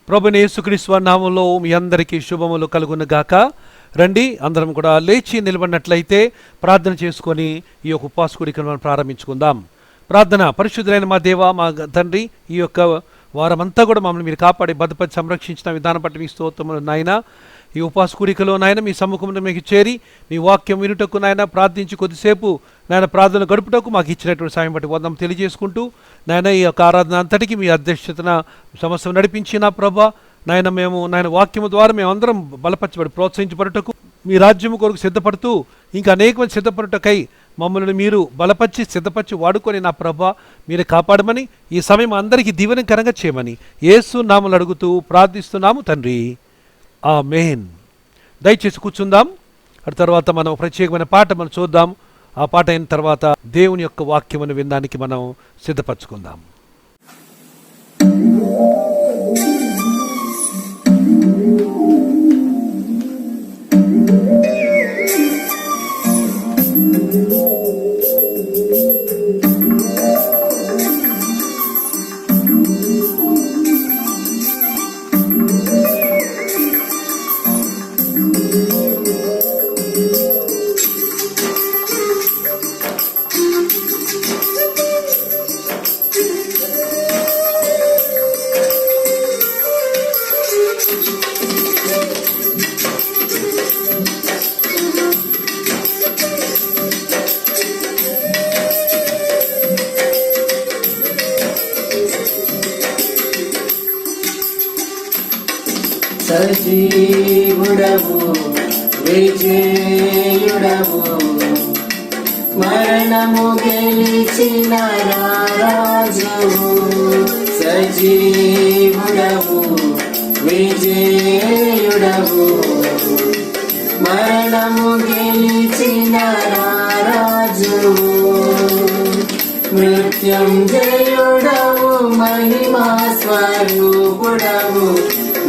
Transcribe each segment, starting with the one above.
ప్రభుని యేసుక్రీస్తు నామములో మీ అందరికీ శుభములు కలుగును గాక. రండి, అందరం కూడా లేచి నిలబడినట్లయితే ప్రార్థన చేసుకొని ఈ యొక్క ఉపవాస కూడికను మనం ప్రారంభించుకుందాం. ప్రార్థన. పరిశుద్ధులైన మా దేవ, మా తండ్రి, ఈ యొక్క వారమంతా కూడా మమ్మల్ని మీరు కాపాడి భద్రపరిచి సంరక్షించిన విధానం బట్టి మీ స్తోత్రములు నాయన. ఈ ఉపవాస కూడికలో నాయన మీ సమ్ముఖంలో మీకు చేరి మీ వాక్యం వినుటకు నాయన ప్రార్థించి కొద్దిసేపు నాయన ప్రార్థన గడుపుటకు మాకు ఇచ్చినటువంటి సాయం బట్టి వందం తెలియజేసుకుంటూ నాయన ఈ యొక్క ఆరాధన అంతటికీ మీ అధ్యక్షతన సమస్య నడిపించిన ప్రభా నాయన మేము నాయన వాక్యము ద్వారా మేమందరం బలపరచబడి ప్రోత్సహించబడుటకు మీ రాజ్యము కొరకు సిద్ధపడుతూ ఇంకా అనేక మంది సిద్ధపడుటకై మమ్మల్ని మీరు బలపరిచి సిద్ధపరిచి వాడుకొని నా ప్రభా మీరు కాపాడమని, ఈ సమయం అందరికీ దీవెనకరంగా చేయమని యేసు నామములో అడుగుతూ ప్రార్థిస్తున్నాము తండ్రి, ఆమేన్. దయచేసి కూర్చుందాం. ఆ తర్వాత మనం ప్రత్యేకమైన పాట మనం చూద్దాం. ఆ పాట అయిన తర్వాత దేవుని యొక్క వాక్యమును వినడానికి మనం సిద్ధపరచుకుందాం. సజీవుడవు విజయుడవు, మరణము గెలిచిన రాజువు. సజీవుడవు విజయుడవు, మరణము గెలిచిన రాజువు. మృత్యుంజయుడవు మహిమా స్వరూపుడవు,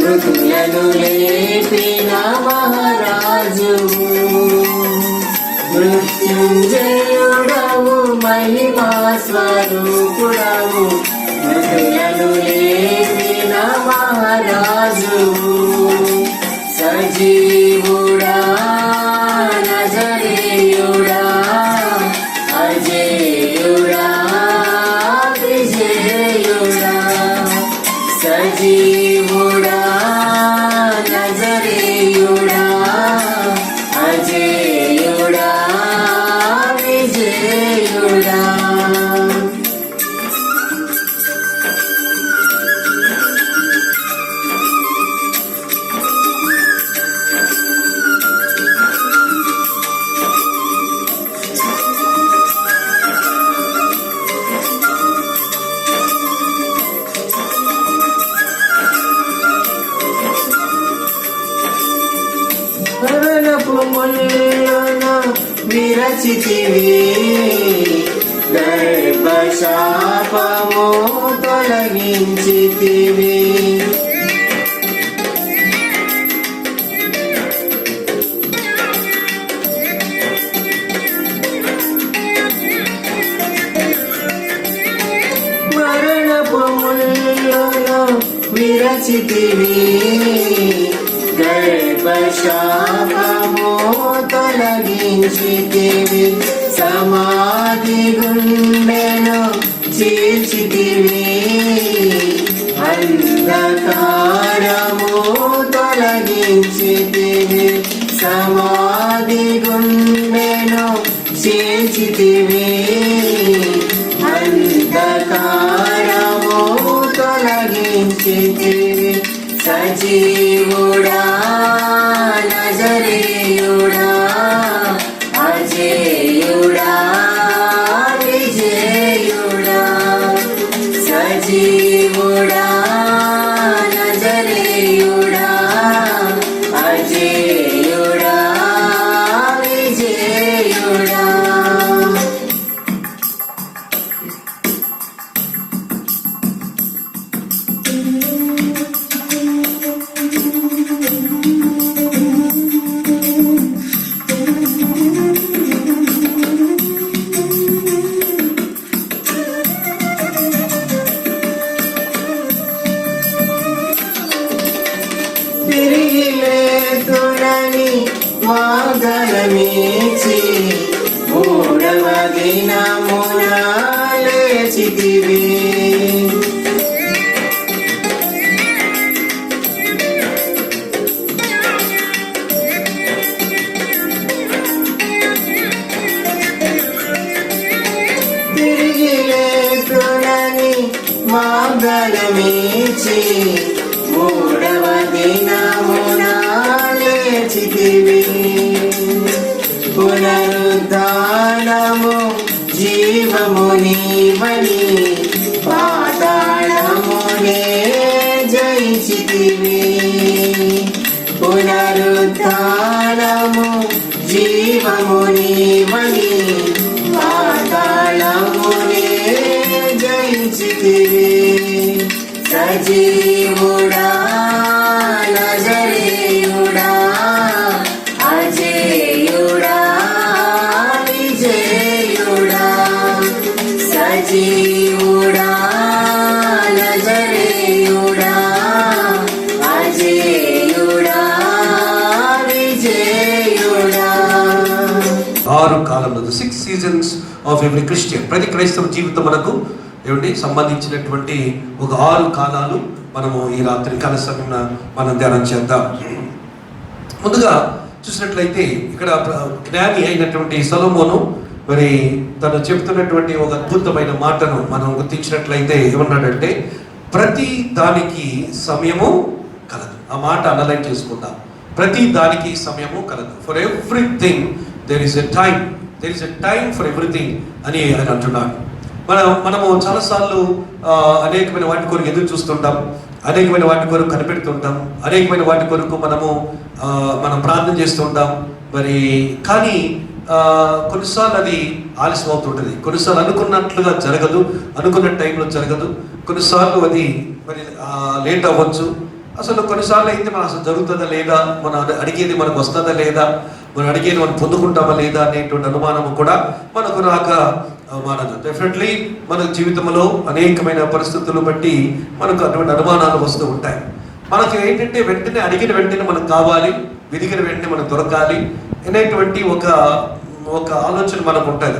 మృతులను లేపిన మహారాజువు. మృత్యుంజయుడవు మహిమా స్వరూపుడవు, మృతులను లేపిన మహారాజువు. సజీవుడా నజరేయుడా, అజేయుడా విజేయుడా. సజీవుడా నజరేయుడా, అజేయుడా విజేయుడా. ముళ్ళను విరచితివి, గర్భశాపము తొలగించితివి. మరణపు ముళ్ళను విరచితివి, గర్భశాపము తొలగించితివి. సమాధి గుండెను చీల్చితివి, అంధకారము తొలగించితివి. సమాధి గుండెను చీల్చితివి, అంధకారము తొలగించితివి. సజీవుడా నజరేయుడా, అజేయుడా విజేయుడా. సజీవుడా నజరేయుడా, అజేయుడా విజేయుడా. వాగ్దానమిచ్చి మూడవ దినమున లేచితివి. తిరిగి లేతునని వాగ్దానమిచ్చి మూడవ దినమున లేచితివి. పునరుద్ధానము జీవము నీవని పాతాళమునే జయించితివి. పునరుద్ధానము జీవము నీవని పాతాళమునే జయించితివి. సజీవుడా నజరేయుడా అజేయుడా విజేయుడా. సజీవుడా నజరేయుడా అజేయుడా విజేయుడా. 6 కాలంలో 6 సీజన్స్ ఆఫ్ ఎవ్రీ క్రిస్టియన్. ప్రతి క్రైస్తవ జీవితమునకు ఏమండి సంబంధించినటువంటి ఒక 6 కాలాలు మనము ఈ రాత్రి కాల సమయం మనం ధ్యానం చేద్దాం. ముందుగా చూసినట్లయితే ఇక్కడ జ్ఞాని అయినటువంటి సొలొమోను మరి తను చెప్తున్నటువంటి ఒక అద్భుతమైన మాటను మనం గుర్తించినట్లయితే ఏమన్నాడంటే, ప్రతి దానికి సమయము కలదు. ఆ మాట అనలైజ్ చేసుకుందాం. ప్రతి దానికి సమయము కలదు. For everything there is a time, there is a time for everything అని ఆయన అంటున్నాడు. మనము చాలాసార్లు అనేకమైన వాటి కొరకు ఎదురు చూస్తుంటాం, అనేకమైన వాటి కొరకు కనిపెడుతుంటాం, అనేకమైన వాటి కొరకు మనం ప్రార్థన చేస్తుంటాం. మరి కానీ కొన్నిసార్లు అది ఆలస్యం అవుతుంటుంది. కొన్నిసార్లు అనుకున్నట్లుగా జరగదు, అనుకున్న టైంలో జరగదు. కొన్నిసార్లు అది మరి లేట్ అవ్వచ్చు. అసలు కొన్నిసార్లు అయితే మనం అసలు జరుగుతుందా లేదా, మనం అడిగేది మనకు వస్తుందా లేదా, మనం అడిగేది మనం పొందుకుంటామా లేదా అనేటువంటి అనుమానము కూడా మనకు రాక మానదు. డెఫినెట్లీ మన జీవితంలో అనేకమైన పరిస్థితులు బట్టి మనకు అటువంటి అనుమానాలు వస్తూ ఉంటాయి. మనకు ఏంటంటే వెంటనే అడిగిన వెంటనే మనకు కావాలి, వెదిగిన వెంటనే మనకు దొరకాలి అనేటువంటి ఒక ఆలోచన మనకు ఉంటుంది.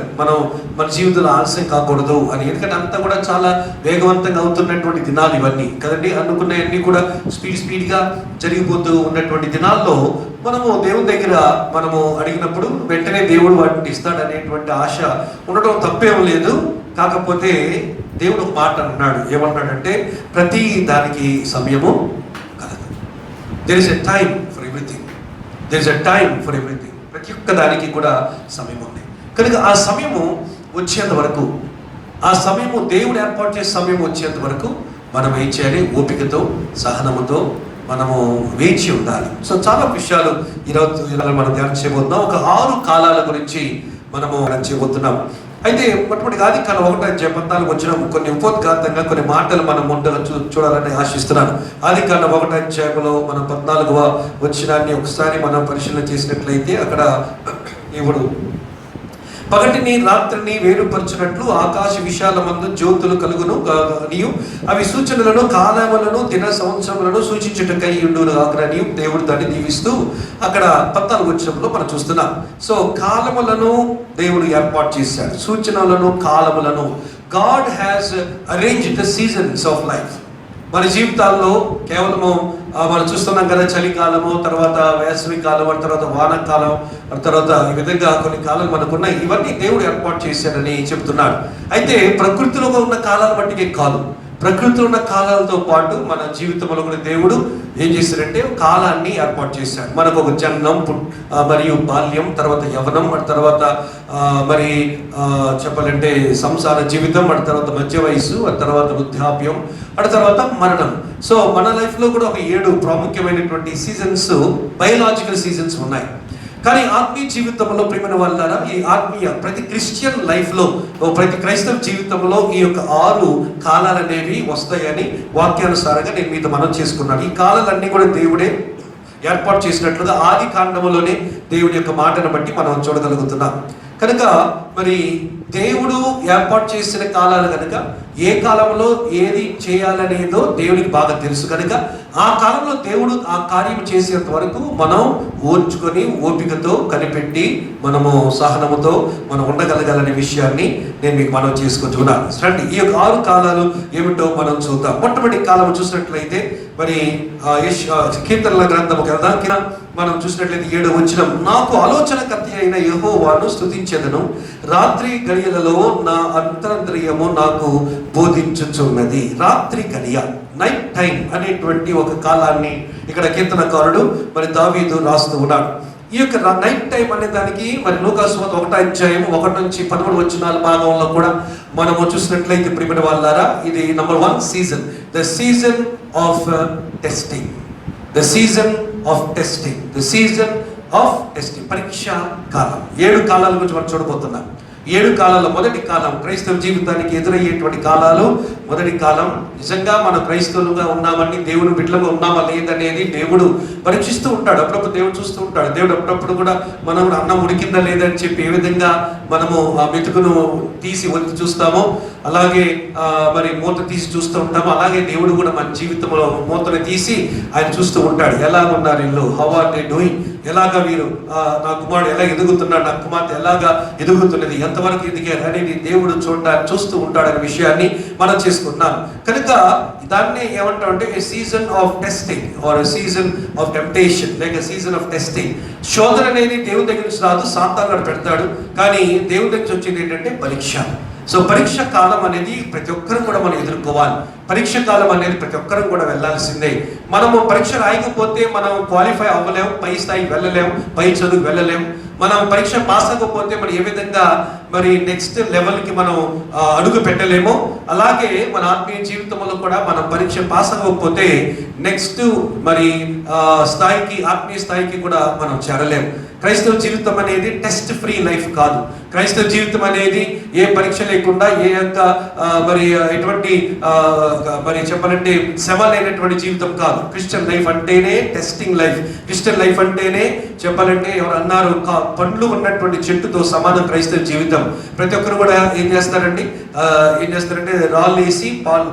మన జీవితంలో ఆలస్యం కాకూడదు అని. ఎందుకంటే అంతా కూడా చాలా వేగవంతంగా అవుతున్నటువంటి దినాలు ఇవన్నీ కదండి. అనుకున్నవన్నీ కూడా స్పీడ్గా జరిగిపోతూ ఉన్నటువంటి దినాల్లో మనము దేవుని దగ్గర మనము అడిగినప్పుడు వెంటనే దేవుడు వాటిని ఇస్తాడనేటువంటి ఆశ ఉండటం తప్పేం లేదు. కాకపోతే దేవుడు ఒక మాట అన్నాడు. ఏమన్నాడంటే, ప్రతి దానికి సమయము కలదు. There is a time for everything. There is a time for everything. ప్రతి ఒక్క దానికి కూడా సమయం ఉంది. కనుక ఆ సమయము వచ్చేంత వరకు, ఆ సమయము దేవుడు ఏర్పాటు చేసే సమయం వచ్చేంత వరకు మనం ఏం చేయాలి? ఓపికతో, సహనముతో మనము వేచి ఉండాలి. సో చాలా విషయాలు ఈరోజు మనం ధ్యానం చేయబోతున్నాం. ఒక 6 కాలాల గురించి మనము ధ్యానం చేయబోతున్నాం. అయితే మొట్టమొదటి ఆదికాండం 1:14 వచ్చిన కొన్ని ఉపోద్ఘాతంగా కొన్ని మాటలు మనం ముందుగా చూడాలని ఆశిస్తున్నాను. ఆదికాండం 1:14 మనం 14వ వచనాన్ని ఒకసారి మనం పరిశీలన చేసినట్లయితే అక్కడ దేవుడు పగటిని రాత్రిని వేరుపరచినట్లు ఆకాశ విశాలమందు జ్యోతులు కలుగును నీయు అవి సూచనలను కాలములను దిన సంవత్సరములను సూచించుటకై ఉండును గాకని దేవుడు దాన్ని దీవిస్తూ అక్కడ 14వ వచనంలో మనం చూస్తున్నాం. సో కాలములను దేవుడు ఏర్పాటు చేశాడు, సూచనలను కాలములను. God has arranged the seasons of life. మన జీవితాల్లో కేవలము మనం చూస్తున్నాం కదా, చలికాలము, తర్వాత వేసవి కాలం, తర్వాత వానాకాలం, తర్వాత ఈ విధంగా కొన్ని కాలాలు మనకున్నాయి. ఇవన్నీ దేవుడు ఏర్పాటు చేశాడని చెప్తున్నాడు. అయితే ప్రకృతిలో ఉన్న కాలాల బట్టికే కాదు, ప్రకృతిలో ఉన్న కాలాలతో పాటు మన జీవితంలో కూడా దేవుడు ఏం చేశాడంటే కాలాన్ని ఏర్పాటు చేశాడు. మనకు ఒక జననం, మరియు బాల్యం, తర్వాత యవ్వనం, తర్వాత మరి చెప్పాలంటే సంసార జీవితం, తర్వాత మధ్య వయసు, తర్వాత వృద్ధాప్యం, తర్వాత మరణం. సో మన లైఫ్లో కూడా ఒక 7 ప్రాముఖ్యమైనటువంటి సీజన్స్, బయలాజికల్ సీజన్స్ ఉన్నాయి. కానీ ఆత్మీయ జీవితంలో ప్రియమైన వాళ్ళారా, ఈ ఆత్మీయ ప్రతి క్రిస్టియన్ లైఫ్లో, ప్రతి క్రైస్తవ జీవితంలో ఈ యొక్క 6 కాలాలు అనేవి వస్తాయని వాక్యానుసారంగా నేను మీతో మనం చేసుకున్నాను. ఈ కాలాలన్నీ కూడా దేవుడే ఏర్పాటు చేసినట్లుగా ఆది కాండములోనే దేవుడి యొక్క మాటను బట్టి మనం చూడగలుగుతున్నాం. కనుక మరి దేవుడు ఏర్పాటు చేసిన కాలాలు కనుక ఏ కాలంలో ఏది చేయాలనేదో దేవునికి బాగా తెలుసు కనుక ఆ కాలంలో దేవుడు ఆ కార్యం చేసేంత వరకు మనం ఓర్చుకొని ఓపికతో కనిపెట్టి మనము సహనముతో మనం ఉండగలగాలనే విషయాన్ని నేను మీకు మనం చేసుకుంటున్నాను. రండి, ఈ యొక్క 6 కాలాలు ఏమిటో మనం చూద్దాం. మొట్టమొదటి కాలం చూసినట్లయితే మరి కీర్తనల గ్రంథము కదా మనం చూసినట్లయితే 7వ వచనం, నాకు ఆలోచనకర్త అయిన యెహోవాను స్తుతించెదను, రాత్రి గడియలలో నా అంతరంద్రియము నాకు బోధించుచున్నది. రాత్రి గడియ, నైట్ టైం అనేటువంటి ఒక కాలాన్ని ఇక్కడ కీర్తనకారుడు మరి దావీదు రాస్తూ ఉన్నాడు. ఈ యొక్క నైట్ టైం అనే దానికి మరి లూకాసు వార్త 1వ అధ్యాయం 1 నుంచి 13 వచనాల భాగంలో కూడా మనము చూసినట్లయితే ప్రియమైన వాళ్ళారా, ఇది number 1 season, the season of testing, the season of testing, the season of testing, పరీక్షా కాలం. 7 కాలాల గురించి మనం చూడబోతున్నాం. 7 కాలాల్లో మొదటి కాలం క్రైస్తవ జీవితానికి ఎదురయ్యేటువంటి కాలాలు. మొదటి కాలం నిజంగా మనం క్రైస్తవులుగా ఉన్నామని, దేవుని బిడ్డలుగా ఉన్నామా లేదనేది దేవుడు పరీక్షిస్తూ ఉంటాడు. అప్పుడప్పుడు దేవుడు చూస్తూ ఉంటాడు. దేవుడు అప్పుడప్పుడు కూడా మనం అన్నం ఉడికిందా లేదని చెప్పి ఏ విధంగా మనము ఆ మెతుకును తీసి ఒత్తి చూస్తామో, అలాగే మరి మూత తీసి చూస్తూ ఉంటామో, అలాగే దేవుడు కూడా మన జీవితంలో మూతను తీసి ఆయన చూస్తూ ఉంటాడు. ఎలా ఉన్నారు ఇల్లు, హౌ ఆర్ దే డూయింగ్, ఎలాగా వీరు, నా కుమారుడు ఎలా ఎదుగుతున్నాడు, నా కుమార్తె ఎలాగా ఎదుగుతున్నది, ఎంతవరకు ఎదిగారు అనేది దేవుడు చూస్తూ ఉంటాడనే విషయాన్ని మనం చేసుకుంటున్నాం. కనుక దాన్ని ఏమంటామంటే a season of testing or season of temptation, లేక సీజన్ ఆఫ్ టెస్టింగ్. శోధన అనేది దేవుని దగ్గర నుంచి రాదు, సాతానుడు పెడతాడు. కానీ దేవుని దగ్గర వచ్చేది ఏంటంటే పరీక్ష. సో పరీక్ష కాలం అనేది ప్రతి ఒక్కరు కూడా మనం ఎదుర్కోవాలి. పరీక్ష కాలం అనేది ప్రతి ఒక్కరు కూడా వెళ్ళాల్సిందే. మనము పరీక్ష రాయకపోతే మనం క్వాలిఫై అవ్వలేము, పై స్థాయికి వెళ్ళలేము, పై చదువుకు వెళ్ళలేము. మనం పరీక్ష పాస్ అవ్వకపోతే మనం ఏ విధంగా మరి నెక్స్ట్ లెవెల్కి మనం అడుగు పెట్టలేమో, అలాగే మన ఆత్మీయ జీవితంలో కూడా మనం పరీక్ష పాస్ అవ్వకపోతే నెక్స్ట్ మరి స్థాయికి, ఆత్మీయ స్థాయికి కూడా మనం చేరలేము. క్రైస్తవ జీవితం అనేది టెస్ట్ ఫ్రీ లైఫ్ కాదు. క్రైస్తవ జీవితం అనేది ఏ పరీక్ష లేకుండా, ఏ యొక్క మరి ఎటువంటి మరి చెప్పాలంటే శ్రమ లేనటువంటి జీవితం కాదు. క్రిస్టియన్ లైఫ్ అంటేనే టెస్టింగ్ లైఫ్. క్రిస్టియన్ లైఫ్ అంటేనే చెప్పాలంటే ఎవరు అన్నారు, పండ్లు ఉన్నటువంటి చెట్టుతో సమానం క్రైస్తవ జీవితం. ప్రతి ఒక్కరు కూడా ఏం చేస్తారంటే రాళ్ళు వేసి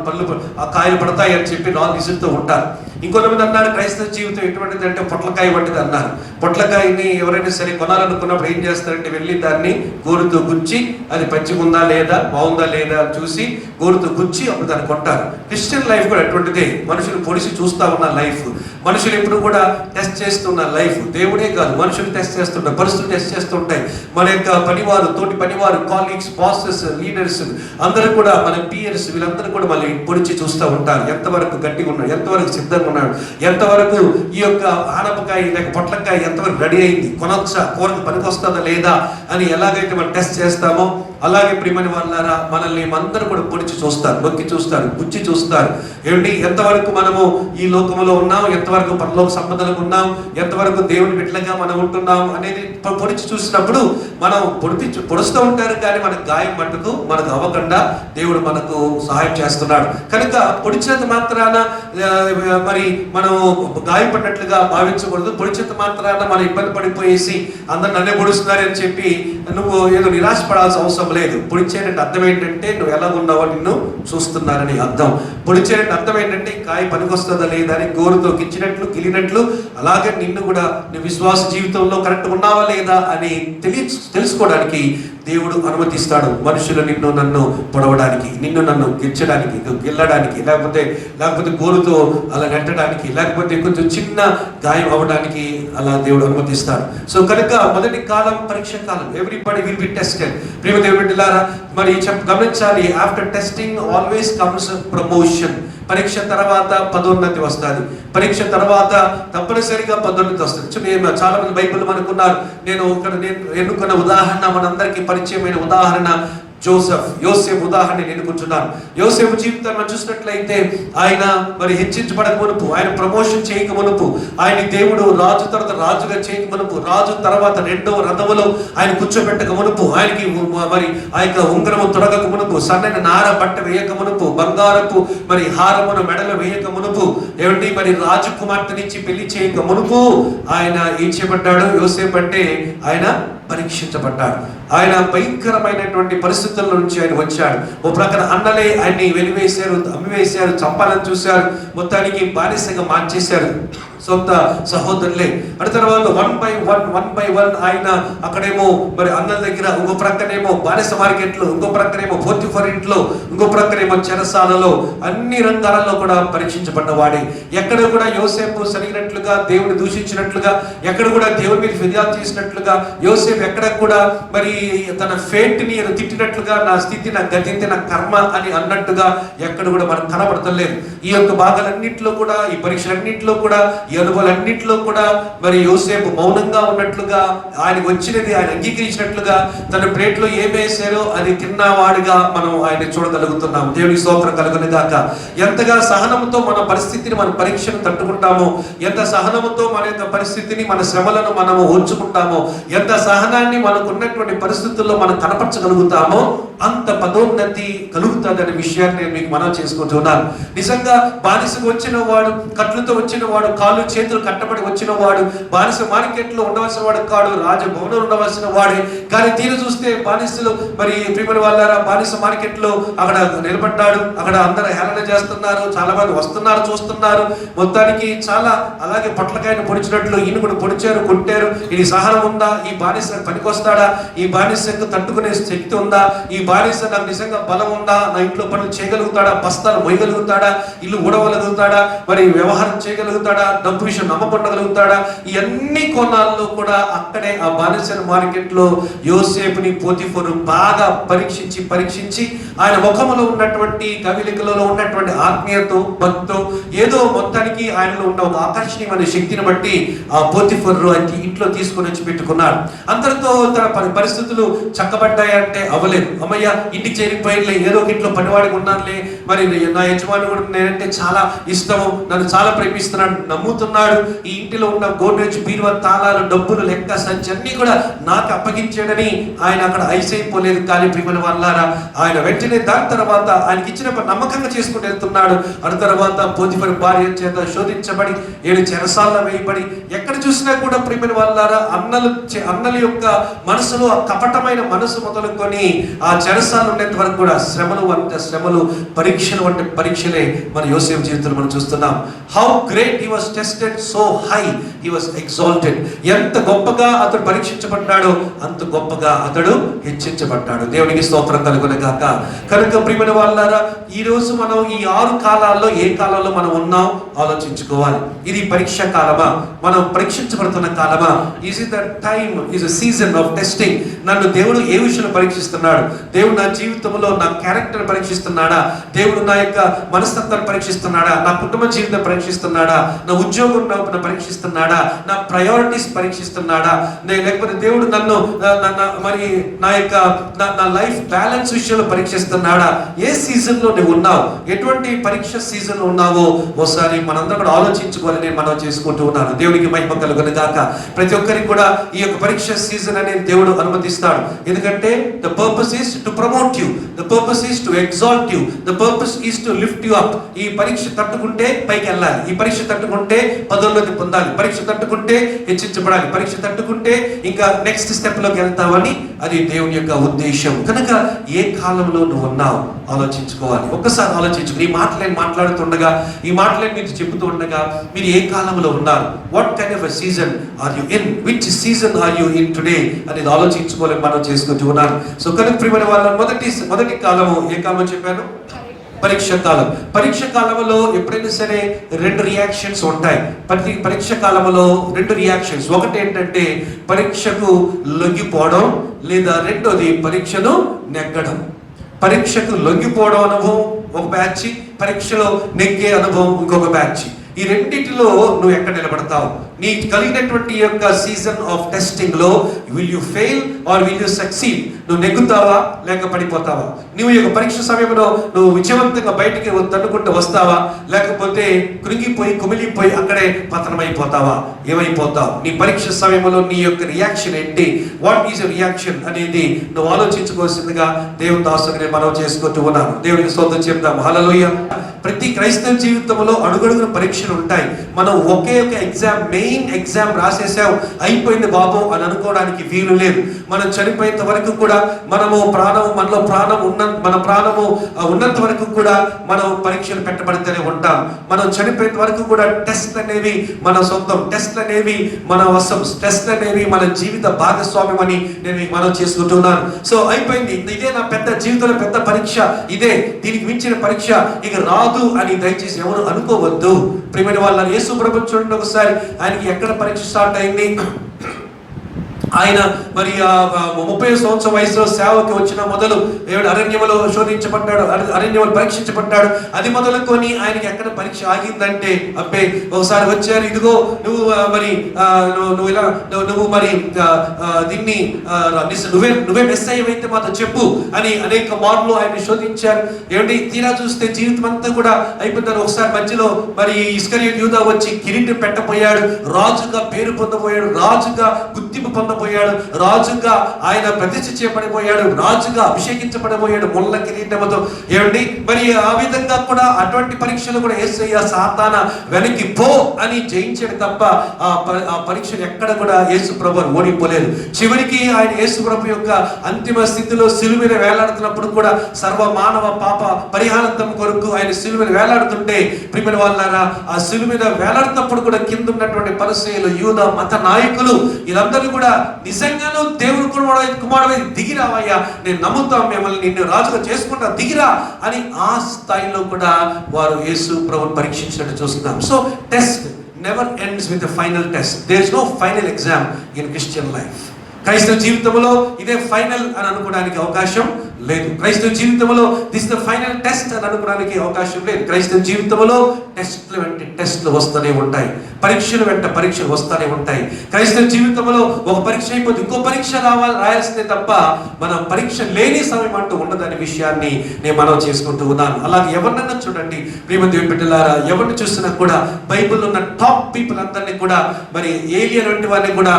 పళ్ళు ఆ కాయలు పడతాయి అని చెప్పి రాళ్ళు విసురుతూ ఉంటారు. ఇంకొంతమంది అన్నారు క్రైస్తవ జీవితం ఎటువంటిది అంటే పొట్లకాయ వంటిది అన్నారు. పొట్లకాయని ఎవరైనా సరే కొనాలనుకున్నప్పుడు ఏం చేస్తారంటే వెళ్ళి దాన్ని గోరుతో గుచ్చి అది పచ్చిగుందా లేదా, బాగుందా లేదా చూసి గోరుతో గుచ్చి అప్పుడు దాన్ని కొంటారు. క్రిస్టియన్ లైఫ్ కూడా అటువంటిదే. మనుషులు పొడిసి చూస్తా ఉన్న లైఫ్, మనుషులు ఎప్పుడు కూడా టెస్ట్ చేస్తున్న లైఫ్. దేవుడే కాదు, మనుషులు టెస్ట్ చేస్తుంటారు, పరిస్థితులు టెస్ట్ చేస్తుంటాయి. మన యొక్క పనివారు, తోటి పనివారు, కాలీగ్స్, బాసెస్, లీడర్స్ అందరూ కూడా, మన పియర్స్, వీళ్ళందరూ కూడా మళ్ళీ పొడిచి చూస్తూ ఉంటారు. ఎంతవరకు గట్టిగా ఉన్నాడు, ఎంతవరకు సిద్ధంగా ఉన్నాడు, ఎంతవరకు ఈ యొక్క ఆనపకాయ లేక పొట్లకాయ ఎంతవరకు రెడీ అయింది, కొనొచ్చా, కూరకు పనికి వస్తుందా లేదా అని ఎలాగైతే మనం టెస్ట్ చేస్తామో, అలాగే ప్రియమైన వాళ్ళారా మనల్ని అందరూ కూడా పొడిచి చూస్తారు, నొక్కి చూస్తారు, గుచ్చి చూస్తారు. ఏమిటి, ఎంతవరకు మనము ఈ లోకంలో ఉన్నాం, ఎంతవరకు పరలోక సంపదలకు ఉన్నాం, ఎంతవరకు దేవుని బిడ్డలుగా మనం ఉంటున్నాం అనేది పొడిచి చూసినప్పుడు మనం పొడుస్తూ ఉంటారు. కానీ మనకు గాయం మట్టుకు మనకు అవ్వకుండా దేవుడు మనకు సహాయం చేస్తున్నాడు. కనుక పొడిచినంత మాత్రాన మరి మనం గాయపడినట్లుగా భావించకూడదు. పొడిచినంత మాత్రాన మనం ఇబ్బంది పడిపోయేసి అందరు నన్నే పొడుస్తున్నారని చెప్పి నువ్వు ఏదో నిరాశపడాల్సిన అవసరం లేదు. పొడిచేటట్టు అర్థం ఏంటంటే నువ్వు ఎలా ఉన్నావో నిన్ను చూస్తున్నారని అర్థం. పొడిచేటట్టు అర్థం ఏంటంటే కాయ పనికొస్తుందా లేదా అని గోరుతో గిచ్చినట్లు గిలినట్లు, అలాగే నిన్ను కూడా నీ విశ్వాస జీవితంలో కరెక్ట్ ఉన్నావా లేదా అని తెలుసుకోవడానికి దేవుడు అనుమతిస్తాడు. మనుషులు నిన్ను నన్ను పొడవడానికి, నిన్ను నన్ను గిచ్చడానికి, గిల్లడానికి, లేకపోతే గోరుతో అలా నెట్టడానికి, లేకపోతే కొంచెం చిన్న గాయం అవ్వడానికి అలా దేవుడు అనుమతిస్తాడు. సో కనుక మొదటి కాలం పరీక్ష కాలం. Everybody will be tested. ప్రియమైన దేవుని బిడ్డలారా మరి గమనించాలి, after testing always comes promotion. పరీక్ష తర్వాత పదోన్నతి వస్తుంది. పరీక్ష తర్వాత తప్పనిసరిగా పదోన్నతి వస్తుంది. చాలా మంది బైబిల్ మనకున్నారు. నేను ఎన్నుకున్న ఉదాహరణ, మనందరికీ పరిచయమైన ఉదాహరణ యోసేపు ఉదాహరణ ఎన్నుకుంటున్నాను. యోసేపు జీవితాన్ని చూసినట్లయితే ఆయన మరి హెచ్చించబడక మునుపు, ఆయన ప్రమోషన్ చేయక మునుపు, ఆయన దేవుడు రాజు తర్వాత రాజుగా చేయక మునుపు, రాజు తర్వాత 2వ రథములో ఆయన కూర్చోబెట్టక మునుపు, ఆయనకి మరి ఆ యొక్క ఉంగరము తొడగక మునుపు, సన్నని నార బట్ట వేయక మునుపు, బంగారపు మరి హారమును మెడలు వేయక మునుపు, ఏమిటి మరి రాజకుమార్తెనిచ్చి పెళ్లి చేయక మునుపు ఆయన ఏం చేయబడ్డాడు? యోసేపు అంటే ఆయన పరీక్షించబడ్డాడు. ఆయన భయంకరమైనటువంటి పరిస్థితుల నుంచి ఆయన వచ్చాడు. ఓ ప్రక్కన అన్నలే ఆయన్ని వెలివేశారు, అమ్మివేశారు, చంపాలని చూశారు, మొత్తానికి బానిసగా మార్చేశారు సొంత సహోదరులే. అటు తర్వాత వన్ బై వన్ ఆయన అక్కడేమో మరి అన్నల దగ్గర, ఇంకో ప్రక్కనేమో బానిస మార్కెట్లో, ఇంకో ప్రక్కనేమో పోతిఫర్ ఇంట్లో, ఇంకో ప్రక్కనేమో చెరసాలలో, అన్ని రంగాలలో కూడా పరీక్షించబడ్డవాడే. ఎక్కడ కూడా యోసేపు సరిగినట్లుగా, దేవుని దూషించినట్లుగా, ఎక్కడ కూడా దేవుని మీద ఫిర్యాదు చేసినట్లుగా, యోసేపు ఎక్కడ కూడా మరి తన ఫేట్ని తిట్టినట్లుగా, నా స్థితి, నా గతి, నా కర్మ అని అన్నట్టుగా ఎక్కడ కూడా మనకు కనబడతలేదు. ఈ యొక్క భాగాలన్నింటిలో కూడా, ఈ పరీక్షలన్నింటిలో కూడా, ఈ అనుభవాలన్నింటిలో కూడా మరి యోసేపు మౌనంగా ఉన్నట్లుగా, ఆయనకు వచ్చినది ఆయన అంగీకరించినట్లుగా, తన ప్లేట్లో ఏమేసారో అది తిన్నవాడిగా మనం ఆయన చూడగలుగుతున్నాం. దేవునికి స్తోత్రం కలుగును గాక. ఎంతగా సహనంతో మన పరిస్థితిని, మన పరీక్షను తట్టుకుంటామో, ఎంత సహనంతో మన యొక్క పరిస్థితిని, మన శ్రమలను మనము ఓర్చుకుంటామో, ఎంత సహనాన్ని మనకు ఉన్నటువంటి పరిస్థితుల్లో మనం కనపరచగలుగుతామో అంత పదోన్నతి కలుగుతుందనే విషయాన్ని నేను మీకు మనం చేసుకుంటున్నాను. నిజంగా బానిసకు వచ్చిన వాడు, కట్లతో వచ్చిన వాడు, కాళ్ళు చేతులు కట్టబడి వచ్చిన వాడు, బానిస మార్కెట్లో ఉండవలసిన వాడు కాడు, రాజభవనంలో ఉండవలసిన వాడే. కానీ తీరు చూస్తే బానిసలు మరి ప్రియమైన వాళ్ళారా, బానిస మార్కెట్లో అక్కడ నిలబడ్డాడు. అక్కడ అందరూ హేళన చేస్తున్నారు, చాలా మంది వస్తున్నారు, చూస్తున్నారు. మొత్తానికి చాలా అలాగే పొట్లకాయను పొడిచినట్లు ఈయన కూడా పొడిచారు, కొట్టారు. ఇది సహనం ఉందా? ఈ బానిస పనికొస్తాడా? ఈ బానిసకు తట్టుకునే శక్తి ఉందా? ఈ బానిస నాకు నిజంగా బలం ఉందా? నా ఇంట్లో పనులు చేయగలుగుతాడా? బస్తాలు మోయగలుగుతాడా? ఇల్లు ఊడవగలుగుతాడా? మరి వ్యవహారం చేయగలుగుతాడా? డబ్బు విషయం నమ్మకొట్టగలుగుతాడా? ఈ అన్ని కోణాల్లో కూడా అక్కడే ఆ బానిస మార్కెట్లో యోసేపుని పోతిఫరు బాగా పరీక్షించి ఆయన ముఖములో ఉన్నటువంటి కవిలికలలో ఉన్నటువంటి ఆత్మీయతో, భక్తితో, ఏదో మొత్తానికి ఆయనలో ఉన్న ఒక ఆకర్షణీయమైన శక్తిని బట్టి ఆ పోతిఫరు ఇంట్లో తీసుకొని వచ్చి పెట్టుకున్నాడు. అందరితో తన పరిస్థితులు చక్కబడ్డాయంటే అవ్వలేదు. అమ్మయ్య ఇంటికి చేరిపోయినలే, ఏదో ఒక ఇంట్లో పనివాడికి ఉన్నానులే, మరి నా యజమాని కూడా నేనంటే చాలా ఇష్టము, నన్ను చాలా ప్రేమిస్తున్నాడు, నమ్ముతున్నాడు, ఈ ఇంటిలో ఉన్న గోడ్రేజ్, బీరువా తాళాలు, డబ్బులు, లెక్క సంచి అన్ని కూడా నాకు అప్పగించాడని ఆయన అక్కడ ఐసైపోలేదు. కానీ ప్రియమైన వాళ్ళారా, ఆయన వెంటనే దాని తర్వాత ఆయనకి ఇచ్చిన నమ్మకంగా చేసుకుంటూ వెళ్తున్నాడు. ఆ తర్వాత పోతిఫరు భార్య చేత శోధించబడి 7 చెరసాల్లో వేయబడి, ఎక్కడ చూసినా కూడా ప్రియమైన వాళ్ళారా, అన్నల యొక్క మనసులో ఆ కపటమైన మనసు మొదలుకొని ఆ చెరసాలు ఉండేంత వరకు కూడా శ్రమలు అంటే శ్రమలు, పరీక్షలు అంటే పరీక్షలే మన యోసేపు జీవితంలో మనం చూస్తున్నాం. How great he was tested, so high he was exalted. ఎంత గొప్పగా అతడు పరీక్షించబడ్డాడో అంత గొప్పగా అతడు హెచ్చించబడ్డాడు. దేవునికి స్తోత్రం కలుగును గాక. కనుక ప్రియమైన వాళ్ళారా, ఈ రోజు మనం ఈ 6 కాలాల్లో ఏ కాలంలో మనం ఉన్నాం ఆలోచించుకోవాలి. ఇది పరీక్ష కాలమా? మనం పరీక్షించబడుతున్న కాలమా? Is it the time, is a season of testing. నన్ను దేవుడు ఏ విషయంలో పరీక్షిస్తున్నాడు? దేవుడు నా జీవితంలో నా క్యారెక్టర్ పరీక్షిస్తున్నాడా? దేవుడు నా యొక్క మనస్తత్వాన్ని పరీక్షిస్తున్నాడా? నా కుటుంబ జీవితం పరీక్షిస్తున్నాడా? నా ఉద్యోగం పరీక్షిస్తున్నాడా? నా ప్రయారిటీస్ పరీక్షిస్తున్నాడా? లేకపోతే దేవుడు నన్ను మరి నా యొక్క నా లైఫ్ బ్యాలెన్స్ విషయంలో పరీక్షిస్తున్నాడా? ఏ సీజన్ లో నువ్వు ఉన్నావు? ఎటువంటి పరీక్ష సీజన్ లో ఉన్నావో ఒకసారి మనందరం కూడా ఆలోచించుకోవాలి. నేను మనం చేసుకుంటూ ఉన్నాను. దేవునికి మహిమ కలుగును గాక. ప్రతి ఒక్కరికి కూడా ఈ యొక్క పరీక్ష సీజన్ అనేది దేవుడు అనుమతిస్తాడు. ఎందుకంటే the purpose is to promote you, the purpose is to exalt you, the purpose is to lift you up. ఈ పరీక్ష తట్టుకుంటే పైకి వెళ్ళాలి, ఈ పరీక్ష తట్టుకుంటే పదోన్నతి పొందాలి, పరీక్ష తట్టుకుంటే హెచ్చించబడాలి, పరీక్ష తట్టుకుంటే ఇంకా నెక్స్ట్ స్టెప్ లోకి వెళ్తావని అది దేవుని యొక్క ఉద్దేశం. కనుక ఏ కాలంలో నువ్వు ఉన్నావు ఆలోచించుకోవాలి. ఒక్కసారి ఆలోచించుకో. ఈ మాటలు నేను మాట్లాడుతుండగా, ఈ మాటలు మీరు చెబుతూ ఉండగా మీరు ఏ కాలంలో ఉన్నారు? What kind of a season are you in? Which season are you in today అనేది ఆలోచించుకోవాలి మనం చేసుకుంటూ ఉన్నారు. సో కనుక ప్రియమైన వాళ్ళ మొదటి కాలము ఏ కాలం చెప్పాను? పరీక్ష కాలం. పరీక్ష కాలంలో ఎప్పుడైనా సరే 2 రియాక్షన్స్ ఉంటాయి. పరీక్ష కాలంలో 2 రియాక్షన్స్. ఒకటి ఏంటంటే పరీక్షకు లొంగిపోవడం, లేదా రెండోది పరీక్షను నెగ్గడం. పరీక్షకు లొంగిపోవడం అనుభవం ఒక బ్యాచ్, పరీక్షలో నెగ్గే అనుభవం ఇంకొక బ్యాచ్. ఈ రెండింటిలో నువ్వు ఎక్కడ నిలబడతావు? నీ కలిగినటువంటి యొక్క సీజన్ ఆఫ్ టెస్టింగ్ లో will you fail or will you succeed? నువ్వు నెగ్గుతావా లేక పడిపోతావా? నువ్వు ఈ యొక్క పరీక్ష సమయంలో నువ్వు విజయవంతంగా బయటికి తన్నుకుంటూ వస్తావా, లేకపోతే కృంగిపోయి కుమిలిపోయి అక్కడే పతనమైపోతావా? ఏమైపోతావు? నీ పరీక్ష సమయంలో నీ యొక్క రియాక్షన్ ఏంటి? వాట్ ఈజ్ రియాక్షన్ అనేది నువ్వు ఆలోచించుకోవాల్సిందిగా దేవుని దాసుని మనం చేసుకుంటూ ఉన్నాను. దేవునికి స్తోత్రం చెప్తాం. హల్లెలూయా. ప్రతి క్రైస్తవ జీవితంలో అడుగడుగున పరీక్షలు ఉంటాయి. మనం ఒకే ఒక ఎగ్జామ్, మెయిన్ మెయిన్ ఎగ్జామ్ రాసేసావు, అయిపోయింది బాబు అని అనుకోవడానికి వీలు లేదు. మనం చనిపోయేంత వరకు కూడా మనలో ప్రాణం ఉన్నంత వరకు కూడా మనం పరీక్షలు పెట్టబడితేనే ఉంటాం. మనం చనిపోయేంత వరకు కూడా టెస్ట్ అనేవి మన సొంతం, టెస్ట్ అనేవి మన వశం, టెస్ట్ అనేవి మన జీవిత భాగస్వామ్యం అని నేను మనం చేసుకుంటున్నాను. సో అయిపోయింది, ఇదే నా పెద్ద జీవితంలో పెద్ద పరీక్ష, ఇదే దీనికి మించిన పరీక్ష ఇక రాదు అని దయచేసి ఎవరు అనుకోవద్దు. ప్రియమైన వాళ్ళ యేసు ప్రభువు చూడండి, ఒకసారి ఆయనకి ఎక్కడ పరీక్ష స్టార్ట్ అయింది. ఆయన మరి 30 సంవత్సరం వయసులో సేవకి వచ్చిన మొదలు అరణ్యములో శోధించబడ్డాడు, అరణ్యములు పరీక్షించబడ్డాడు. అది మొదలుకొని ఆయనకి ఎక్కడ పరీక్ష ఆగిందంటే, అబ్బే ఒకసారి వచ్చారు, ఇదిగో నువ్వు మరి నువ్వు మరి దీన్ని నువ్వే మెస్సయ్య అయితే మాతో చెప్పు అని అనేక మార్లు ఆయన శోధించారు. ఏమంటే తీరా చూస్తే జీవితం అంతా కూడా అయిపోతారు. ఒకసారి మధ్యలో మరి ఇస్కరియోతు యూదా వచ్చి కిరీటం పెట్టబోయాడు, రాజుగా పేరు పొందబోయాడు, రాజుగా గుర్తింపు పొందబోయాడు, రాజుగా ఆయన ప్రతిష్ఠ చేయబడిపోయాడు, రాజుగా అభిషేకించబడిపోయాడు ముళ్ళ కిరీటముతో. ఏమండి మరి ఆ విధంగా కూడా అటువంటి పరీక్షలు కూడా యేసయ్య సాతాన వెనక్కి పో అని జయించాడు తప్ప ఆ పరీక్షలు ఎక్కడ కూడా యేసు ప్రభు ఓడిపోలేదు. చివరికి ఆయన యేసు ప్రభు యొక్క అంతిమ స్థితిలో సిలువ మీద వేలాడుతున్నప్పుడు కూడా సర్వమానవ పాప పరిహారార్థం కొరకు ఆయన సిలువ మీద వేలాడుతుంటే, ప్రియమైన వాళ్ళారా, ఆ సిలువ మీద వేలాడుతున్నప్పుడు కూడా కింద ఉన్నటువంటి పరిసయ్యులు, యూదా మత నాయకులు వీళ్ళందరూ కూడా నిజంగానూ దేవుడు కుమారుడై దిగిరావయ్యా, నేను నమ్ముతాం మిమ్మల్ని, నిన్ను రాజుగా చేసుకుంటా, దిగిరా అని ఆ స్థాయిలో కూడా వారు యేసు ప్రభువుని పరీక్షించినట్టు చూస్తున్నాం. So test never ends with the final test. There is no final exam in Christian life. క్రైస్తవ జీవితంలో ఇదే ఫైనల్ అని అనుకోవడానికి అవకాశం లేదు. క్రైస్తవ జీవితంలో దిస్ ద ఫైనల్ టెస్ట్ అని అనుకోవడానికి అవకాశం లేదు. క్రైస్తవ జీవితంలో టెస్ట్లు వెంట టెస్ట్లు వస్తూనే ఉంటాయి, పరీక్షలు వెంట పరీక్షలు వస్తూనే ఉంటాయి. క్రైస్తవ జీవితంలో ఒక పరీక్ష అయిపోతే ఇంకో పరీక్ష రాయాల్సిందే తప్ప మనం పరీక్ష లేని సమయం అంటూ ఉండదనే విషయాన్ని నేను మనం చేసుకుంటూ ఉన్నాను. అలాగే ఎవరినన్నా చూడండి ప్రియమైన దేవుని బిడ్డలారా, ఎవరిని చూసినా కూడా బైబిల్లో ఉన్న టాప్ పీపుల్ అందరినీ కూడా మరి ఏలియా వంటి వారిని కూడా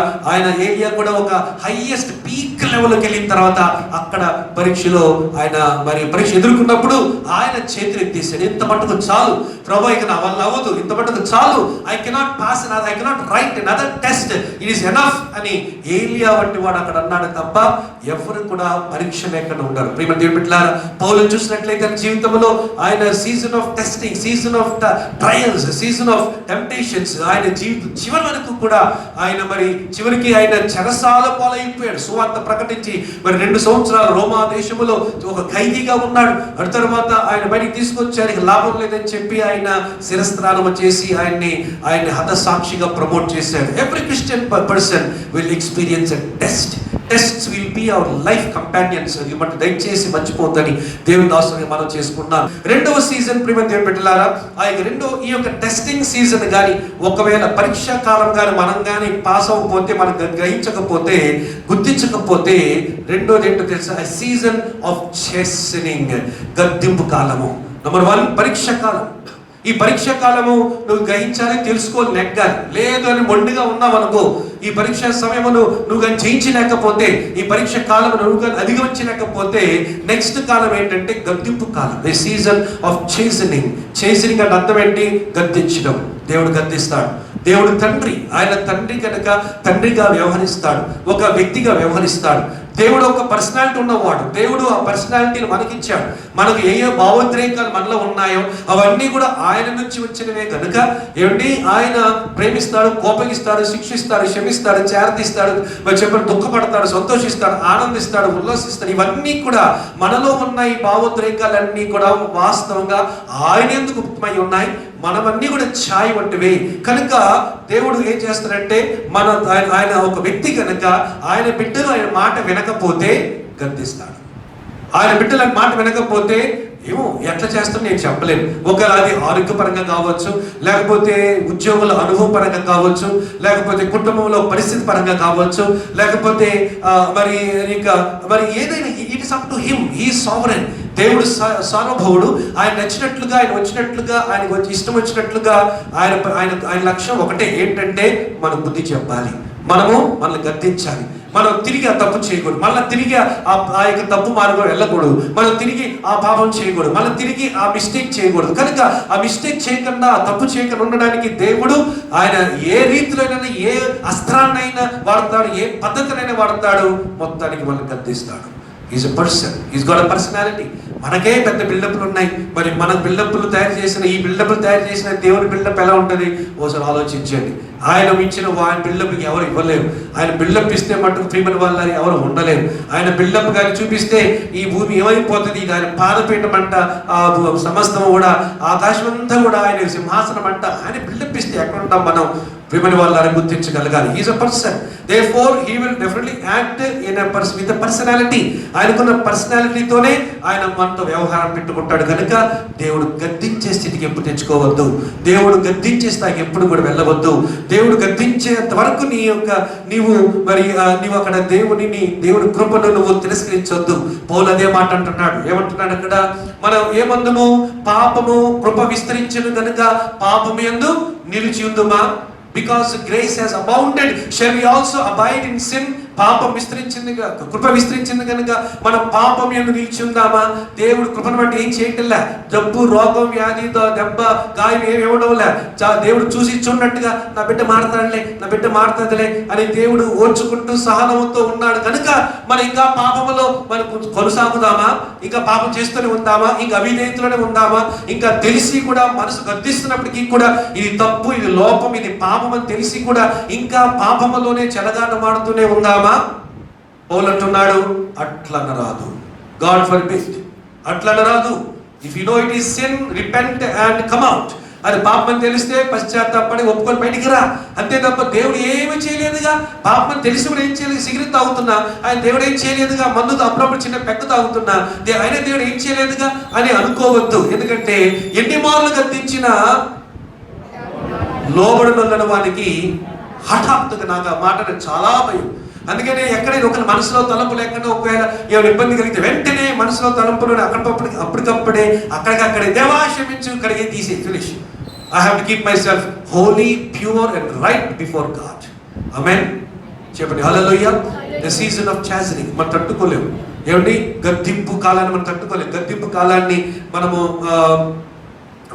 ఏలియా కూడా ఒక హైయెస్ట్ పీక్ లెవెల్కి వెళ్ళిన తర్వాత అక్కడ పరీక్షలో ఆయన మరి పరీక్ష ఎదుర్కొన్నప్పుడు ఆయన చేతులు ఎత్తేసాడు. ఇంత మటుకు చాలు ప్రభు, ఇక నా వల్ల అవ్వదు, ఇంత మటుకు చాలు, I cannot pass I cannot write another test, it is enough అని ఏలియా వంటి వాడు అక్కడ అన్నాడు తప్ప ఎవరు కూడా పరీక్ష లేకుండా ఉన్నారు. ప్రియమైన దేవుని బిడ్డలారా, పౌలును చూసినట్లయితే జీవితంలో ఆయన season of testing, season of trials, season of temptations, ఆయన జీవితం చివరి వరకు కూడా ఆయన మరి చివరికి ఆయన చెరసాల పాలైపోయాడు. సువార్త ప్రకటించి మరి 2 సంవత్సరాలు రోమా దేశంలో ఒక ఖైదీగా ఉన్నాడు. ఆ తర్వాత ఆయన బయటికి తీసుకొచ్చారు, ఇక లాభం లేదని చెప్పి ఆయన శిరస్త్రానం చేసి ఆయన హతసాక్షిగా ప్రమోట్ చేశాడు. Every Christian person will experience a test. Tests will be our life companions. But దయచేసి మర్చిపోద్దని దేవుని దాసుని మనం చేసుకున్నాం. రెండవ సీజన్ ప్రియమైన దేవుని బిడ్డలారా, ఈ యొక్క టెస్టింగ్ సీజన్ కానీ ఒకవేళ పరీక్షా కాలం కానీ మనం కానీ పాస్ అవ్వకపోతే, మనం గ్రహించకపోతే, గుర్తించకపోతే, రెండోది ఏంటో తెలుసా? సీజన్ ఆఫ్ చెస్నింగ్, గద్దింపు కాలము. నంబర్ 1 పరీక్ష కాలం. ఈ పరీక్ష కాలము నువ్వు గ్రహించాలి, తెలుసుకోవాలి, నెగ్గాలి. లేదు అని మొండిగా ఉన్నావు అనుకో, ఈ పరీక్ష సమయమును నువ్వు కానీ జయించలేకపోతే, ఈ పరీక్ష కాలం నువ్వు కానీ అధిగమించలేకపోతే, నెక్స్ట్ కాలం ఏంటంటే గద్దింపు కాలం. The season of chastening. Chastening అంటే అర్థం ఏంటి? గద్దించడం. దేవుడు గద్దిస్తాడు. దేవుడు తండ్రి, ఆయన తండ్రి కనుక తండ్రిగా వ్యవహరిస్తాడు, ఒక వ్యక్తిగా వ్యవహరిస్తాడు. దేవుడు ఒక పర్సనాలిటీ ఉన్నవాడు. దేవుడు ఆ పర్సనాలిటీని మనకిచ్చాడు. మనకు ఏ భావోద్రేకాలు మనలో ఉన్నాయో అవన్నీ కూడా ఆయన నుంచి వచ్చినవే కనుక ఏమిటి, ఆయన ప్రేమిస్తాడు, కోపగిస్తాడు, శిక్షిస్తాడు, క్షమిస్తాడు, చేరదీస్తాడు, చెప్పని దుఃఖపడతాడు, సంతోషిస్తాడు, ఆనందిస్తాడు, ఉల్లాసిస్తాడు. ఇవన్నీ కూడా మనలో ఉన్న ఈ భావోద్రేకాలన్నీ కూడా వాస్తవంగా ఆయన ఎందుకు గుప్తమై ఉన్నాయి. మనమన్నీ కూడా ఛాయ్ వంటివి కనుక దేవుడు ఏం చేస్తాడంటే, ఆయన ఒక వ్యక్తి కనుక ఆయన బిడ్డలు ఆయన మాట వినకపోతే గద్దిస్తాడు. ఆయన బిడ్డల మాట వినకపోతే ఏమో ఎట్లా చేస్తాం నేను చెప్పలేను. ఒకవేళ అది ఆరోగ్యపరంగా కావచ్చు, లేకపోతే ఉద్యోగుల అనుభవం పరంగా కావచ్చు, లేకపోతే కుటుంబంలో పరిస్థితి పరంగా కావచ్చు, లేకపోతే మరి ఏదైనా it is up to him. He sovereign. దేవుడు సార్వభౌముడు. ఆయన నచ్చినట్లుగా, ఆయన వచ్చినట్లుగా, ఆయనకు ఇష్టం వచ్చినట్లుగా ఆయన లక్ష్యం ఒకటే, ఏంటంటే మనం బుద్ధి చెప్పాలి, మనల్ని గద్దించాలి. మనం తిరిగి ఆ తప్పు చేయకూడదు, మళ్ళీ తిరిగి ఆ యొక్క తప్పు మార్గం వెళ్ళకూడదు, మనం తిరిగి ఆ పాపం చేయకూడదు, మనం తిరిగి ఆ మిస్టేక్ చేయకూడదు. కనుక ఆ మిస్టేక్ చేయకుండా, ఆ తప్పు చేయకుండా ఉండడానికి దేవుడు ఆయన ఏ రీతిలోనైనా, ఏ అస్త్రాన్నైనా వాడతాడు, ఏ పద్ధతినైనా వాడతాడు, మొత్తానికి మనల్ని గద్దిస్తాడు. Is a person, is got a personality. మనకే పెద్ద బిల్డప్లు ఉన్నాయి, మరి మన బిల్డప్లు తయారు చేసిన, ఈ బిల్డప్లు తయారు చేసిన దేవుని బిల్డప్ ఎలా ఉంటుంది ఒకసారి ఆలోచించండి. ఆయన మించిన ఆయన బిల్డప్కి ఎవరు ఇవ్వలేరు. ఆయన బిల్డప్ ఇస్తే మట్టుకు ప్రియమైన వాళ్ళని ఎవరు ఉండలేరు. ఆయన బిల్డప్ కానీ చూపిస్తే ఈ భూమి ఏమైపోతుంది, ఆయన పాదపీఠం అంట, ఆ సమస్తము కూడా, ఆకాశం అంతా కూడా ఆయన సింహాసనం అంట. ఆయన బిల్డప్ ఇస్తే ఎక్కడ ఉంటాం మనం? ప్రియమైన వాళ్ళని గుర్తించగలగాలి. Is a person, therefore he will definitely act in a person with a personality. ఆయనకున్న పర్సనాలిటీతోనే ఆయన మనతో వ్యవహారం పెట్టుకుంటాడు. కనుక దేవుడు గద్దించే స్థితికి ఎప్పుడు తెచ్చుకోవద్దు, దేవుడు గద్దించే స్థాయికి ఎప్పుడు కూడా వెళ్ళవద్దు. దేవుడు గద్దించేంత వరకు నీవు అక్కడ దేవుడి కృపను నువ్వు తిరస్కరించొద్దు. పౌలు అదే మాట అంటున్నాడు. ఏమంటున్నాడు అక్కడ? మనం ఏమందుము? పాపము కృప విస్తరించను గనుక పాపము యందు నిలిచి ఉందుమా? Because grace has abounded, shall we also abide in sin? పాపం విస్తరించింది, కృప విస్తరించింది కనుక మనం పాపం యందు నిలిచి ఉందామా? దేవుడు కృపను బట్టి ఏం చేయటంలే, జబ్బు, రోగం, వ్యాధి, దెబ్బ, గాయం ఏమి ఇవ్వడంలే. దేవుడు చూసి చూడనట్టుగా నా బిడ్డ మారుతుందిలే అని దేవుడు ఓర్చుకుంటూ సహనంతో ఉన్నాడు. కనుక మనం ఇంకా పాపములో మనం కొనసాగుదామా? ఇంకా పాపం చేస్తూనే ఉందామా? ఇంకా అవిధేయతలోనే ఉందామా? ఇంకా తెలిసి కూడా మనసు గద్దిస్తున్నప్పటికీ కూడా ఇది తప్పు, ఇది లోపం, ఇది పాపం అని తెలిసి కూడా ఇంకా పాపములోనే చెలగాటమాడుతూనే ఉందామా? పౌలు అంటున్నాడు, అట్లా అనరాదు. గాడ్ ఫర్బిడ్, అట్లా అనరాదు. If you know it is sin, repent and come out. అది పాపం అని తెలిస్తే పశ్చాత్తాపడి ఒప్పుకొని బయటికి రా, అంతే తప్ప దేవుడు ఏమీ చేయలేదుగా. పాపం అని తెలిసి కూడా ఏం చేయలేదు, సిగరెట్ తాగుతున్నా ఆయన దేవుడు ఏం చేయలేదుగా, మందు అప్పుడప్పుడు చిన్న పెగ్గు తాగుతున్నా ఆయన దేవుడు ఏం చేయలేదుగా అని అనుకోవద్దు. ఎందుకంటే ఎన్ని మార్లు గద్దించినా లోబడిన వానికి హఠాత్తుగా నాకు ఆ మాట చాలా భయం. అందుకనే ఎక్కడైనా ఒక మనసులో తలంపు లేకుండా ఒకవేళ ఏమైనా ఇబ్బంది కలిగితే వెంటనే మనసులో తలంపులను అప్పటికప్పుడే అక్కడికక్కడే దేవా క్షమించు, కడిగి తీసి finish. I have to keep my self holy, pure and right before God. ఆమేన్ చెప్పండి హల్లెలూయా. ద సీజన్ ఆఫ్ చాస్టింగ్ మనం తట్టుకోలేము. ఏమండి? గద్దింపు కాలాన్ని మనం తట్టుకోలేము. గద్దింపు కాలాన్ని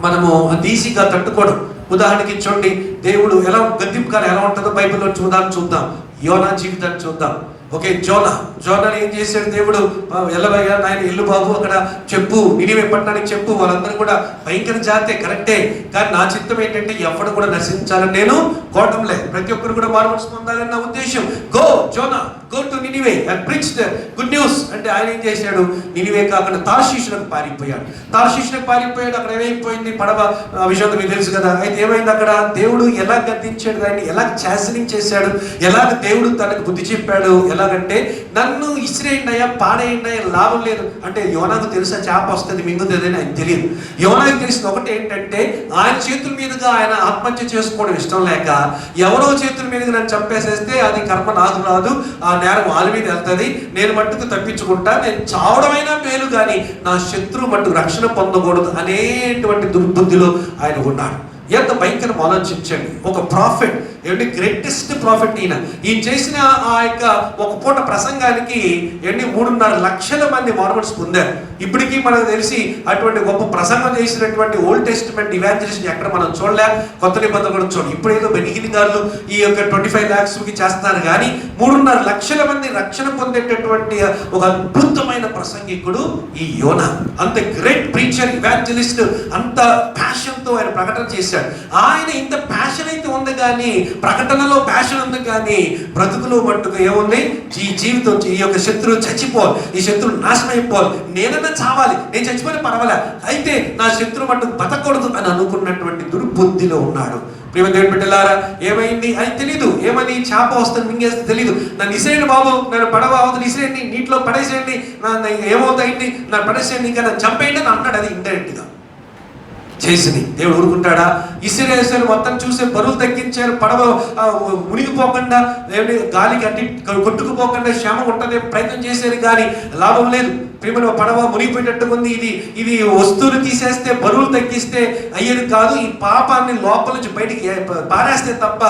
మనము ఈజీగా తట్టుకోవడం. ఉదాహరణకి చూడండి, దేవుడు ఎలా గద్దింపు కాలం ఎలా ఉంటుందో బైబిల్లో చూద్దాం. యోనా జీవితాన్ని చూద్దాం. ఓకే, జోనాని ఏం చేశాడు దేవుడు? ఎల్లవయ్యా నాయన ఇల్లు బాబు, అక్కడ చెప్పు, నినివే పట్టణానికి చెప్పు, వాళ్ళందరూ కూడా భయంకర జాతే, కరెక్టే, కానీ నా చిత్తం ఏంటంటే ఎవడు కూడా నశించాలని నేను కోవటంలే, ప్రతి ఒక్కరు కూడా మారుమనసు పొందాలని నా ఉద్దేశం. Go Zona, go to Nineveh and preach the good news. అంటే ఆయన ఏం చేశాడు? నినివే కాకుండా తార్షీషులకు పారిపోయాడు. అక్కడ ఏమైపోయింది? పడవ విషయంలో మీకు తెలుసు కదా. అయితే ఏమైంది అక్కడ? దేవుడు ఎలా గద్దించాడు, దాన్ని ఎలా చాసనింగ్ చేశాడు, ఎలాగ దేవుడు తనకు బుద్ధి చెప్పాడు. ఎలాగంటే, నన్ను ఇసిరేయండి అయ్యా, పాడేయండి అయ్యా, లాభం లేదు అంటే. యోనాకు తెలుసా చేప వస్తుంది మింగుతుంది అని ఆయన తెలియదు. యోనాకు తెలిసిన ఒకటి ఏంటంటే, ఆయన చేతుల మీదుగా ఆయన ఆత్మహత్య చేసుకోవడం ఇష్టం లేక ఎవరో చేతుల మీదుగా నన్ను చంపేసేస్తే అది కర్మ నాకు రాదు, ఆ నేరం వాళ్ళ మీద వెళ్తుంది, నేను మట్టుకు తప్పించుకుంటా, నేను చావడమైనా మేలు కానీ నా శత్రువు మట్టుకు రక్షణ పొందకూడదు అనేటువంటి దుర్బుద్ధిలో ఆయన ఉన్నాడు. ఎంత భయంకరం ఆలోచించండి. ఒక ప్రాఫిట్, ఏంటి గ్రేటెస్ట్ ప్రాఫిట్ ఈయన చేసిన ఆ యొక్క ఒక పూట ప్రసంగానికి 3.5 లక్షల మంది మారుమనసు పొందారు. ఇప్పటికీ మనకు తెలిసి అటువంటి గొప్ప ప్రసంగం చేసినటువంటి ఓల్డ్ టెస్టిమెంట్ ఇవాంజలిస్ట్ ఎక్కడ మనం చూడలే, కొత్త నిబంధన కూడా చూడండి. ఇప్పుడు ఏదో బెనిహిన్ గారు ఈ యొక్క 25 lakhsకి చేస్తున్నారు, కానీ 3.5 లక్షల మంది రక్షణ పొందేటటువంటి ఒక అద్భుతమైన ప్రసంగికుడు ఈ యోనా. అంత గ్రేట్ ప్రీచర్, ఇవాంజలిస్ట్, అంత ప్యాషన్తో ఆయన ప్రకటన చేశాడు. ఆయన ఇంత ప్యాషన్ అయితే ఉంది కానీ, ప్రకటనలో ప్యాషన్ ఉంది కానీ బ్రతుకులో మట్టుకు ఏముంది? ఈ జీవితం, ఈ యొక్క శత్రువు చచ్చిపోవాలి, ఈ శత్రువు నాశనం అయిపోవాలి, నేనన్నా చావాలి, నేను చచ్చిపోయినా పర్వాలే, అయితే నా శత్రువు మట్టుకు బతకూడదు అని అనుకున్నటువంటి దుర్బుద్ధిలో ఉన్నాడు. ప్రేమ దేవుని బిడ్డలారా, ఏమైంది అని తెలీదు. ఏమని? చేప వస్తుంది మింగేస్తే తెలీదు. నన్ను ఇసేయండి బాబు, నన్ను పడవ అవుతుంది ఇసేయండి, నీటిలో పడేసేయండి, ఏమవుతాయండి, నన్ను పడేసేయండి, ఇంకా నన్ను చంపేయండి అని అన్నాడు. అది ఇండైరెక్ట్గా చేసింది. దేవుడు ఊరుకుంటాడా? ఇసిరేసారు, మొత్తం చూసే బరువులు తగ్గించారు, పడవ మునిగిపోకుండా గాలికి అట్టి కొట్టుకుపోకుండా క్షేమ ఉంటుంది ప్రయత్నం చేశారు, కానీ లాభం లేదు. ప్రేమ పడవ మునిగిపోయేటట్టు ఉంది. ఇది వస్తువులు తీసేస్తే బరువులు తగ్గిస్తే అయ్యేది కాదు. ఈ పాపాన్ని లోపల నుంచి బయటికి పారేస్తే తప్ప,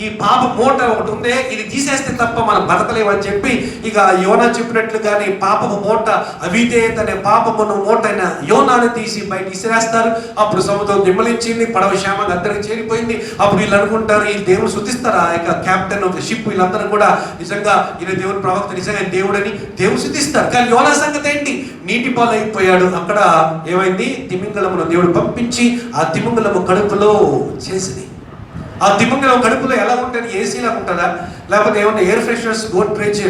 ఈ పాప మూట ఒకటి ఉందే ఇది తీసేస్తే తప్ప మనం బతకలేమని చెప్పి ఇక యోనా చెప్పినట్లుగానే పాపము మూట అవిధేయతనే పాపమును మూట అయిన యోనాను తీసి బయట ఇసిరేస్తారు. అప్పుడు సముద్రం నిమ్మలించింది, పడవ క్షేమంగా అందరికి చేరిపోయింది. అప్పుడు వీళ్ళు అనుకుంటారు ఈ దేవుడు శుద్ధిస్తారు, ఆ యొక్క కెప్టెన్ ఆఫ్ ద షిప్ వీళ్ళందరూ కూడా నిజంగా ఈయన దేవుని ప్రవక్త, నిజంగా దేవుడని దేవుడు శుద్ధిస్తారు. కానీ యోనా సంగతి ఏంటి? నీటి పాలు అయిపోయాడు. అక్కడ ఏమైంది? తిమింగలమును దేవుడు పంపించి ఆ తిమింగలము కడుపులో చేసింది. ఆ తిమింగలం కడుపులో ఎలా ఉంటుంది? ఏసీలా ఉంటుందా? లేకపోతే ఏమన్నా air fresheners, Godrej,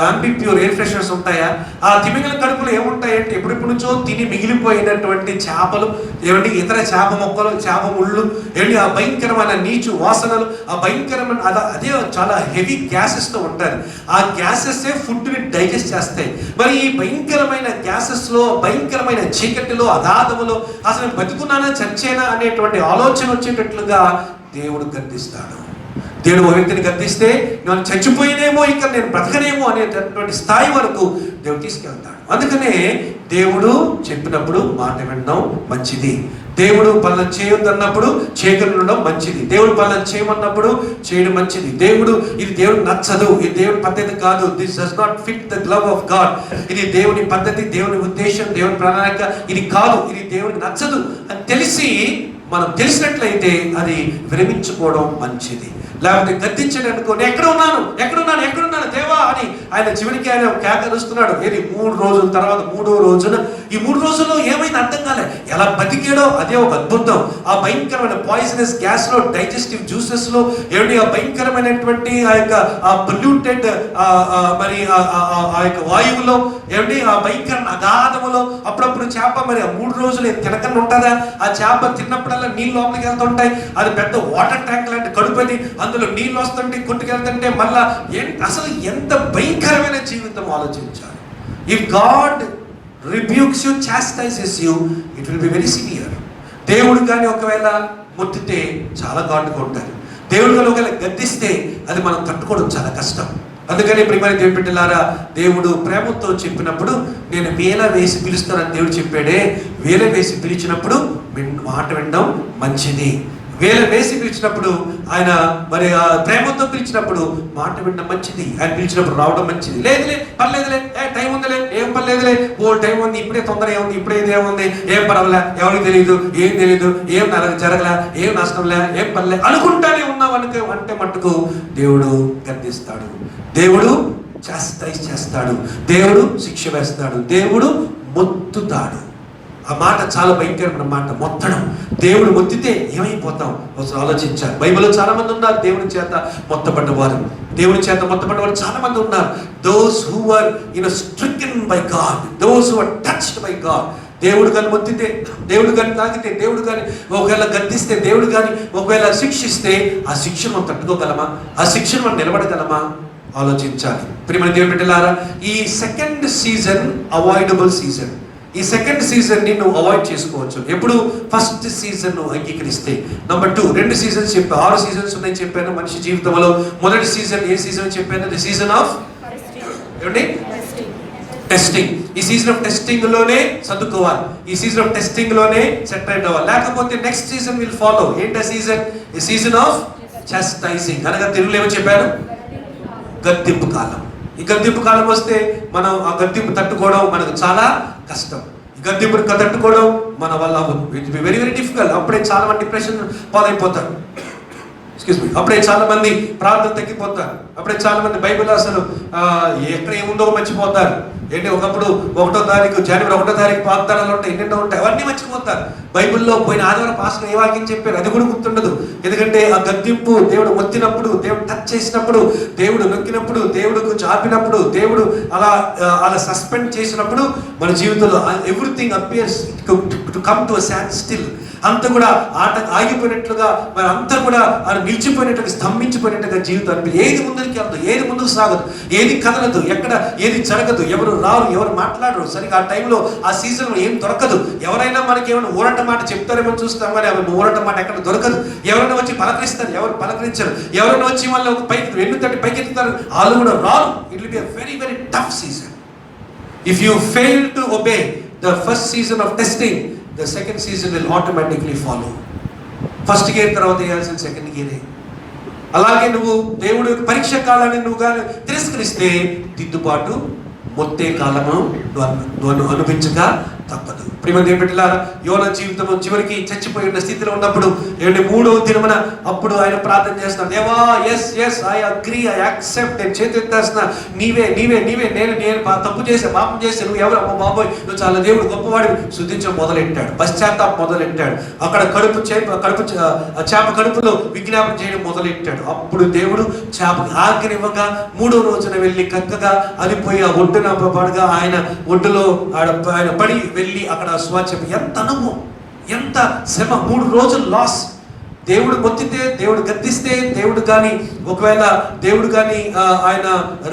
Ambipur air fresheners ఉంటాయా? ఆ తిమింగలం కడుపులో ఏముంటాయంటే ఎప్పుడెప్పుడు నుంచో తిని మిగిలిపోయినటువంటి చేపలు, ఏమంటే ఇతర చేప మొక్కలు, చేప ముళ్ళు, ఏంటి ఆ భయంకరమైన నీచు వాసనలు, ఆ భయంకరమైన అదే చాలా హెవీ గ్యాసెస్తో ఉంటారు. ఆ గ్యాసెస్సే ఫుడ్ని డైజెస్ట్ చేస్తాయి. మరి ఈ భయంకరమైన గ్యాసెస్లో, భయంకరమైన చీకటిలో, అగాధములో అసలు బతుకున్నానా చచ్చేనా అనేటువంటి ఆలోచన వచ్చేటట్లుగా దేవుడు గద్దిస్తాడు. దేవుడు ఒక వ్యక్తిని గద్దిస్తే నేను చచ్చిపోయినేమో, ఇంకా నేను బ్రతకనేమో అనేటటువంటి స్థాయి వరకు దేవుడు తీసుకెళ్తాడు. అందుకనే దేవుడు చెప్పినప్పుడు మాట వినడం మంచిది. దేవుడు పనులు చేయొద్దన్నప్పుడు చేయకుండా ఉండడం మంచిది. దేవుడు పనులు చేయమన్నప్పుడు చేయడం మంచిది. ఇది దేవుడు నచ్చదు, ఇది దేవుడి పద్ధతి కాదు, this does not fit the glove of God, ఇది దేవుని పద్ధతి, దేవుని ఉద్దేశం, దేవుని ప్రణాళిక ఇది కాదు, ఇది దేవుడికి నచ్చదు అని మనం తెలిసినట్లయితే అది విరమించుకోవడం మంచిది. లేకపోతే గద్దించడానికి ఎక్కడున్నాను దేవా అని ఆయన చివరికి ఆయన కేకరుస్తున్నాడు. ఏది 3 రోజుల తర్వాత 3వ రోజున ఈ 3 రోజుల్లో ఏమైంది అర్థం కాలే. ఎలా బతికాడో అదే ఒక అద్భుతం. ఆ భయంకరమైన పాయిజనస్ గ్యాస్ లో, డైజెస్టివ్ జ్యూసెస్ లో, ఏమిటి ఆ భయంకరమైనటువంటి ఆ యొక్క పొల్యూటెడ్ మరి ఆ యొక్క వాయువులో, ఏమిటి ఆ భయంకర అగాధములో అప్పుడప్పుడు చేప మరి 3 రోజులు తినకుండా ఉంటుందా? ఆ చేప తిన్నప్పుడల్లా నీళ్ళు లోపలికి వెళ్తుంటాయి. అది పెద్ద వాటర్ ట్యాంక్ లాంటి కడుపుది, అందులో నీళ్ళు వస్తుంటే కొట్టుకెళ్తుంటే మళ్ళా అసలు ఎంత భయంకరమైన జీవితం ఆలోచించాలి. If God rebukes you, chastises you, it will be very severe. దేవుడు కానీ ఒకవేళ ముట్టితే చాలా ఘాటుగా ఉంటారు. దేవుడు కానీ ఒకవేళ గద్దిస్తే అది మనం తట్టుకోవడం చాలా కష్టం. అందుకని ప్రియమైన దేవుని బిడ్డలారా, దేవుడు ప్రేమతో చెప్పినప్పుడు నేను వేల వేసి పిలుస్తానని దేవుడు చెప్పాడే, వేల వేసి పిలిచినప్పుడు మాట వినడం మంచిది. వేల వేసి పిలిచినప్పుడు ఆయన మరి ప్రేమతో పిలిచినప్పుడు మాట వినడం మంచిది. ఆయన పిలిచినప్పుడు రావడం మంచిది. లేదులే పర్లేదులే, టైం ఉందిలే, ఏం పర్లేదులే, టైం ఉంది, ఇప్పుడే తొందర ఏముంది, ఇప్పుడే ఏముంది, ఏం పర్వాలే, ఎవరికి తెలియదు, ఏం జరగలే, ఏం నష్టంలే, ఏం పర్లే అనుకుంటానే ఉన్నాం అంటే మట్టుకు దేవుడు గద్దిస్తాడు, దేవుడు చేస్తాడు, దేవుడు శిక్ష వేస్తాడు, దేవుడు మొత్తుతాడు. ఆ మాట చాలా భయంకరమైన మాట, మొత్తడం. దేవుడు మొత్తితే ఏమైపోతాం ఒకసారి ఆలోచించాలి. బైబిల్లో చాలా మంది ఉన్నారు దేవుని చేత మొత్తపడ్డవారు, చాలా మంది ఉన్నారు. Those who are stricken by God, those who are touched by God. దేవుడు కానీ మొత్తితే, దేవుడు కానీ తాగితే, దేవుడు కానీ ఒకవేళ గద్దిస్తే, దేవుడు కానీ ఒకవేళ శిక్షిస్తే ఆ శిక్షను మనం తట్టుకోగలమా? ఆ శిక్షను మనం నిలబడగలమా? ఆలోచించాలి. ప్రియమైన దేవుని బిడ్డలారా, ఈ సెకండ్ సీజన్ అవాయిడబుల్ సీజన్. ఈ సెకండ్ సీజన్ ని నువ్వు అవాయిడ్ చేసుకోవచ్చు ఎప్పుడు? ఫస్ట్ సీజన్ నువ్వు అంగీకరిస్తే. నెంబర్ 2, 2 సీజన్స్ చెప్పాను, 6 సీజన్స్ ఉన్నాయి చెప్పాను మనిషి జీవితంలో. మొదటి సీజన్ ఏ సీజన్ చెప్పాను? ది సీజన్ ఆఫ్ ఏమండి? టెస్టింగ్. ఈ సీజన్ ఆఫ్ టెస్టింగ్ లోనే చదువుకోవాలి, ఈ సీజన్ ఆఫ్ టెస్టింగ్ లోనే సెటిల్ అవ్వాలి, లేకపోతే నెక్స్ట్ సీజన్ విల్ ఫాలో. ఏంటి ఆ సీజన్? ఈ సీజన్ ఆఫ్ చాస్టైజింగ్, అనగా తెలుగులో ఏమో చెప్పారు? గద్దింపు కాలం. ఈ గద్దింపు కాలం వస్తే మనం ఆ గద్దింపు తట్టుకోవడం మనకు చాలా కష్టం. ఈ గద్దింపు తట్టుకోవడం మన వల్ల అవ్వదు. It be very very difficult. అప్పుడే చాలా మంది డిప్రెషన్ పాలైపోతారు. అప్పుడే చాలా మంది ప్రార్థన తగ్గిపోతారు. అప్పుడే చాలా మంది బైబిల్ అసలు ఎక్కడ ఏముందో మర్చిపోతారు. ఏంటి, ఒకప్పుడు 1వ తారీఖు జనవరి 1వ తారీఖు వాగ్దానాలు ఉంటాయి, ఎన్నెన్నో ఉంటాయి, అవన్నీ మర్చిపోతారు. బైబిల్లో పోయిన ఆదివారం పాస్టర్ ఏ వాక్యం చెప్పారు అది కూడా గుర్తుండదు. ఎందుకంటే ఆ గద్దింపు దేవుడు మొత్తినప్పుడు, దేవుడు టచ్ చేసినప్పుడు, దేవుడు నొక్కినప్పుడు, దేవుడు కొంచెం ఆపినప్పుడు, దేవుడు అలా సస్పెండ్ చేసినప్పుడు మన జీవితంలో everything appears to come to a stand still. అంతా కూడా ఆట ఆగిపోయినట్లుగా, మరి అంతా కూడా నిలిచిపోయినట్టుగా, స్తంభించిపోయినట్టుగా జీవితం అనిపి ఏది ముందుకు వెళ్దు, ఏది ముందుకు సాగదు, ఏది కదలదు, ఎక్కడ ఏది జరగదు, ఎవరు రారు, ఎవరు మాట్లాడరు, సరిగా ఆ టైంలో ఆ సీజన్లో ఏం దొరకదు. ఎవరైనా మనకి ఏమైనా ఊరట మాట చెప్తారేమో చూస్తాం, కానీ ఎవరు ఊరట మాట ఎక్కడ దొరకదు. ఎవరైనా వచ్చి పలకరిస్తారు, ఎవరు పలకరించరు. ఎవరైనా వచ్చి వాళ్ళు ఒక పైకి వెన్ను తట్టి పైకి ఎత్తుతారు, వాళ్ళు కూడా రారు. It will be a very very tough season. If you fail to obey the first season of testing, the second season will automatically follow. First gear తర్వాత వేయాల్సిన సెకండ్ గేరే. అలాగే నువ్వు దేవుడు పరీక్ష కాలాన్ని నువ్వు కానీ తిరస్కరిస్తే దిద్దుబాటు మొత్తే కాలము నువ్వు అనుభవించక తప్పదు. ప్రియమైన దేవుని బిడ్డలారా, యోనా జీవితం చివరికి చచ్చిపోయిన స్థితిలో ఉన్నప్పుడు 3వ దినమున అప్పుడు ఆయన ప్రార్థన చేస్తున్నాడు, దేవా yes I agree, I accept, నేను చేతున్నా, నీవే నేను తప్పు చేసే, పాపం చేసే, నువ్వు ఎవరు, అమ్మ బాబోయ్ నువ్వు చాలా దేవుడు గొప్పవాడు శుద్ధించడం మొదలెట్టాడు, పశ్చాత్తాపం మొదలెట్టాడు. అక్కడ చేప కడుపులో విజ్ఞాపన చేయడం మొదలెట్టాడు. అప్పుడు దేవుడు చేపకి ఆజ్ఞనివ్వగా 3వ రోజున వెళ్ళి కక్కగా అలిపోయి ఆ ఒడ్డున పడగా ఆయన ఒడ్డులో ఆయన పడి వెళ్ళి అక్కడ స్వాచ్ఛం. ఎంత అనుభవం, ఎంత శ్రమ, 3 రోజులు లాస్. దేవుడు మొత్తితే, దేవుడు గద్దిస్తే, దేవుడు కానీ ఒకవేళ దేవుడు కానీ ఆయన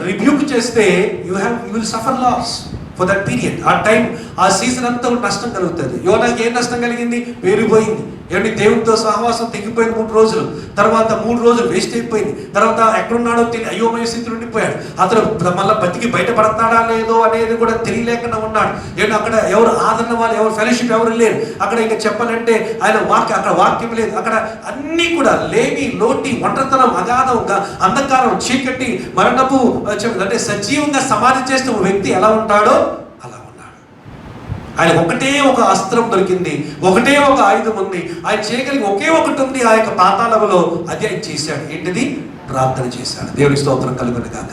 రిబ్యూక్ చేస్తే you will suffer loss for that period. ఆ టైం, ఆ సీజన్ అంతా నష్టం కలుగుతుంది. యోనాకి ఏం నష్టం కలిగింది? పేరుపోయింది. ఏమంటే దేవుడితో సహవాసం తెగిపోయింది 3 రోజులు. తర్వాత 3 రోజులు వేస్ట్ అయిపోయింది. తర్వాత ఎక్కడున్నాడో తెలియదు, అయోమయ స్థితిలో ఉండిపోయాడు. అతను మళ్ళీ బతికి బయటపడతాడా లేదో అనేది కూడా తెలియలేకుండా ఉన్నాడు. ఏంటంటే అక్కడ ఎవరు ఆదరణ వాళ్ళు, ఎవరు ఫెలోషిప్ ఎవరు లేరు. అక్కడ ఇంకా చెప్పాలంటే ఆయన అక్కడ వాక్యం లేదు. అక్కడ అన్నీ కూడా లేమి, లోటి, ఒంటరితనం, అగాధం, అంధకారం, చీకటి, మరణపు అంటే సజీవంగా సమాధి చేస్తే ఒక వ్యక్తి ఎలా ఉంటాడో అలా ఉన్నాడు. ఆయన ఒకటే ఒక అస్త్రం దొరికింది, ఒకటే ఒక ఆయుధం ఉంది, ఆయన చేయగలిగి ఒకే ఒకటి ఉంది ఆ యొక్క పాతాళములో. అది ఆయన చేశాడు. ఏంటిది? ప్రార్థన చేశాడు. దేవుని స్తోత్రం కలుగును గాక.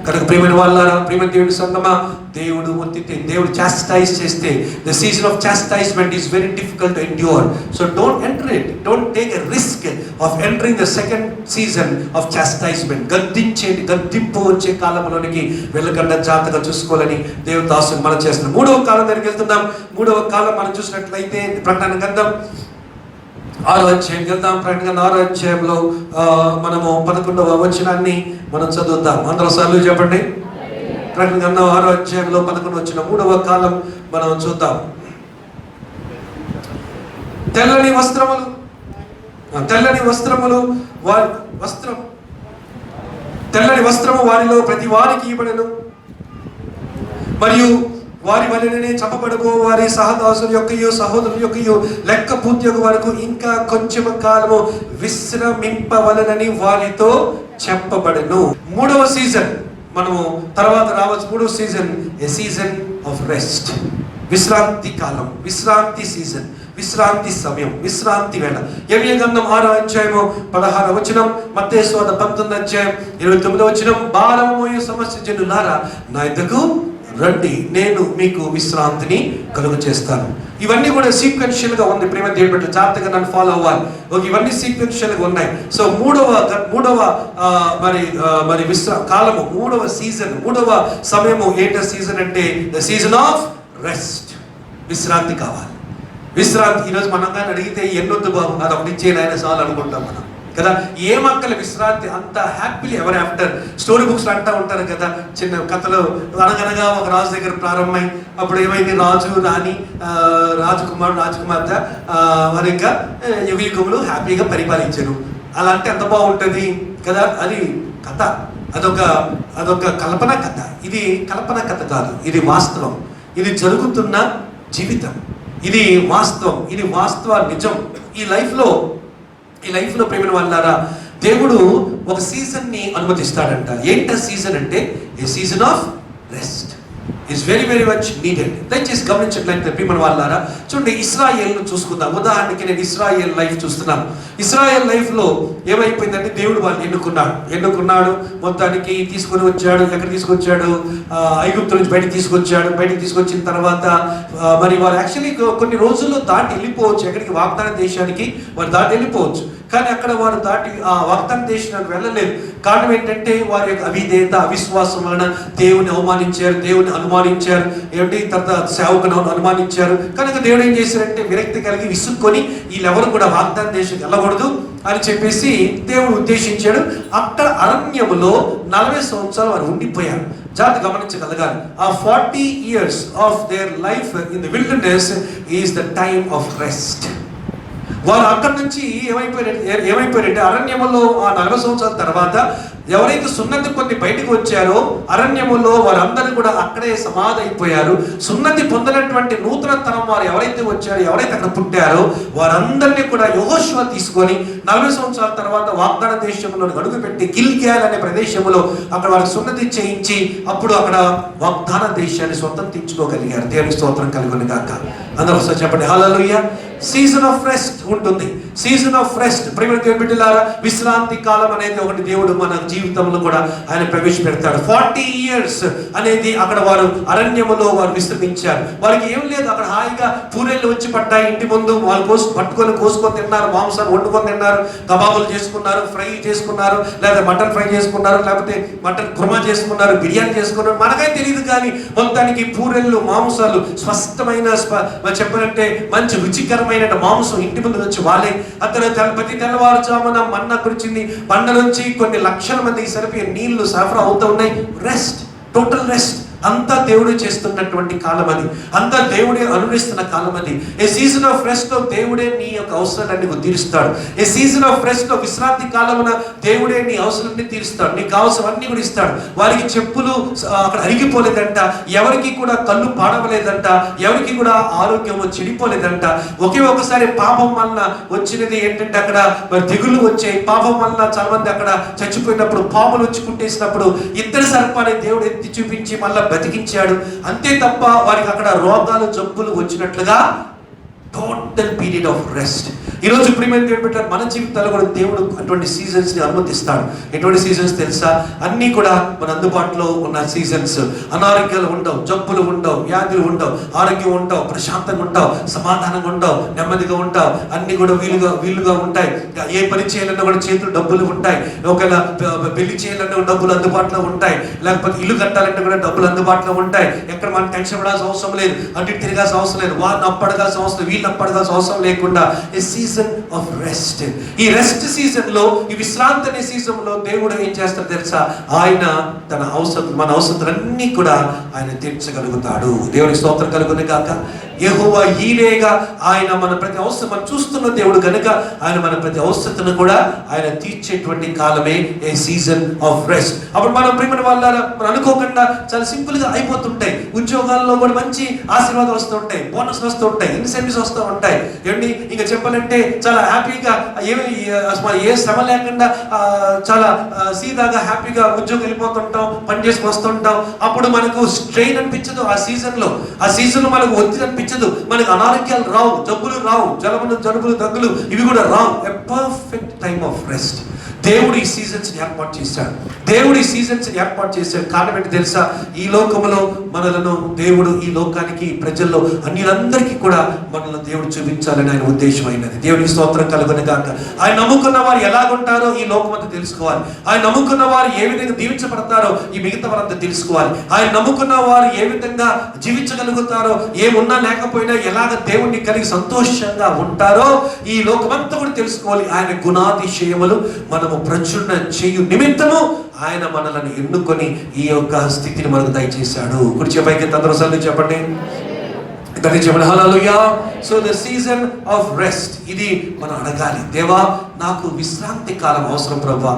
కనుక ప్రియమైన వాళ్ళారా, ప్రియమైన దేవుని సంగమా, దేవుడు ఒత్తితే, దేవుడు చాస్టైజ్ చేస్తే, the season of chastisement is very difficult to endure. So don't enter it. Don't take a risk of entering the second season of chastisement. గద్దింపు వచ్చే కాలంలోనికి వెళ్ళకుండా జాగ్రత్తగా చూసుకోవాలని దేవుని దాసుని మనం చేస్తున్నాం. 3వ కాలం దగ్గరికి వెళ్తున్నాం. 3వ కాలం మనం చూసినట్లయితే ప్రకటన గ్రంథం 6వ అధ్యాయం వెళ్దాం. ప్రకటన గ్రంథం 6వ అధ్యాయంలో మనము 11వ వచనాన్ని మనం చదువుతాం. అందరూ సార్లు చెప్పండి. ప్రకటన గ్రంథం 6వ అధ్యాయంలో 11వ వచనం, 3వ కాలం మనం చూద్దాం. తెల్లని వస్త్రము వారిలో ప్రతి వారికి ఇవ్వబడెను, మరియు వారి వలననే చంపబడబో వారి సహదాసుల యొక్కయు సహోదరుల యొక్కయు లెక్క పూర్తి వరకు ఇంకా కొంచెం కాలము విశ్రమింపవలనని వారితో చెప్పబడెను. 3వ సీజన్ మనము తర్వాత రావచ్చు. 3వ season A season of rest, విశ్రాంతి కాలం, విశ్రాంతి సీజన్, విశ్రాంతి సమయం, విశ్రాంతి వేళ. యెర్మీయా గ్రంథం 6వ అధ్యాయము 16వ వచనం, మత్తయి సువార్త 19వ అధ్యాయం 29వ వచనం, భారము మోయు సమస్త జనులారా నా యొద్దకు రండి, నేను మీకు విశ్రాంతిని కలుగ చేస్తాను. ఇవన్నీ కూడా సీక్వెన్షియల్ గా ఉంది. ప్రేమ దేవుని బిడ్డలు జాగ్రత్తగా నన్ను ఫాలో అవ్వాలి. ఇవన్నీ సీక్వెన్షియల్ గా ఉన్నాయి. సో మూడవ కాలము, 3వ సీజన్, 3వ సమయము ఏంటో సీజన్ అంటే ద సీజన్ ఆఫ్ రెస్ట్. విశ్రాంతి కావాలి, విశ్రాంతి. ఈరోజు మనం కానీ అడిగితే ఎన్నొద్దు బాబు, అది ఒకటి ఇచ్చే నాయన చాలు అనుకుంటాం మనం కదా. ఏమక్కల విశ్రాంతి, అంత happily ever after. Story books అంటూ ఉంటారు కదా, చిన్న కథలు. అనగనగా ఒక రాజు దగ్గర ప్రారంభమై అప్పుడు ఏమైంది, రాజు రాణి, రాజకుమారుడు రాజకుమార్తె మరి ఇంకా యుగయుగములు హ్యాపీగా పరిపాలించారు. అలా అంటే ఎంత బాగుంటుంది కదా. అది కథ, అదొక కల్పన కథ. ఇది కల్పన కథ కాదు, ఇది వాస్తవం. ఇది జరుగుతున్న జీవితం, ఇది వాస్తవం, ఇది వాస్తవ నిజం. ఈ లైఫ్లో ప్రేమ వాళ్ళారా, దేవుడు ఒక సీజన్ని అనుమతిస్తాడంట. ఏంట సీజన్ అంటే a season of rest is very very much needed. దయచేసి గమనించట్లయితే ప్రేమ వాళ్ళారా, చూడండి, ఇశ్రాయేల్ను చూసుకుందాం. ఉదాహరణకి నేను ఇశ్రాయేల్ లైఫ్ చూస్తున్నాను. ఇశ్రాయేల్ లైఫ్లో ఏమైపోయిందంటే దేవుడు వాళ్ళు ఎన్నుకున్నాడు, మొత్తానికి తీసుకొని వచ్చాడు. ఎక్కడ తీసుకొచ్చాడు? ఐగుప్తు నుంచి బయటకు తీసుకొచ్చిన తర్వాత మరి వారు యాక్చువల్లీ కొన్ని రోజుల్లో దాటి వెళ్ళిపోవచ్చు. ఎక్కడికి? వాగ్దాన దేశానికి వారు దాటి వెళ్ళిపోవచ్చు. కానీ అక్కడ వారు దాటి ఆ వాగ్దాన దేశానికి వెళ్ళలేదు. కారణం ఏంటంటే వారి యొక్క అవిధేయత, అవిశ్వాసం వలన దేవుని అవమానించారు, దేవుని అనుమానించారు, ఏమిటి తర్వాత సేవకును అనుమానించారు. కనుక దేవుడు ఏం చేశారంటే విరక్తి కలిగి విసుక్కొని వీళ్ళెవరు కూడా వాగ్దాన దేశం వెళ్ళకూడదు అని చెప్పేసి దేవుడు ఉద్దేశించాడు. అక్కడ అరణ్యములో 40 సంవత్సరాలు వారు ఉండిపోయారు. జాతి గమనించగలగాలి. ఆ 40 years of their life in the wilderness is the time of rest. వారు అక్కడి నుంచి ఏమైపోయారంటే అరణ్యములో ఆ 40 సంవత్సరాల తర్వాత ఎవరైతే సున్నతి పొంది బయటకు వచ్చారో అరణ్యములో వారందరూ కూడా అక్కడే సమాధి అయిపోయారు. సున్నతి పొందినటువంటి నూతన తరం వారు ఎవరైతే వచ్చారో, ఎవరైతే అక్కడ పుట్టారో వారందరినీ కూడా యెహోషువ తీసుకొని 40 సంవత్సరాల తర్వాత వాగ్దాన దేశంలో అడుగుపెట్టి గిల్గాల్ అనే ప్రదేశంలో అక్కడ వారికి సున్నతి చేయించి అప్పుడు అక్కడ వాగ్దాన దేశాన్ని స్వతంత్రించుకోగలిగారు. దేవునికి స్తోత్రం కలుగును గాక. అందరూ ఒకసారి చెప్పండి హల్లెలూయా. సీజన్ ఆఫ్ రెస్ట్ ఉంటుంది. సీజన్ ఆఫ్ రెస్ట్ ప్రియమైన దేవుని బిడ్డలారా, విశ్రాంతి కాలం అనేది ఒకటి దేవుడు మన జీవితంలో కూడా ఆయన ప్రవేశపెడతాడు. 40 years అనేది అక్కడ వారు అరణ్యములో వారు విశ్రమించారు. వారికి ఏం లేదు, అక్కడ హాయిగా పూరేళ్ళు వచ్చి పడ్డాయి ఇంటి ముందు. వాళ్ళు కోసుకొని తిన్నారు, మాంసాన్ని వండుకొని తిన్నారు, కబాబులు చేసుకున్నారు, ఫ్రై చేసుకున్నారు, లేదా మటన్ ఫ్రై చేసుకున్నారు, లేకపోతే మటన్ కుర్మా చేసుకున్నారు, బిర్యానీ చేసుకున్నారు, మనకైతే తెలియదు. కానీ మొత్తానికి పూరెళ్ళు, మాంసాలు, స్పష్టమైన చెప్పాలంటే మంచి రుచికరమైన మాంసం ఇంటి ముందు వచ్చి వాళ్ళే. అతను ప్రతి తెల్లవారుజామున మన్నా కురిచింది. బండ నుంచి కొన్ని లక్షల మందికి సరిపోయే నీళ్లు సరఫరా అవుతూ ఉన్నాయి. Rest, total rest. అంతా దేవుడు చేస్తున్నటువంటి కాలం అది, అంతా దేవుడే అనుగ్రహిస్తున్న కాలం అది. ఏ సీజన్ ఆఫ్ రెస్ట్ లో దేవుడే నీ యొక్క అవసరాలన్నీ తీరుస్తాడు. ఏ సీజన్ ఆఫ్ రెస్ట్ లో విశ్రాంతి కాలమున దేవుడే నీ అవసరాలన్నీ తీరుస్తాడు, నీకు కావాల్సినవన్నీ కూడా ఇస్తాడు. వారికి చెప్పులు అక్కడ అరిగిపోలేదంట, ఎవరికి కూడా కళ్ళు పాడవలేదంట, ఎవరికి కూడా ఆరోగ్యం చెడిపోలేదంట. ఒకే ఒకసారి పాపం వలన వచ్చినది ఏంటంటే అక్కడ తెగుళ్ళు వచ్చాయి. పాపం వలన చాలా మంది అక్కడ చచ్చిపోయినప్పుడు, పాములు వచ్చి కుట్టేసినప్పుడు ఇద్దరు సర్పాన్ని దేవుడు ఎత్తి చూపించి మళ్ళా బతికించాడు. అంతే తప్ప వారికి అక్కడ రోగాలు, జబ్బులు వచ్చినట్లుగా టోటల్ పీరియడ్ ఆఫ్ రెస్ట్. ఈరోజు ప్రియమైన దేవుడు పెట్టారు మన జీవితాల్లో కూడా దేవుడు అటువంటి సీజన్స్ ని అనుమతిస్తాడు. ఎటువంటి సీజన్స్ తెలుసా? అన్నీ కూడా మన అందుబాటులో ఉన్న సీజన్స్. అనారోగ్యాలు ఉండవు, జబ్బులు ఉండవు, వ్యాధులు ఉండవు, ఆరోగ్యం ఉండవు, ప్రశాంతంగా ఉంటావు, సమాధానంగా ఉంటావు, నెమ్మదిగా ఉంటావు, అన్ని కూడా వీలుగా ఉంటాయి. ఏ పని చేయాలన్నా కూడా చేతులు డబ్బులు ఉంటాయి. ఒకవేళ పెళ్లి చేయాలన్నా డబ్బులు అందుబాటులో ఉంటాయి, లేకపోతే ఇల్లు కట్టాలంటే కూడా డబ్బులు అందుబాటులో ఉంటాయి. ఎక్కడ మనం టెన్షన్ పడాల్సిన అవసరం లేదు, అటు తిరగాల్సిన అవసరం లేదు, వారిని అప్పడగాల్సిన అవసరం, వీళ్ళని అప్పడగాల్సిన అవసరం లేకుండా సీజన్ ఆఫ్ రెస్ట్. ఈ రెస్ట్ సీజన్ లో, ఈ విశ్రాంతి అనే సీజన్ లో దేవుడు ఏం చేస్తాడు తెలుసా? ఆయన తన మన అవసరాలన్నీ కూడా ఆయన తీర్చగలుగుతాడు. దేవునికి స్తోత్రం కలుగును గాక. యెహోవా ఈరేగా ఆయన మన ప్రతి అవసరం మనం చూస్తున్న దేవుడు కనుక ఆయన మన ప్రతి అవసరతను కూడా ఆయన తీర్చేటువంటి కాలమే ఏ సీజన్ ఆఫ్ రెస్ట్. అప్పుడు మనం ప్రియమైన వాళ్ళారా, మనం అనుకోకుండా చాలా సింపుల్ గా అయిపోతుంటాయి. ఉద్యోగాల్లో కూడా మంచి ఆశీర్వాదాలు వస్తూ ఉంటాయి, బోనస్ వస్తూ ఉంటాయి, ఇన్సెంటివ్స్ వస్తూ ఉంటాయి. ఏమండి ఇంకా చెప్పాలంటే చాలా హ్యాపీగా ఏ శ్రమ లేకుండా చాలా సీదాగా హ్యాపీగా ఉద్యోగం వెళ్ళిపోతుంటాం, పని చేసుకుని వస్తుంటాం. అప్పుడు మనకు స్ట్రెయిన్ అనిపించదు. ఆ సీజన్ లో మనకు ఒత్తిడి అనిపించదు, మనకు అనారోగ్యాలు రావు, జబ్బులు రావు, జలుబులు దగ్గులు ఇవి కూడా రావు. A perfect time of rest. దేవుడు ఈ సీజన్స్ ఏర్పాటు చేశాడు. కారణం ఏంటి తెలుసా? ఈ లోకములో మనలను దేవుడు ఈ లోకానికి, ప్రజల్లో అన్యులందరికీ కూడా మనల్ని దేవుడు చూపించాలని ఆయన ఉద్దేశం అయినది. దేవునికి స్తోత్రం కలుగును గాక. ఆయన నమ్ముకున్న వారు ఎలాగుంటారో ఈ లోకమంతా తెలుసుకోవాలి. ఆయన నమ్ముకున్న వారు ఏ విధంగా దీవించబడతారో ఈ మిగతా వారంతా తెలుసుకోవాలి. ఆయన నమ్ముకున్న వారు ఏ విధంగా జీవించగలుగుతారో, ఏమున్నా లేకపోయినా ఎలాగ దేవుణ్ణి కలిగి సంతోషంగా ఉంటారో ఈ లోకమంతా కూడా తెలుసుకోవాలి. ఆయన గుణాతిశయములు మనము ప్రచురణ చేయు నిమిత్తము ఆయన మనలను ఎన్నుకొని ఈ యొక్క స్థితిని మనకు దయచేశాడు. కుడి చేపైకి అందరూ సల్లు చెప్పండి. హల్లెలూయా. So the season of rest, ఇది మనం అడగాలి. దేవా నాకు విశ్రాంతి కాలం అవసరం ప్రభా.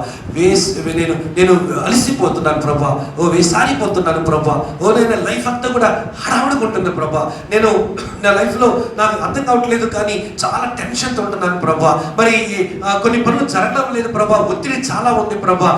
నేను అలసిపోతున్నాను ప్రభా, వేసారిపోతున్నాను ప్రభా, నేను లైఫ్ అంతా కూడా హడావుడుకుంటున్నాను ప్రభా. నేను నా లైఫ్లో నాకు అర్థం కావట్లేదు, కానీ చాలా టెన్షన్తో ఉంటున్నాను ప్రభా. మరి కొన్ని పనులు జరగడం లేదు ప్రభా, ఒత్తిడి చాలా ఉంది ప్రభా.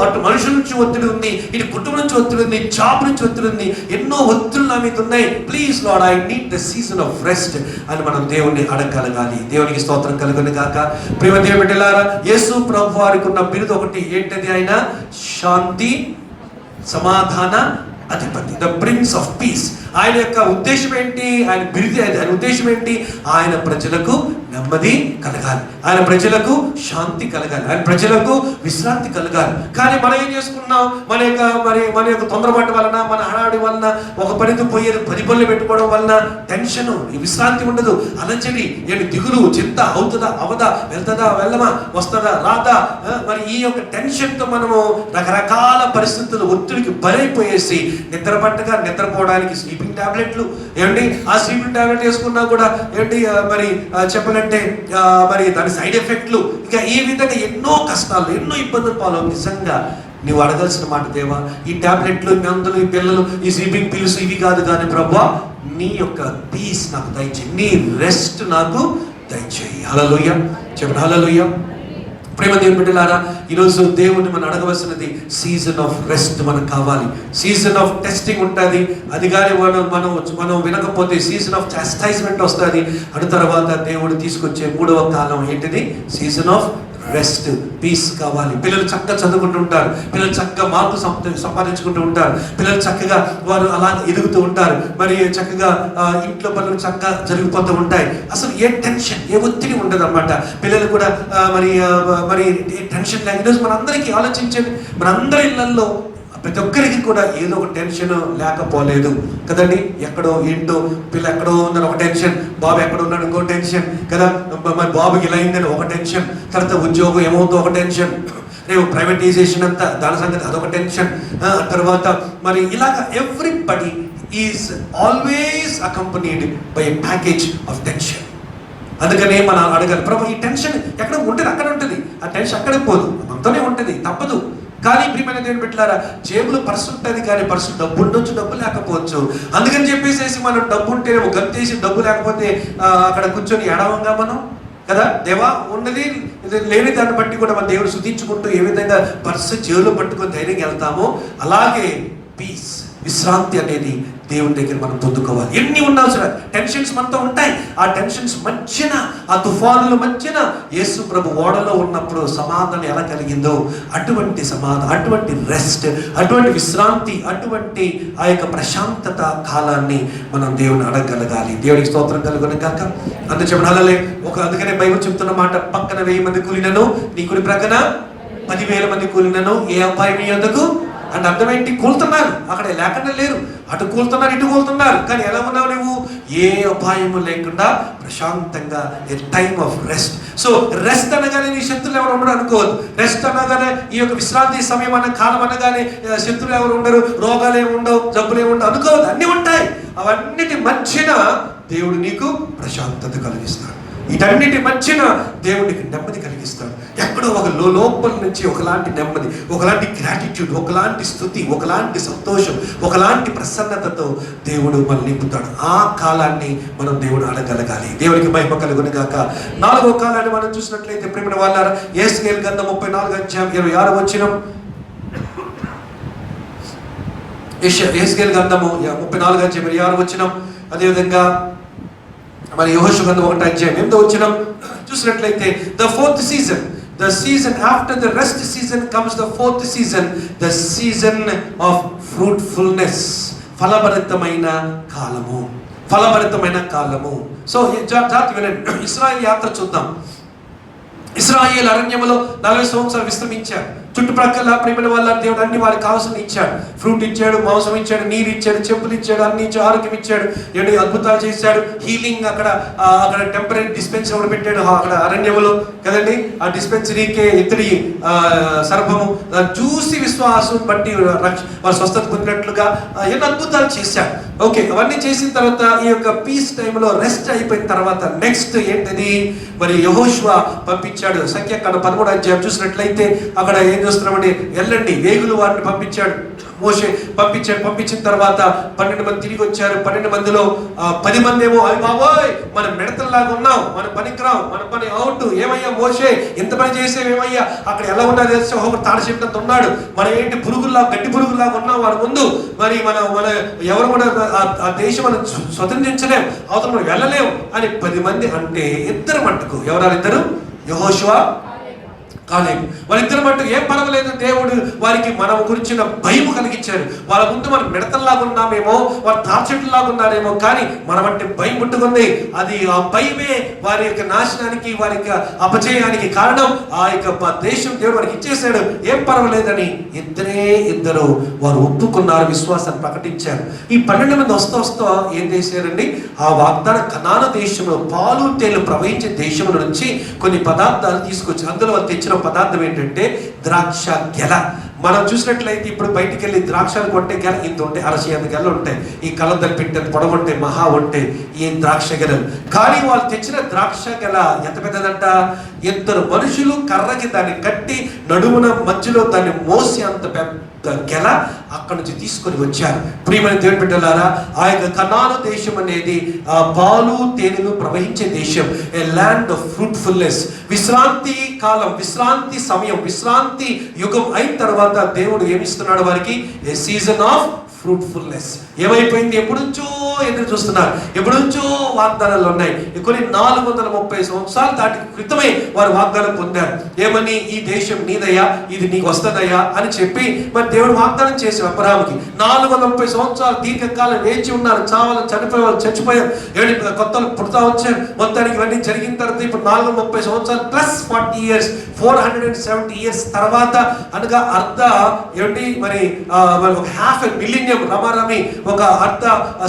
అటు మనుషుల నుంచి ఒత్తిడి ఉంది, ఇటు కుటుంబం నుంచి ఒత్తిడి ఉంది, జాబ్ నుంచి ఒత్తిడి ఉంది, ఎన్నో ఒత్తిడులు నా మీద ఉన్నాయి. Please lord, I need the season of rest అని మనం దేవుణ్ణి అడగగలగాలి. దేవునికి స్తోత్రం కలుగును గాక. ప్రియ దేవుని బిడ్డలారా, యేసు ప్రభు వారికి ఉన్న బిరుదు ఒకటి ఏంటది? ఆయన శాంతి, సమాధాన అధిపతి, ద ప్రిన్స్ ఆఫ్ పీస్. ఆయన యొక్క ఉద్దేశం ఏంటి? ఆయన బిరుదు, ఆయన ఉద్దేశం ఏంటి? ఆయన ప్రజలకు నెమ్మది కలగాలి, ఆయన ప్రజలకు శాంతి కలగాలి, ఆయన ప్రజలకు విశ్రాంతి కలగాలి. కానీ మనం ఏం చేసుకున్నాం? మన యొక్క తొందరపాటు వలన, మన హడాడి వలన, ఒక పనితో పోయేది 10 పనులు పెట్టుకోవడం వలన టెన్షన్, విశ్రాంతి ఉండదు, అలజడి, ఏంటి దిగులు, చింత, అవుతుందా అవదా, వెళ్తుందా వెళ్ళమా, వస్తుందా రాదా. మరి ఈ యొక్క టెన్షన్తో మనము రకరకాల పరిస్థితులు, ఒత్తిడికి బలైపోయేసి నిద్రపోవడానికి స్లీపింగ్ టాబ్లెట్లు, ఏమండి ఆ స్లీపింగ్ టాబ్లెట్ వేసుకున్నా కూడా ఏంటి మరి చెప్పాలంటే మరి దాని సైడ్ ఎఫెక్ట్లు, ఇంకా ఈ విధంగా ఎన్నో కష్టాలు, ఎన్నో ఇబ్బందులు పాలు. నిజంగా నువ్వు అడగాల్సిన మాట, దేవా ఈ టాబ్లెట్లు, ఈ మందులు, ఈ పిల్లలు, ఈ స్లీపింగ్ పిల్స్ ఇవి కాదు కానీ ప్రభువా నీ యొక్క పీస్ నాకు దయచేయి, నీ రెస్ట్ నాకు దయచేయి. హల్లెలూయా చెప్పండి, హల్లెలూయా. ప్రేమ దేవుని బిడ్డలారా, ఈరోజు దేవుడిని మనం అడగవలసినది సీజన్ ఆఫ్ రెస్ట్ మనకు కావాలి. సీజన్ ఆఫ్ టెస్టింగ్ ఉంటుంది, అది కానీ మనం వినకపోతే సీజన్ ఆఫ్ చాస్టైజ్మెంట్ వస్తుంది. అటు తర్వాత దేవుడు తీసుకొచ్చే 3వ కాలం ఏంటిది? సీజన్ ఆఫ్ రెస్ట్, పీస్ కావాలి. పిల్లలు చక్కగా చదువుకుంటూ ఉంటారు, పిల్లలు చక్కగా మార్కులు సంపాదించుకుంటూ ఉంటారు, పిల్లలు చక్కగా వారు అలా ఎదుగుతూ ఉంటారు, మరి చక్కగా ఇంట్లో పనులు చక్కగా జరిగిపోతూ ఉంటాయి. అసలు ఏ టెన్షన్, ఏ ఒత్తిడి ఉండదు అనమాట. పిల్లలు కూడా మరి టెన్షన్ లేక ఈరోజు మనందరికీ ఆలోచించండి, మనందరి ఇళ్లలో ప్రతి ఒక్కరికి కూడా ఏదో ఒక టెన్షన్ లేకపోలేదు కదండి. ఎక్కడో ఏంటో పిల్ల ఎక్కడో ఉందని ఒక టెన్షన్, బాబు ఎక్కడ ఉన్నాడు ఇంకో టెన్షన్ కదా, మరి బాబుకి ఇలా అయిందని ఒక టెన్షన్, తర్వాత ఉద్యోగం ఏమవుతుందో ఒక టెన్షన్, రేపు ప్రైవేటైజేషన్ అంతా దాని సంగతి అదొక టెన్షన్. తర్వాత మరి ఇలాగ everybody is always accompanied by a package of tension. అందుకనే మనం అడగాలి, ప్రభు ఈ టెన్షన్ ఎక్కడ ఉంటుంది అక్కడ ఉంటుంది, ఆ టెన్షన్ అక్కడికి పోదు, మనతోనే ఉంటుంది, తప్పదు. కానీ ప్రియమైన దేవుని బిడ్డలారా, జేబులో పర్సు ఉంటుంది కానీ పర్సు డబ్బు ఉండొచ్చు, డబ్బు లేకపోవచ్చు. అందుకని చెప్పేసి మనం డబ్బు ఉంటే గంతేసి డబ్బు లేకపోతే అక్కడ కూర్చొని ఎడవంగా మనం కదా, దేవా ఉన్నది లేని దాన్ని బట్టి కూడా మన దేవుడు స్తుతించుకుంటూ ఏ విధంగా పర్సు జేబులో పట్టుకొని ధైర్యంగా వెళ్తామో అలాగే పీస్, విశ్రాంతి అనేది దేవుని దగ్గర మనం పొందుకోవాలి. ఎన్ని ఉండాల్సిన టెన్షన్స్ మనతో ఉంటాయి. ఆ టెన్షన్స్ మధ్యన, ఆ తుఫానుల మధ్యన యేసు ప్రభు ఓడలో ఉన్నప్పుడు సమాధానం ఎలా కలిగిందో అటువంటి సమాధానం, అటువంటి రెస్ట్, అటువంటి విశ్రాంతి, అటువంటి ఆ యొక్క ప్రశాంతత కాలాన్ని మనం దేవుని అడగగలగాలి. దేవుడికి స్తోత్రం కలుగును గాక. చెప్పాలి అందుకనే బైబిల్ చెప్తున్న మాట, పక్కన 1000 మంది కూలినను నీ కుడి ప్రక్కన 10,000 మంది కూలినను ఏ అపాయం నీ యొద్దకు. అంటే అర్థం ఏంటి? కూలుతున్నారు, అక్కడ లేకుండా లేరు, అటు కూలుతున్నారు ఇటు కూలుతున్నారు, కానీ ఎలా ఉన్నావు నువ్వు? ఏ అపాయము లేకుండా ప్రశాంతంగా a time of rest. So rest అనగానే నీ శత్రులు ఎవరు ఉండరు అనుకోవద్దు. రెస్ట్ అనగానే ఈ యొక్క విశ్రాంతి సమయం అన్న కాలం అనగానే శత్రులు ఎవరు ఉండరు, రోగాలు ఏమి ఉండవు, జబ్బులు ఏమి ఉండవు అనుకోవద్దు. అన్నీ ఉంటాయి. అవన్నిటి మధ్యన దేవుడు నీకు ప్రశాంతత కలిగిస్తాడు. వీటన్నిటి మధ్యన దేవుడికి నెమ్మది కలిగిస్తాడు. ఎక్కడో ఒక లోపల నుంచి ఒకలాంటి నెమ్మది, ఒకలాంటి గ్రాటిట్యూడ్, ఒకలాంటి స్తుతి, ఒకలాంటి సంతోషం, ఒకలాంటి ప్రసన్నతతో దేవుడు మనం నింపుతాడు. ఆ కాలాన్ని మనం దేవుడు అడగలగాలి. దేవుడికి మహిమ కలుగును గాక. 4వ కాలాన్ని మనం చూసినట్లయితే ప్రియమైన వాళ్ళారా, యేసుకేలు గ్రంథం 34:26 వచనం. యేసుకేలు గ్రంథము 34:26 వచనం. అదేవిధంగా మరి యెహోషువ గ్రంథం 1:8 వచనం చూసినట్లయితే the fourth season, the season after the rest season comes the fourth season, the season of fruitfulness. ఫలభరితమైన కాలము, ఫలభరితమైన కాలము. సో జాగ్రత్తగా వినండి. ఇశ్రాయేలు యాత్ర చూద్దాం. ఇశ్రాయేలు అరణ్యములో 40 సంవత్సరాలు విశ్రమించారు. చుట్టుప్రక్కల ప్రియమైన వాళ్ళ దేవుడు అన్ని వారికి కావాల్సిన ఇచ్చాడు. ఫ్రూట్ ఇచ్చాడు, మాంసం ఇచ్చాడు, నీరు ఇచ్చాడు, చెప్పులు ఇచ్చాడు, అన్ని ఇచ్చాడు, ఆరోగ్యం ఇచ్చాడు, ఏడు అద్భుతాలు చేశాడు, హీలింగ్ అక్కడ టెంపరీ డిస్పెన్సరీ కూడా పెట్టాడు అక్కడ అరణ్యములో కదండి. ఆ డిస్పెన్సరీకే ఇతడి సర్పము చూసి విశ్వాసం బట్టి వారు స్వస్థత పొందినట్లుగా ఎన్నో అద్భుతాలు చేశాడు. ఓకే, అవన్నీ చేసిన తర్వాత ఈ యొక్క పీస్ టైంలో రెస్ట్ అయిపోయిన తర్వాత నెక్స్ట్ ఏంటది? మరి యెహోషువ పంపించాడు. సంఖ్యాకాండ 13వ చూసినట్లయితే అక్కడ ఏం చూస్తున్నామండి, వెళ్ళండి వేగులు వారిని పంపించాడు. మోషే పంపించిన తర్వాత 12 మంది తిరిగి వచ్చారు. 12 మందిలో 10 మంది ఏమో అవి బాబోయ్ మనం మిడతల్లాగా ఉన్నాం, మన పనికిరాం, మన పని అవుట్, ఏమయ్యా మోషే ఇంత పని చేసేవేమయ్యా, అక్కడ ఎలా ఉన్నా తెలిసి ఒక తాడ చెట్టు ఉన్నాడు, మనం ఏంటి పురుగుల్లా గడ్డి పురుగుల్లాగా ఉన్నాం వారి ముందు, మరి మన ఎవరు కూడా ఆ దేశం మనం స్వతంత్రించలేం, అవతల మనం వెళ్ళలేం అని 10 మంది అంటే ఇద్దరు మట్టుకు ఎవరు? యెహోషువ కాలేబు. వాళ్ళిద్దరి మట్టు ఏం పర్వాలేదు, దేవుడు వారికి మనం గురించిన భయం కలిగించారు. వాళ్ళ ముందు మనం మిడతల్లాగా ఉన్నామేమో, వారు తార్చెట్లులాగా ఉన్నారేమో, కానీ మనమంటే భయం పుట్టుకుంది. అది ఆ భయమే వారి యొక్క నాశనానికి, వారి యొక్క అపజయానికి కారణం. ఆ యొక్క దేశం దేవుడు వారికి ఇచ్చేసాడు, ఏం పర్వాలేదని ఇద్దరు వారు ఒప్పుకున్నారు, విశ్వాసాన్ని ప్రకటించారు. ఈ 12 మంది వస్తూ ఏం చేశారండి, ఆ వాగ్దాన కనాను దేశంలో పాలు తేలు ప్రవహించే దేశం నుంచి కొన్ని పదార్థాలు తీసుకొచ్చి, అందులో వాళ్ళు తెచ్చిన పదార్థం ఏంటంటే ద్రాక్ష గెల. మనం చూసినట్లయితే ఇప్పుడు బయటికి వెళ్ళి ద్రాక్షలు కొంటే గెల ఇంత ఉంటాయి, 60 గెలలు ఉంటాయి. ఈ కళ్ళద్దలు పెట్టే పొడవు ఉంటాయి, మహా ఉంటాయి ఈ ద్రాక్ష గెలలు. కానీ వాళ్ళు తెచ్చిన ద్రాక్ష గెల ఎంత పెద్దదంట, 2 మనుషులు కర్రకి దాన్ని కట్టి నడుమున మధ్యలో దాన్ని మోసి అంత పెద్ద గెల అక్కడి నుంచి తీసుకొని వచ్చారు. ప్రియమైన దేవుని బిడ్డలారా, ఆ యొక్క కనాను దేశం అనేది ఆ పాలు తేనెలు ప్రవహించే దేశం, ఏ ల్యాండ్ ఆఫ్ ఫ్రూట్ఫుల్నెస్. విశ్రాంతి కాలం, విశ్రాంతి సమయం, విశ్రాంతి యుగం అయిన తర్వాత దేవుడు ఏమిస్తున్నాడు వారికి, ఏ సీజన్ ఆఫ్ ఫ్రూట్ఫుల్నెస్. ఏమైపోయింది, ఎప్పుడుంచో ఎదురు చూస్తున్నారు, ఎప్పుడుంచో వాగ్దానాలు ఉన్నాయి. కొన్ని 430 సంవత్సరాలు దాటి క్రితమే వారు వాగ్దానం పొందారు. ఏమని, ఈ దేశం నీదయ్యా, ఇది నీకు వస్తుందయ్యా అని చెప్పి మరి దేవుడు వాగ్దానం చేశారు అబ్రహాముకి. 430 సంవత్సరాలు దీర్ఘకాలం వేచి ఉన్నారు. చావాలని చనిపోయేవాళ్ళు చచ్చిపోయారు, కొత్తలు పుడతా వచ్చారు. మొత్తానికి ఇవన్నీ జరిగిన తర్వాత ఇప్పుడు 430 సంవత్సరాలు ప్లస్ 40 years, 470 years తర్వాత అనగా మరి ఒక half a millennium రమారమి, ఒక అర్ధ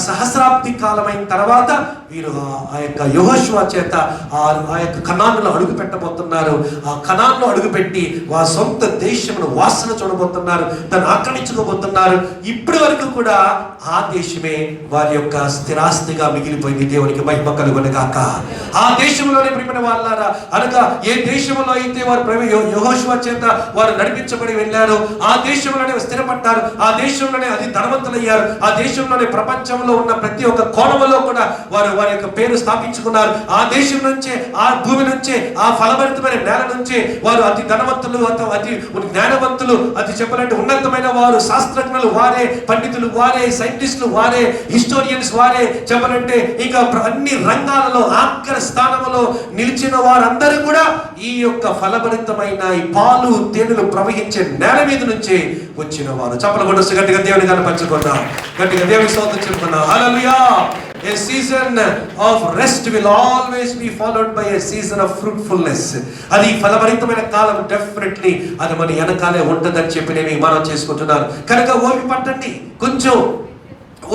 సహస్రాబ్ది కాలమైన తర్వాత వీరు ఆ యొక్క యెహోషువ చేత ఆ యొక్క కనానులో అడుగు పెట్టబోతున్నారు. ఆ కనానులో అడుగుపెట్టి వారి సొంత దేశమును వాసన చూడబోతున్నారు, దాన్ని ఆక్రమించుకోబోతున్నారు. ఇప్పటి వరకు కూడా ఆ దేశమే వారి యొక్క స్థిరాస్తిగా మిగిలిపోయింది. దేవునికి మహిమ కలుగునుగాక. ఆ దేశంలోనే ప్రియమైన వాళ్ళారా, అనగా ఏ దేశంలో అయితే వారు యెహోషువ చేత వారు నడిపించబడి వెళ్ళారు, ఆ దేశంలోనే స్థిరపడ్డారు, ఆ దేశంలోనే అది ధనవంతులయ్యారు, ఆ దేశంలోనే ప్రపంచంలో ఉన్న ప్రతి ఒక్క కోణంలో కూడా వారి యొక్క పేరు స్థాపించుకున్నారు. ఆ దేశం నుంచే, ఆ భూమి నుంచే, ఆ ఫలభరితమైన నేల నుంచే వారు అతి ధనవంతులు, అతి జ్ఞానవంతులు, అతి చెప్పాలంటే ఉన్నతమైన వారు, శాస్త్రజ్ఞులు వారే, పండితులు వారే, సైంటిస్టులు వారే, హిస్టోరియన్స్ వారే, చెప్పాలంటే ఇంకా అన్ని రంగాలలో ఆఖరి స్థానంలో నిలిచిన వారందరూ కూడా ఈ యొక్క ఫలభరితమైన ఈ పాలు తేనెలు ప్రవహించే నేల మీద నుంచే వచ్చిన వారు. చప్పలు కొట్టొచ్చు, గట్టిగా దేవుని కనపరచుకుందాం, గట్టిగా దేవుని స్తోత్రం చెప్పుకుందాం. హల్లెలూయా. A season of rest will always be followed by a season of fruitfulness. అది ఫలభరితమైన కాలం డెఫినెట్లీ అది మన వెనకాలే ఉంటుందని చెప్పి నేను మనం చేసుకుంటున్నాను. కనుక ఓపి పట్టండి, కొంచెం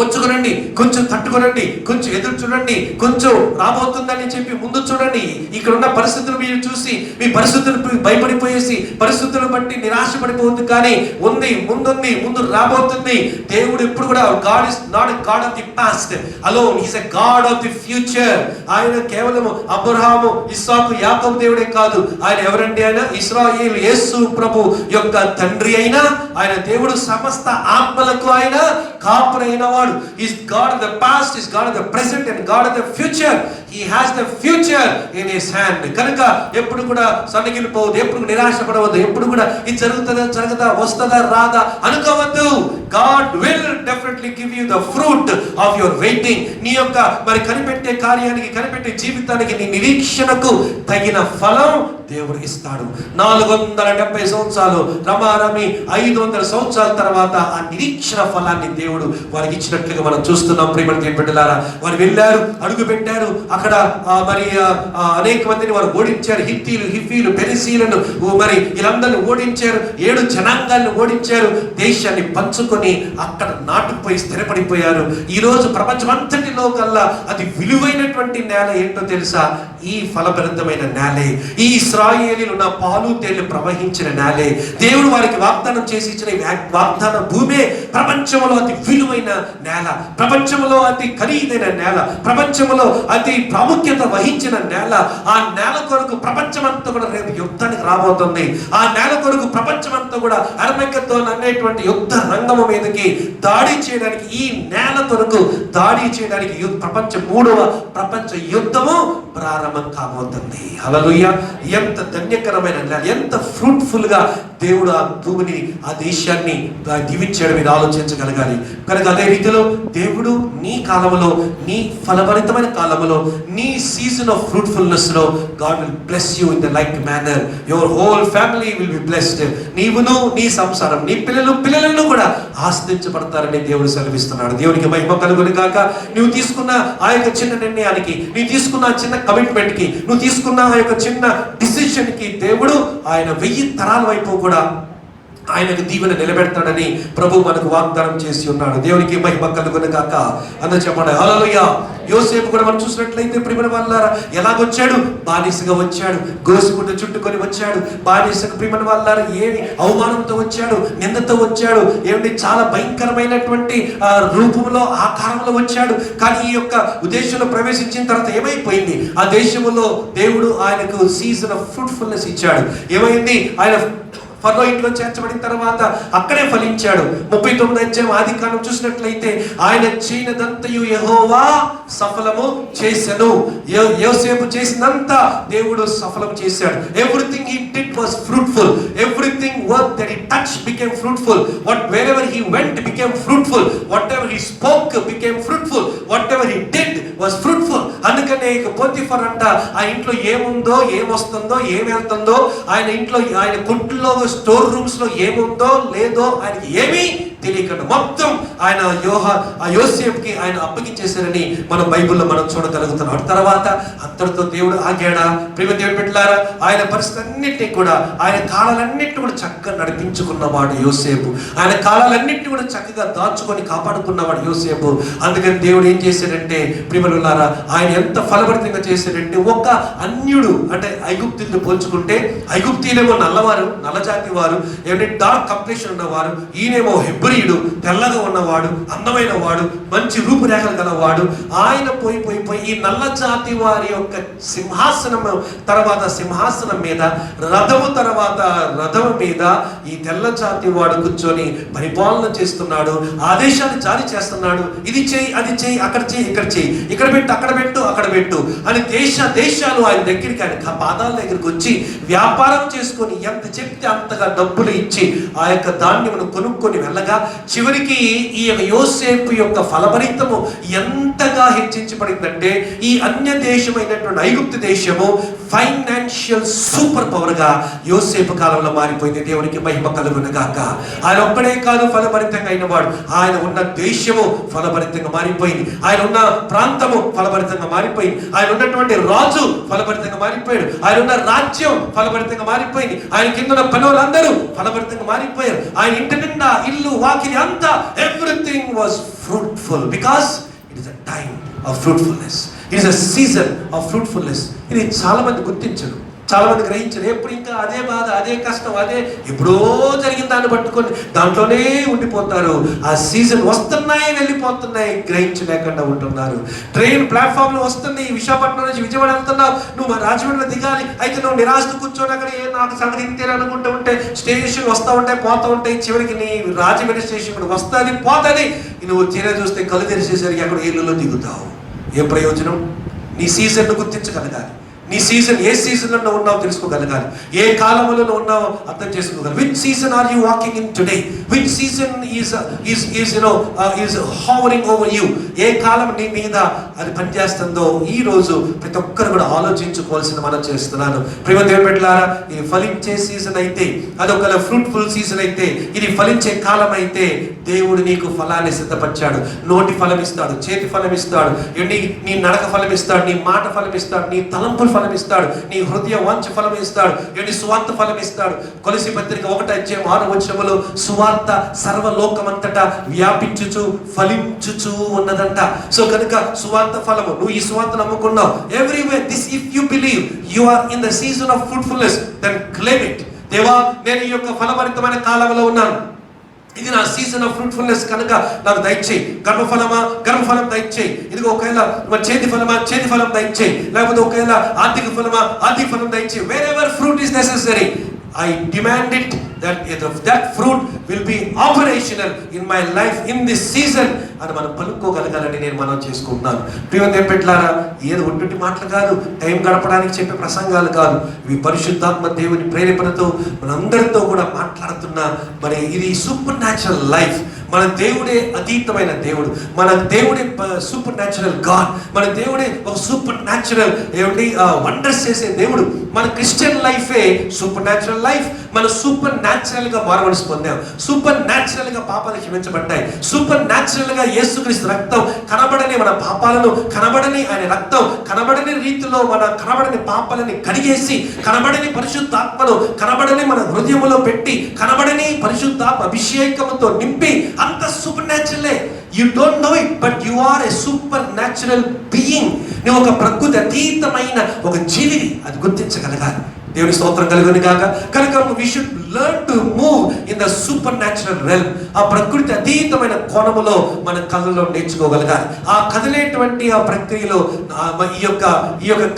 ఓర్చుకునండి, కొంచెం తట్టుకునండి, కొంచెం ఎదురు చూడండి, కొంచెం రాబోతుందని చెప్పి ముందు చూడండి. ఇక్కడ ఉన్న పరిస్థితులు మీరు చూసి మీ పరిస్థితులకు భయపడిపోయేసి పరిస్థితులను బట్టి నిరాశపడిపోతుంది, కానీ ముందు రాబోతుంది. దేవుడు ఎప్పుడు కూడా God is not a God of the past alone, he is a God of the future. ఆయన కేవలం అబ్రహాము, ఇస్సాకు, యాకోబు దేవుడే కాదు, ఆయన ఎవరండి, ఆయన ఇశ్రాయేలు యేసు ప్రభు యొక్క తండ్రి అయినా ఆయన దేవుడు సమస్త ఆత్మలకు ఆయన కాపురైన వాడు. He is God of the past, he is God of the present and God of the future. He has the future in his hand. కనుక ఎప్పుడు కూడా సన్నగిలిపోవద్దు, ఎప్పుడు నిరాశపడవద్దు, ఎప్పుడు కూడా ఇది జరుగుతుందా వస్తుందా రాదా అనుకోవద్దు. God will definitely give you the fruit of your waiting. నీ యొక్క మరి కనిపెట్టే కార్యానికి, కనిపెట్టే జీవితానికి, నీ నిరీక్షణకు తగిన ఫలం దేవుడు ఇస్తాడు. 470 సంవత్సరాలు రమారమి 500 సంవత్సరాల తర్వాత ఆ నిరీక్షణ ఫలాన్ని దేవుడు వారికి ఇచ్చినట్లుగా మనం చూస్తున్నాం. ప్రియమైన దేవుని బిడ్డలారా, వారు వెళ్ళారు, అడుగు పెట్టారు. అక్కడ మరి అనేక మందిని వారు ఓడించారు. హిత్తీలు, హివ్వీలు, పెరిసీలను మరి వీళ్ళందరినీ ఓడించారు. 7 జనాంగాలను ఓడించారు. దేశాన్ని పంచుకొని అక్కడ నాటుకుపోయి స్థిరపడిపోయారు. ఈ రోజు ప్రపంచమంతటిలో కల్లా అది విలువైనటువంటి నేల ఏంటో తెలుసా? ఈ ఫలభరితమైన నేలే, ఈ ఇశ్రాయేలీలు ఉన్న పాలు తేనెలు ప్రవహించిన నేలే. దేవుడు వారికి వాగ్దానం చేసి ఇచ్చిన వాగ్దాన భూమే ప్రపంచంలో అతి విలువైన నేల, ప్రపంచంలో అతి ఖరీదైన నేల, ప్రపంచంలో అతి ప్రాముఖ్యత వహించిన నేల. ఆ నేల కొరకు ప్రపంచమంతా కూడా రేపు యుద్ధానికి రాబోతుంది. ఆ నేల కొరకు ప్రపంచమంతా కూడా అర్మగెద్దోన్ అనేటువంటి యుద్ధ రంగము మీదకి దాడి చేయడానికి, ఈ నేల కొరకు దాడి చేయడానికి మూడవ ప్రపంచ యుద్ధము ప్రారంభం కాబోతుంది. హల్లెలూయా. ఎంత ధన్యకరమైన నేల, ఎంత ఫ్రూట్ఫుల్ గా దేవుడు ఆ భూమిని, ఆ దేశాన్ని దీవించాడు. మీరు ఆలోచించగలగాలి. కనుక అదే రీతిలో దేవుడు నీ కాలంలో, నీ ఫలభరితమైన కాలంలో, నీ సీజన్ ఆఫ్ ఫ్రూట్ఫుల్నెస్ లో God will bless you in the like manner. Your whole family will be blessed. నీవును, నీ సంసారం, నీ పిల్లలను కూడా ఆశ్రయించబడతారని దేవుడు సెలవిస్తున్నాడు. దేవునికి మహిమ కలుగును గాక. నువ్వు తీసుకున్న ఆ యొక్క చిన్న నిర్ణయానికి, నువ్వు తీసుకున్న ఆ చిన్న కమిట్మెంట్ కి, నువ్వు తీసుకున్న ఆ యొక్క చిన్న డిసిషన్ కి దేవుడు ఆయన 1000 తరాల వైపు కూడా ఆయనకు దీవెన నిలబెడతాడని ప్రభు మనకు వాగ్దానం చేసి ఉన్నాడు. దేవునికి మహిమ కలుగును గాక. అందరూ చెప్పండి హల్లెలూయా. యోసేపు కూడా మనం చూసినట్లయితే ప్రియమైన వాళ్ళారా, ఎలాగొచ్చాడు? బానిసగా వచ్చాడు, గోసుగుడ్డ చుట్టుకొని వచ్చాడు. బానిసగా ప్రియమైన వాళ్ళారా, ఏమి అవమానంతో వచ్చాడు, నిందతో వచ్చాడు, ఏమిటి చాలా భయంకరమైనటువంటి రూపంలో, ఆకారంలో వచ్చాడు. కానీ ఈ యొక్క దేశంలో ప్రవేశించిన తర్వాత ఏమైపోయింది? ఆ దేశంలో దేవుడు ఆయనకు సీజన్ ఆఫ్ ఫ్రూట్ఫుల్నెస్ ఇచ్చాడు. ఏమైంది? ఆయన ఫరో ఇంట్లో చేర్చబడిన తర్వాత అక్కడే ఫలించాడు. 39వ అధ్యాయం ఆదికాండం చూసినట్లయితే ఆయన చేయనదంతయు యెహోవా సఫలము చేసెను. యోసేపు చేసినంతా దేవుడు సఫలం చేశాడు. Everything he did was fruitful. Everything work that he touch became fruitful. wherever he went became fruitful. whatever he spoke became fruitful. whatever he did was fruitful. అందుకనే పోతిఫర్ అంట ఆ ఇంట్లో ఏముందో, ఏమొస్తుందో, ఏమి వెళ్తుందో, ఆయన ఇంట్లో, ఆయన కొట్టులో, స్టోర్ రూమ్స్ లో ఏముందో లేదో ఆయనకి ఏమీ తెలియకుండా మొత్తం ఆయన యోసేపుకి ఆయన అప్పగించేశారని మన బైబిల్లో మనం చూడగలుగుతున్నాం. తర్వాత అంతటితో దేవుడు ఆగాడా? ప్రియ దేవుని బిడ్డలారా, ఆయన పరిస్థితి అన్నింటినీ కూడా, ఆయన కాలాలన్నింటినీ కూడా చక్కగా నడిపించుకున్నవాడు యోసేపు. ఆయన కాలాలన్నింటినీ కూడా చక్కగా దాచుకొని కాపాడుకున్నవాడు యోసేపు. అందుకని దేవుడు ఏం చేశాడంటే ప్రియమనులారా, ఆయన ఎంత ఫలభరితంగా చేశాడంటే, ఒక అన్యుడు అంటే ఐగుప్తుల్ని పోల్చుకుంటే, ఐగుప్తీయులేమో నల్లవారు, నల్లజాతి వారు, ఏమంటే డార్క్ కంప్లెక్షన్ ఉన్నవారు, ఈయనేమో హెబ్రీయుడు, తెల్లగా ఉన్నవాడు, అందమైన వాడు, మంచి రూపురేఖలు గలవాడు. ఆయన పోయి ఈ నల్ల జాతి వారి యొక్క సింహాసనం తర్వాత సింహాసనం మీద, రథము తర్వాత రథము మీద ఈ తెల్ల జాతి వాడు కూర్చొని పరిపాలన చేస్తున్నాడు. ఆదేశాలు జారీ చేస్తున్నాడు. ఇది చేయి, అది చేయి, అక్కడ చేయి, ఇక్కడ చేయి, ఇక్కడ పెట్టు, అక్కడ పెట్టు, అక్కడ పెట్టు అని దేశాలు ఆయన దగ్గరికి, ఆయన పాదాల దగ్గరికి వచ్చి వ్యాపారం చేసుకొని ఎంత చెప్తే అంతగా డబ్బులు ఇచ్చి ఆ యొక్క ధాన్యమును కొనుక్కొని వెళ్ళగా, చివరికి ఈ యొక్క యోసేపు యొక్క ఫలభరితము ఎంతగా హెచ్చించబడిందంటే, ఈ అన్య దేశమైనటువంటి ఐగుప్తు దేశము ఫైనాన్షియల్ సూపర్ పవర్ గా యోసేపు కాలంలో మారిపోయింది. దేవునికి మహిమ కలుగును గాక. ఆయన ఒక్కడే కాదు ఫలభరితంగా అయినవాడు, ఆయన ఉన్న దేశము ఫలభరితంగా మారిపోయింది, ఆయన ఉన్న ప్రాంతము ఫలభరితంగా మారిపోయింది, ఆయన ఉన్నటువంటి రాజు ఫలభరితంగా మారిపోయాడు, ఆయన ఉన్న రాజ్యం ఫలభరితంగా మారిపోయింది, ఆయన కింద ఉన్న పనులందరూ ఫలభరితంగా మారిపోయారు. ఆయన ఇంటి నిండా ఇల్లు, వాకిలి అంతా, everything was fruitful because it is a time of fruitfulness. It is a season of fruitfulness. ఇది చాలా మంది గుర్తించరు, చాలా మంది గ్రహించరు. ఎప్పుడు ఇంకా అదే బాధ, అదే కష్టం, అదే ఎప్పుడో జరిగిన దాన్ని పట్టుకొని దాంట్లోనే ఉండిపోతారు. ఆ సీజన్ వస్తున్నాయి, వెళ్ళిపోతున్నాయి, గ్రహించలేకుండా ఉంటున్నారు. ట్రైన్ ప్లాట్ఫామ్ లో వస్తుంది, విశాఖపట్నం నుంచి విజయవాడ వెళ్తున్నావు, నువ్వు మా రాజమండ్రిలో దిగాలి. అయితే నువ్వు నిరాశకు కూర్చొని అక్కడ నాకు సంగతి ఇంతేనా అనుకుంటూ ఉంటే, స్టేషన్ వస్తూ ఉంటాయి, పోతూ ఉంటాయి, చివరికి నీ రాజమండ్రి స్టేషన్ కూడా వస్తుంది, పోతుంది. నువ్వు తీరా చూస్తే కళ్ళు తెరిచేసరికి అక్కడ ఏళ్ళలో దిగుతావు. ఏం ప్రయోజనం? నీ సీజన్ను గుర్తించగలగాలి. నీ సీజన్ ఏ సీజన్లో ఉన్నావు తెలుసుకోగలగాలి. ఏ కాలంలో ఉన్నావో అర్థం చేసుకోగలగాలి. Which season are you walking in today? Which season is hovering over you? ఏ కాలం నీ మీద అది పనిచేస్తుందో ఈ రోజు ప్రతి ఒక్కరు కూడా ఆలోచించుకోవాల్సిన మనం చేస్తున్నాను. ప్రేమ దేవుని బిడ్డలారా, ఇది ఫలించే సీజన్ అయితే, అదొక ఫ్రూట్ఫుల్ సీజన్ అయితే, ఇది ఫలించే కాలం అయితే, దేవుడు నీకు ఫలాన్ని సిద్ధపరిచాడు. నోటి ఫలం ఇస్తాడు, చేతి ఫలం ఇస్తాడు, నీ నడక ఫలం ఇస్తాడు, నీ మాట ఫలం ఇస్తాడు, నీ తలంపుల ఫలం ఇస్తాడు, నీ హృదయ వాంఛ ఫలం ఇస్తాడు, సువార్త ఫలం ఇస్తాడు. కొలసి పత్రిక 1:6 సువార్త సర్వలోకమంతటా వ్యాపించుచు ఫలించుచు ఉన్నదంట. సో కనుక సువార్త ఫలము, నువ్వు ఈ సువార్త నమ్ముకున్నావు, everywhere this if you believe you are in the season of fruitfulness, then claim it. దేవా, నేను ఈ యొక్క ఫలభరితమైన కాలంలో ఉన్నాను, ఇది నా సీజన్ ఆఫ్ ఫ్రూట్ఫుల్నెస్ కనుక నాకు దయచేయి. గర్భఫలమా, గర్భఫలం దయచేయి. ఇదిగో ఒకవేళ చేతి ఫలమా, చేతి ఫలం దయచేయి. లేకపోతే ఒకవేళ ఆర్థిక ఫలమా, ఆర్థిక ఫలం దయచేయి. Wear ever fruit is necessary, I demand it that fruit will be operational in my life in this season అని మనం పలుకోగలగాలని నేను మనం చేసుకుంటున్నాను. ప్రియమైన దేవుని బిడ్డలారా, ఏదో ఒంటి మాటలు కాదు, టైం గడపడానికి చెప్పే ప్రసంగాలు కాదు, ఇవి పరిశుద్ధాత్మ దేవుని ప్రేరేపణతో మనందరితో కూడా మాట్లాడుతున్న మరి ఇది సూపర్ న్యాచురల్ లైఫ్. మన దేవుడే అతీతమైన దేవుడు, మన దేవుడే సూపర్ న్యాచురల్ గాడ్, మన దేవుడే ఒక సూపర్ న్యాచురల్ వండర్స్ చేసే దేవుడు. మన క్రిస్టియన్ లైఫే సూపర్ న్యాచురల్ లైఫ్. మనం సూపర్ న్యాచురల్ గా మారవలసి పొందాం, సూపర్ న్యాచురల్ గా పాపాలు క్షమించబడ్డాయి, సూపర్ న్యాచురల్ గా యేసుక్రీస్తు రక్తం కనబడని మన పాపాలను, కనబడని ఆయన రక్తం కనబడని రీతిలో మన కనబడని పాపాలని కడిగేసి, కనబడని పరిశుద్ధాత్మను కనబడని మన హృదయములో పెట్టి, కనబడని పరిశుద్ధాత్మ అభిషేకముతో నింపి, అంత super న్యాచురలే. You don't know it, but you are a supernatural being. నువ్వు ఒక ప్రకృతి అతీతమైన ఒక జీవిని, అది గుర్తించగలగాలి. దేవుని స్తోత్రం కలుగును గాక. కనుక we should learn to move in the supernatural realm. ఆ ప్రకృతి అతీతమైన కోణములో మన కళ్ళలో నేర్చుకోగలగాలి. ఆ కదిలేటువంటి ఆ ప్రక్రియలో ఈ యొక్క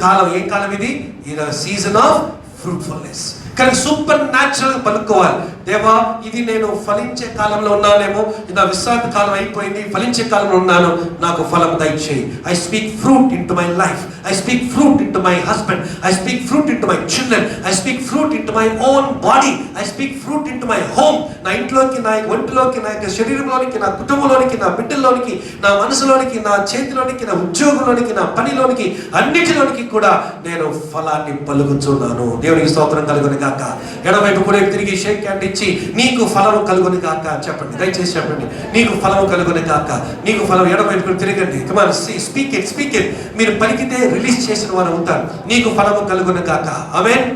కాలం ఏ కాలం ఇది? ఇది సీజన్ ఆఫ్ ఫ్రూట్ఫుల్నెస్. కానీ సూపర్ న్యాచురల్ పలుకోవాలి. దేవా, ఇది నేను ఫలించే కాలంలో ఉన్నానేమో, నా విశ్రాంతి కాలం అయిపోయింది, ఫలించే కాలంలో ఉన్నాను, నాకు ఫలం దయచేయి. I speak fruit in to my life, I speak fruit in to my husband, I speak fruit in to my children, I speak fruit in to my own body, I speak fruit in to my home. నా ఇంట్లోకి, నా ఒంటిలోకి, నా యొక్క శరీరంలోనికి, నా కుటుంబంలోనికి, నా బిడ్డల్లోనికి, నా మనసులోనికి, నా చేతిలోనికి, నా ఉద్యోగంలోనికి, నా పనిలోనికి, అన్నిటిలోనికి కూడా నేను ఫలాన్ని పలుకుతున్నాను. దేవునికి స్తోత్రం కలుగును గాక. ఎడమవైపు కూడా తిరిగి షేక్ హ్యాండ్ ఇచ్చి, నీకు ఫలము కలుగును గాక చెప్పండి, దయచేసి చెప్పండి, నీకు ఫలము కలుగును గాక, నీకు ఫలం. ఎడమవైపు తిరగండి, కమాన్, స్పీక్ ఇట్, స్పీక్ ఇట్. మీరు పలికితే రిలీజ్ చేసిన వారు అవుతారు. నీకు ఫలము కలుగును గాక. ఆమేన్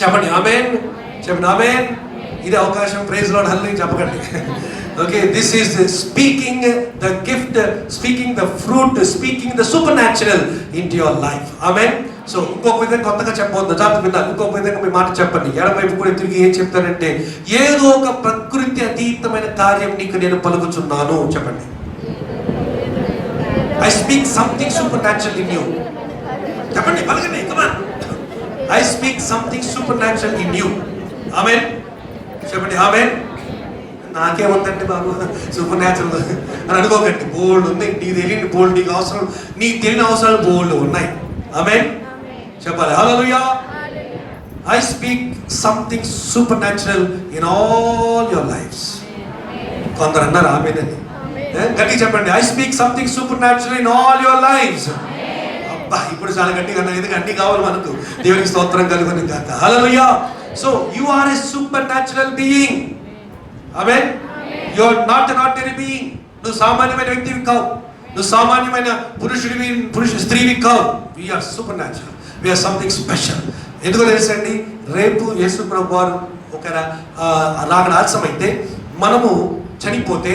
చెప్పండి, ఆమేన్ చెప్పండి, ఆమేన్. ఇది అవకాశం. ప్రైజ్ లార్డ్, హల్లెలూయా చెప్పకండి. Okay, this is speaking the gift, speaking the fruit, speaking the super natural in to your life. Amen. So ఇంకొక విధంగా కొత్తగా చెప్పవద్దు, జాగ్రత్త విన్నారు. ఇంకొక విధంగా మీ మాట చెప్పండి. ఎడమవైపు కూడా తిరిగి ఏం చెప్తారంటే, ఏదో ఒక ప్రకృతి అతీతమైన కార్యం నీకు నేను పలుకుచున్నాను చెప్పండి. I speak something supernatural in you చెప్పండి, పలకండి, come on. I speak something supernatural in you. ఆమేన్ చెప్పండి, ఆమేన్. నాకేముందండి బాబు సూపర్ న్యాచురల్ అని అనుకోకండి. బోల్డ్ ఉంది, నీకు తెలియని బోల్డ్, నీకు అవసరం, నీకు తెలియని అవసరాలు బోల్డ్ ఉన్నాయి. ఆమేన్ చెప్పాలి, హల్లెలూయా. I speak something supernatural in all your lives. కొందరు అన్నారు ఆమేన్ అని, గట్టి చెప్పండి. I speak something supernatural in all your lives. అబ్బా, ఇప్పుడు చాలా గట్టిగా అన్నారు, ఎందుకంటే అన్ని కావాలి మనకు. దేవునికి స్తోత్రం కలుగును గాక. హల్లెలూయా. So you are a supernatural being. ఆమేన్. You are not an ordinary being. నువ్వు సామాన్యమైన వ్యక్తివి కావు, నువ్వు సామాన్యమైన స్త్రీవి కావు. We are supernatural, we are something special. ఎందుకో తెలుసండి, రేపు యేసు ప్రభు వారు ఒక రాకడ ఆలస్యం అయితే, మనము చనిపోతే,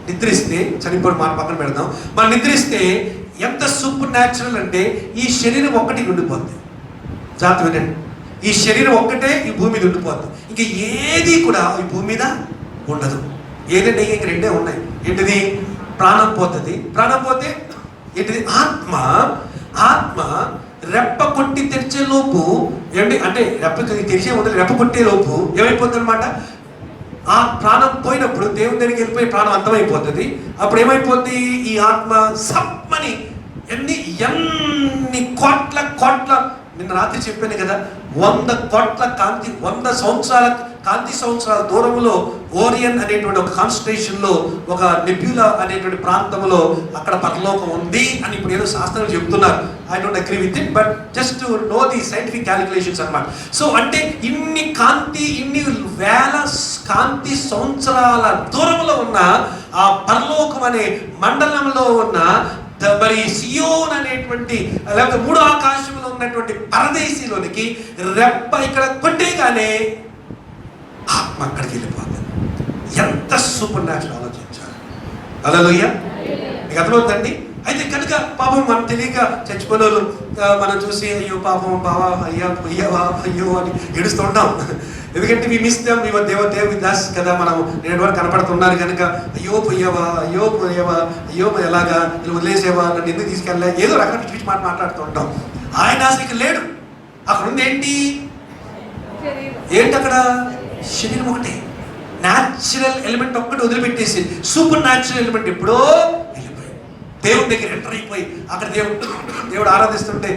నిద్రిస్తే, చనిపోయిన మాట పక్కన పెడదాం, మనం నిద్రిస్తే ఎంత సూపర్ న్యాచురల్ అంటే, ఈ శరీరం ఒక్కటి ఉండిపోద్ది. జాగ్రత్త వినండి, ఈ శరీరం ఒక్కటే ఈ భూమి మీద ఉండిపోద్ది. ఇంకా ఏది కూడా ఈ భూమి మీద ఉండదు. ఏదంటే ఇంక రెండే ఉన్నాయి. ఏంటిది? ప్రాణం పోతుంది. ప్రాణం పోతే ఏంటిది? ఆత్మ. ఆత్మ రెప్ప కొట్టి తెరిచే లోపు ఏమిటి అంటే, రెప్ప తెరిచే ఉంటుంది, రెప్ప కొట్టే లోపు ఏమైపోతుంది అనమాట, ఆ ప్రాణం పోయినప్పుడు దేవుని దగ్గరికి వెళ్ళిపోయి ప్రాణం అంతమైపోతుంది. అప్పుడు ఏమైపోద్ది? ఈ ఆత్మ సమ్మని ఎన్ని కోట్ల నిన్న రాత్రి చెప్పాను కదా, 100 కోట్ల కాంతి, 100 సంవత్సరాల కాంతి సంవత్సరాల దూరంలో ఓరియన్ అనేటువంటి ఒక కాన్స్టలేషన్లో, ఒక నెబ్యులా అనేటువంటి ప్రాంతంలో అక్కడ పరలోకం ఉంది అని ఇప్పుడు ఏదో శాస్త్రం చెప్తున్నారు. I don't agree with it, but just to know the scientific calculations అన్నమాట. సో అంటే ఇన్ని వేల కాంతి సంవత్సరాల దూరంలో ఉన్న ఆ పరలోకం అనే మండలంలో ఉన్న మరి సియోన్ అనేటువంటి, లేకపోతే 3వ ఆకాశంలో ఉన్నటువంటి పరదేశీలోనికి రెప్ప ఇక్కడ కొట్టేగానే ఆత్మ అక్కడికి వెళ్ళిపోతుంది. ఎంత సూపర్ న్యాచురల్ ఆలోచించాలి. హల్లెలూయా. మీకు అర్థమవుతుందండి. అయితే కనుక పాపం మనం తెలియక చచ్చిపోయిన వాళ్ళు మనం చూసి అయ్యో పాపం బావా, అయ్యో అని ఏడుస్తూ ఉంటాం. ఎందుకంటే మీ మిస్ దెమ్, యువర్ దేవి దాస్ కదా, మనం నేను వరకు కనపడుతున్నారు కనుక అయ్యో పోయావా, అయ్యో పోయావా, అయ్యో ఎలాగా, ఇలా వదిలేసేవా, నన్ను ఎందుకు తీసుకెళ్ళా, ఏదో రకమైన పిచ్చి మాట మాట్లాడుతూ ఉంటాం. ఆయన అసలు ఇక్కడ లేడు. అక్కడ ఉంది ఏంటి? ఏంటి అక్కడ? శరీరం ఒకటే. న్యాచురల్ ఎలిమెంట్ ఒక్కటి వదిలిపెట్టేసి సూపర్ న్యాచురల్ ఎలిమెంట్ ఎప్పుడో వెళ్ళిపోయి దేవుని దగ్గర ఎంటర్ అయిపోయి అక్కడ దేవుడు ఆరాధిస్తుంటే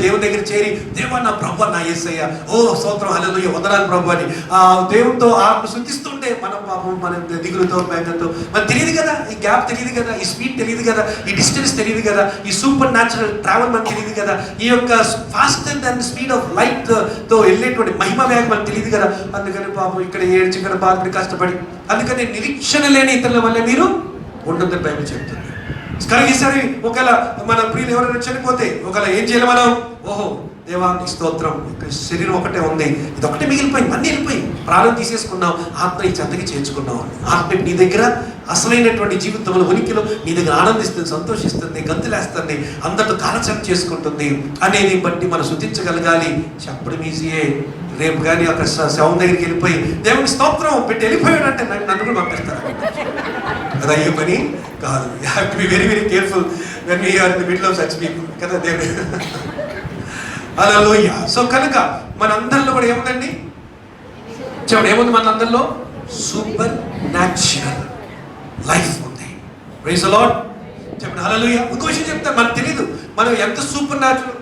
దేవుని దగ్గర చేరి, దేవా నా ప్రభు, నా యేసయ్య, ఓ స్తోత్రం, హల్లెలూయా, వందనాలు ప్రభు అని దేవునితో ఆత్మ శుద్ధిస్తుంటే మనం పాపం మన దిగులుతో మేకతో మనకు తెలియదు కదా, ఈ గ్యాప్ తెలియదు కదా, ఈ స్పీడ్ తెలియదు కదా, ఈ డిస్టెన్స్ తెలియదు కదా, ఈ సూపర్ న్యాచురల్ ట్రావెల్ మనకు తెలియదు కదా, ఈ యొక్క faster than speed of light తో వెళ్ళేటువంటి మహిమ వేగం మనకు తెలియదు కదా. అందుకని పాపం ఇక్కడ ఏడ్చి ఇక్కడ బాధపడి కష్టపడి, అందుకని నిరీక్షణ లేని ఇతరుల వల్ల మీరు ఉండొద్దని బైబిల్ చెప్తుంది. కానీ ఈసారి ఒకవేళ మన ప్రియులు ఎవరైనా చనిపోతే ఒకవేళ ఏం చేయాలి మనం? ఓహో దేవానికి స్తోత్రం, శరీరం ఒకటే ఉంది, ఇది ఒకటే మిగిలిపోయింది, అన్నీ వెళ్ళిపోయి ప్రాణం తీసేసుకున్నాం, ఆత్మ ఈ చెంతకి చేర్చుకున్నాం. ఆత్మ నీ దగ్గర అసలైనటువంటి జీవితంలో ఉనికిలో నీ దగ్గర ఆనందిస్తుంది, సంతోషిస్తుంది, గంతులేస్తుంది, అందరితో కాలచరణ చేసుకుంటుంది అనేది బట్టి మనం శుద్ధించగలగాలి. చెప్పడం ఈజీయే. రేపు కానీ అక్కడ శవం దగ్గరికి వెళ్ళిపోయి దేవుని స్తోత్రం పెట్టి వెళ్ళిపోయాడంటే నన్ను కూడా పంపిస్తారు. అది అయ్యే పని కాదు. You have to be very very careful when we are in the middle of such people కదా. దేవుడు హల్లెలూయా. సో కనుక మనందరిలో కూడా ఏముందండి? చెప్పండి, ఏముంది మన అందరిలో? సూపర్ న్యాచురల్ లైఫ్ ఉంది. Praise the lord. చెప్పండి హల్లెలూయా. ఇంకో విషయం చెప్తాను, మనకు తెలీదు మనం ఎంత సూపర్ న్యాచురల్,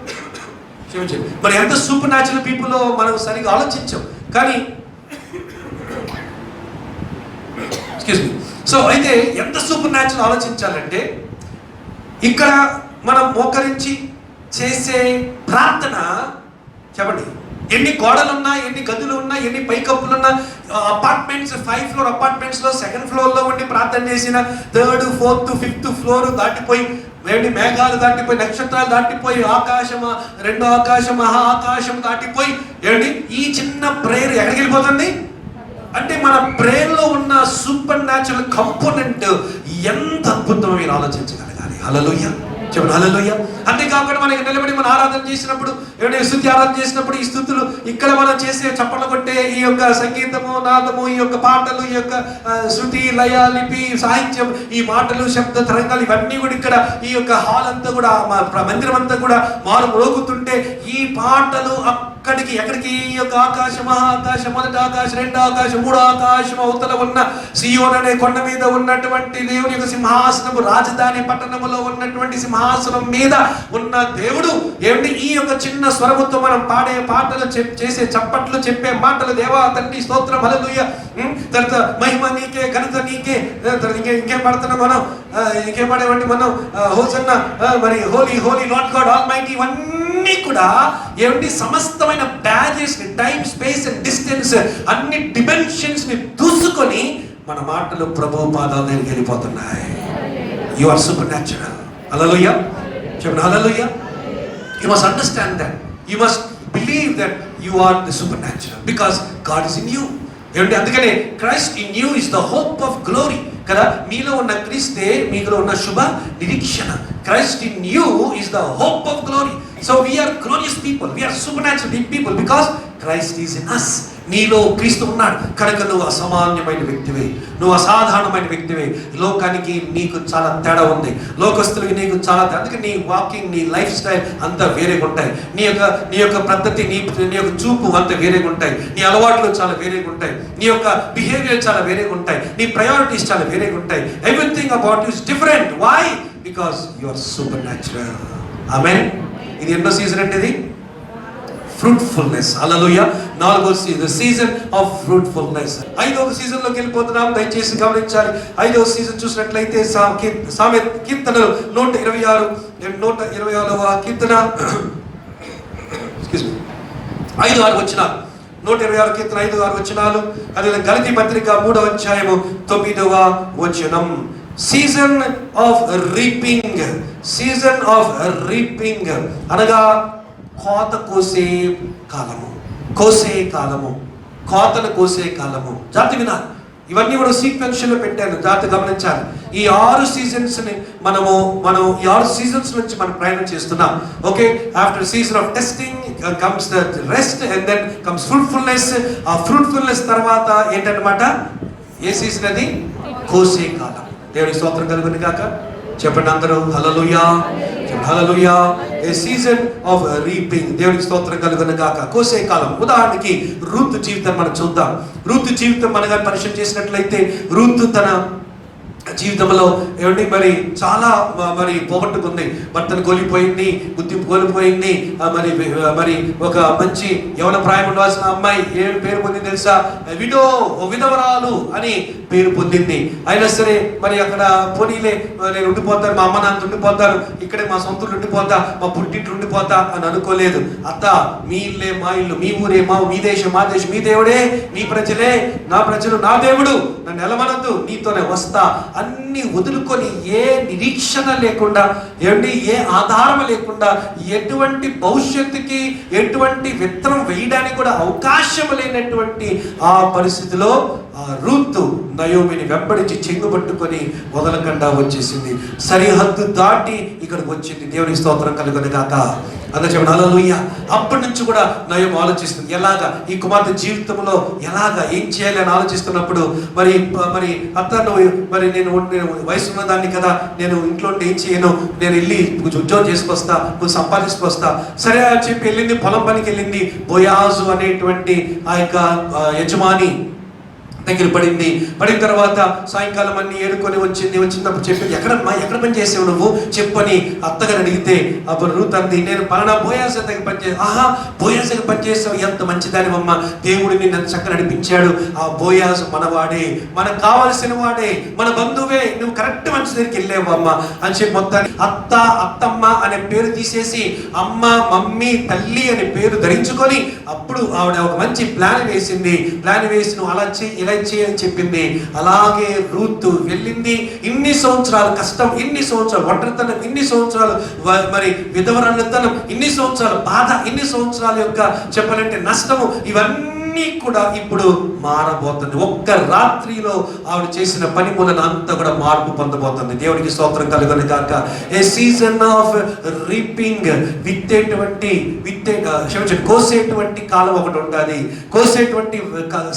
మనం ఎంత సూపర్ న్యాచురల్ పీపుల్ మనం సరిగా ఆలోచించాం. కానీ ఎక్స్క్యూజ్ మీ. సో అయితే ఎంత సూపర్ న్యాచురల్ ఆలోచించాలంటే, ఇక్కడ మనం మోకరించి చేసే ప్రార్థన, చెప్పండి, ఎన్ని గోడలున్నా, ఎన్ని గదులు ఉన్నా, ఎన్ని పైకప్పులున్నా, అపార్ట్మెంట్స్ 5 ఫ్లోర్ అపార్ట్మెంట్స్లో 2nd ఫ్లోర్లో ఉండి ప్రార్థన చేసిన 3rd, 4th, 5th ఫ్లోర్ దాటిపోయి, వేడి మేఘాలు దాటిపోయి, నక్షత్రాలు దాటిపోయి, ఆకాశమా, 2వ ఆకాశం, మహా ఆకాశం దాటిపోయి, ఏమిటి ఈ చిన్న ప్రేయర్ ఎక్కడికి వెళ్ళిపోతుంది అంటే మన ప్రేయర్లో ఉన్న సూపర్ న్యాచురల్ కంపోనెంట్ ఎంత అద్భుతమో మీరు ఆలోచించగలగాలి. హల్లెలూయా. చెప్పండి హల్లెలూయా. అంతేకాకుండా మనకి నిలబడి మనం ఆరాధన చేసినప్పుడు, ఏమైనా స్తుతి ఆరాధన చేసినప్పుడు, ఈ స్తుతులు ఇక్కడ మనం చేసే చప్పట్లు కొట్టే ఈ యొక్క సంగీతము, నాదము, ఈ యొక్క పాటలు, ఈ యొక్క శృతి, లయ, లిపి, సాహిత్యం, ఈ మాటలు, శబ్ద తరంగాలు, ఇవన్నీ కూడా ఇక్కడ ఈ యొక్క హాల్ అంతా కూడా, మందిరం అంతా కూడా మారు మ్రోగుతుంటే, ఈ పాటలు అక్కడికి ఎక్కడికి, ఈ యొక్క ఆకాశం, మహాకాశం, 1వ ఆకాశం, 2వ ఆకాశం, 3వ ఆకాశం అవతల ఉన్న సియోన్ అనే కొండ మీద ఉన్నటువంటి దేవుని యొక్క సింహాసనము, రాజధాని పట్టణములో ఉన్నటువంటి సింహాసనం మీద ఉన్న దేవుడు ఏమిటి ఈ యొక్క చిన్న స్వరముతో మనం పాడే పాటలు, చేసే చప్పట్లు, చెప్పే మాటలు, దేవా తండ్రి స్తోత్రం, హల్లెలూయా, తర్వాత మహిమ నీకే, ఘనత నీకే, ఇంకేం పాడుతున్నాం మనం, ఇంకేం పాడేవంటి మనం, హోసన్నా, మరి holy holy lord God almighty, ఇవన్నీ కూడా ఏమిటి సమస్తమైన బ్యారియర్స్ ని, టైం, స్పేస్ అండ్ డిస్టెన్స్, అన్ని డిమెన్షన్స్ ని దూసుకొని మన మాటలు ప్రభు పాదాల దగ్గరికి వెళ్ళిపోతున్నాయి. You are supernatural. హల్లెలూయా. చెప్పండి హల్లెలూయా. You must understand that. You must believe that you are the supernatural because God is in you. ఏమంటే అందుకనే Christ in you is the hope of glory కదా. మీలో ఉన్న క్రీస్తే మీలో ఉన్న శుభ నిరీక్షణ. Christ in you is the hope of glory. So we are glorious people. We are supernatural people because Christ is in us. నీలో క్రీస్తు ఉన్నాడు కనుక నువ్వు అసామాన్యమైన వ్యక్తివే, నువ్వు అసాధారణమైన వ్యక్తివే. లోకానికి నీకు చాలా తేడా ఉంది, లోకస్తులకి నీకు చాలా అందుకే నీ వాకింగ్, నీ లైఫ్ స్టైల్ అంతా వేరేగా ఉంటాయి, నీ యొక్క పద్ధతి, నీ యొక్క చూపు అంతా వేరేగా ఉంటాయి, నీ అలవాట్లు చాలా వేరేగా ఉంటాయి, నీ యొక్క బిహేవియర్ చాలా వేరేగా ఉంటాయి, నీ ప్రయారిటీస్ చాలా వేరేగా ఉంటాయి. Everything about you is different. Why? Because you are supernatural. ఆమేన్. ఇది ఎన్నో సీజన్ అంటే ఇది ఫ్రూట్ఫుల్నెస్. హల్లెలూయా. 4వ సీజన్, సీజన్ ఆఫ్ ఫ్రూట్ఫుల్నెస్. 5వ సీజన్ లోకి వెళ్ళిపోతున్నాం. దయచేసి గమనించాలి. 5వ సీజన్ చూసినట్లయితే కీర్తనలు 126వ కీర్తన 5-6 వచనాలు, 126 కీర్తన 5-6 వచనాలు. అదే గలతీ పత్రిక 3వ అధ్యాయము 9వ వచనం. Season of reaping, season of reaping అనగా కోత కోసే కాలము, కోసే కాలము, కోతను కోసే కాలము. జాతి వినాలి. ఇవన్నీ కూడా సీక్వెన్షియల్ లో పెట్టాను, జాతి గమనించాలి. ఈ 6 సీజన్స్ ని మనం ఈ 6 సీజన్స్ నుంచి మనం ప్రయాణం చేస్తున్నాం. Okay, after season of testing comes the rest and then comes fruitfulness. ఆ ఫ్రూట్ఫుల్నెస్ తర్వాత ఏంటన్నమాట? ఏ సీజన్ అది? కోసే కాలం. దేవుడి స్తోత్రం కలుగును గాక. చెప్పండి అందరూ హల్లెలూయా. హల్లెలూయా. ఏ సీజన్ ఆఫ్ రీపింగ్. దేవునికి స్తోత్రం కలుగును గాక. కోసే కాలం. ఉదాహరణకి రూత్ జీవితం మనం చూద్దాం. రూత్ జీవితం మనగా పరిశీలన చేసినట్లయితే రూత్ తన జీవితంలో ఏమండి మరి చాలా మరి పోగొట్టుకుంది. భర్తను కోల్పోయింది, గుర్తింపు కోల్పోయింది. మరి ఒక మంచి యవన ప్రాయం ఉండాల్సిన అమ్మాయి ఏం పేరు పొందింది తెలుసా? విధవరాలు అని పేరు పొందింది. అయినా సరే మరి అక్కడ పోనీలే నేను ఉండిపోతాను, మా అమ్మ నాన్న ఉండిపోతాను, ఇక్కడే మా సొంతలు ఉండిపోతా, మా పుట్టింటి ఉండిపోతా అని అనుకోలేదు. అత్త మీ ఇల్లే మా ఇల్లు, మీ ఊరే మీ దేశం మా దేశం, మీ దేవుడే మీ ప్రజలే నా ప్రజలు, నా దేవుడు, నన్ను ఎలమనద్దు, నీతోనే వస్తా అన్ని వదులుకొని ఏ నిరీక్షణ లేకుండా ఏమండి ఏ ఆధారం లేకుండా ఎటువంటి భవిష్యత్తుకి ఎటువంటి విత్తనం వేయడానికి కూడా అవకాశం లేనటువంటి ఆ పరిస్థితిలో ఆ రూతు నయోమిని వెంబడించి చెంగు పట్టుకొని వదలకుండా వచ్చేసింది. సరిహద్దు దాటి ఇక్కడికి వచ్చింది. దేవునికి స్తోత్రం కలుగును గాక. అందరూ చెప్పండి హల్లెలూయా. అప్పటి నుంచి కూడా నయోమి ఆలోచిస్తుంది ఎలాగా ఈ కుమార్తె జీవితంలో ఎలాగా ఏం చేయాలి అని ఆలోచిస్తున్నప్పుడు మరి అతను మరి నేను వయసు ఉన్న దాన్ని కదా, నేను ఇంట్లో ఏం చేయను, నేను వెళ్ళి కొంచెం ఉద్యోగం చేసుకొస్తా, కొంచెం సంపాదించుకొస్తా. సరే అని చెప్పి వెళ్ళింది. పొలం పనికి వెళ్ళింది. బోయాజు అనేటువంటి ఆ యొక్క యజమాని దగ్గర పడిన తర్వాత సాయంకాలం అన్ని ఏడుకొని వచ్చినప్పుడు చెప్పింది, ఎక్కడ పని చేసావు నువ్వు చెప్పని అత్తగారు అడిగితే అప్పుడు రూత్ అంది, నేను పలానా బోయాజు దగ్గర పనిచేసాను. ఆహా, బోయాజు దగ్గర పనిచేసావు, ఎంత మంచిదాని అమ్మ, దేవుడిని నన్ను చక్కగా నడిపించాడు. ఆ బోయాజు మనవాడే, మనకు కావలసిన వాడే, మన బంధువే, నువ్వు కరెక్ట్ మనిషి దగ్గరికి వెళ్ళావు అమ్మ అని చెప్పి మొత్తాన్ని అత్తమ్మ అనే పేరు తీసేసి అమ్మ, మమ్మీ, తల్లి అనే పేరు ధరించుకొని అప్పుడు ఆవిడ ఒక మంచి ప్లాన్ వేసింది. ప్లాన్ వేసి నువ్వు అలా ఇలా చేయని చెప్పింది. అలాగే రూత్ వెళ్ళింది. ఇన్ని సంవత్సరాలు కష్టం, ఇన్ని సంవత్సరాలు ఒంటరితనం, ఇన్ని సంవత్సరాలు మరి విధవరాలితనం, ఇన్ని సంవత్సరాలు బాధ, ఇన్ని సంవత్సరాల యొక్క చెప్పాలంటే నష్టము, ఇవన్నీ కూడా ఇప్పుడు మారబోతుంది. ఒక్క రాత్రిలో ఆవిడ చేసిన పని మూలన అంతా కూడా మార్పు పొందబోతుంది. దేవునికి స్తోత్రం కలుగును గాక. ఏ సీజన్ ఆఫ్ రీపింగ్. కోసేటువంటి కాలం ఒకటి ఉంటుంది, కోసేటువంటి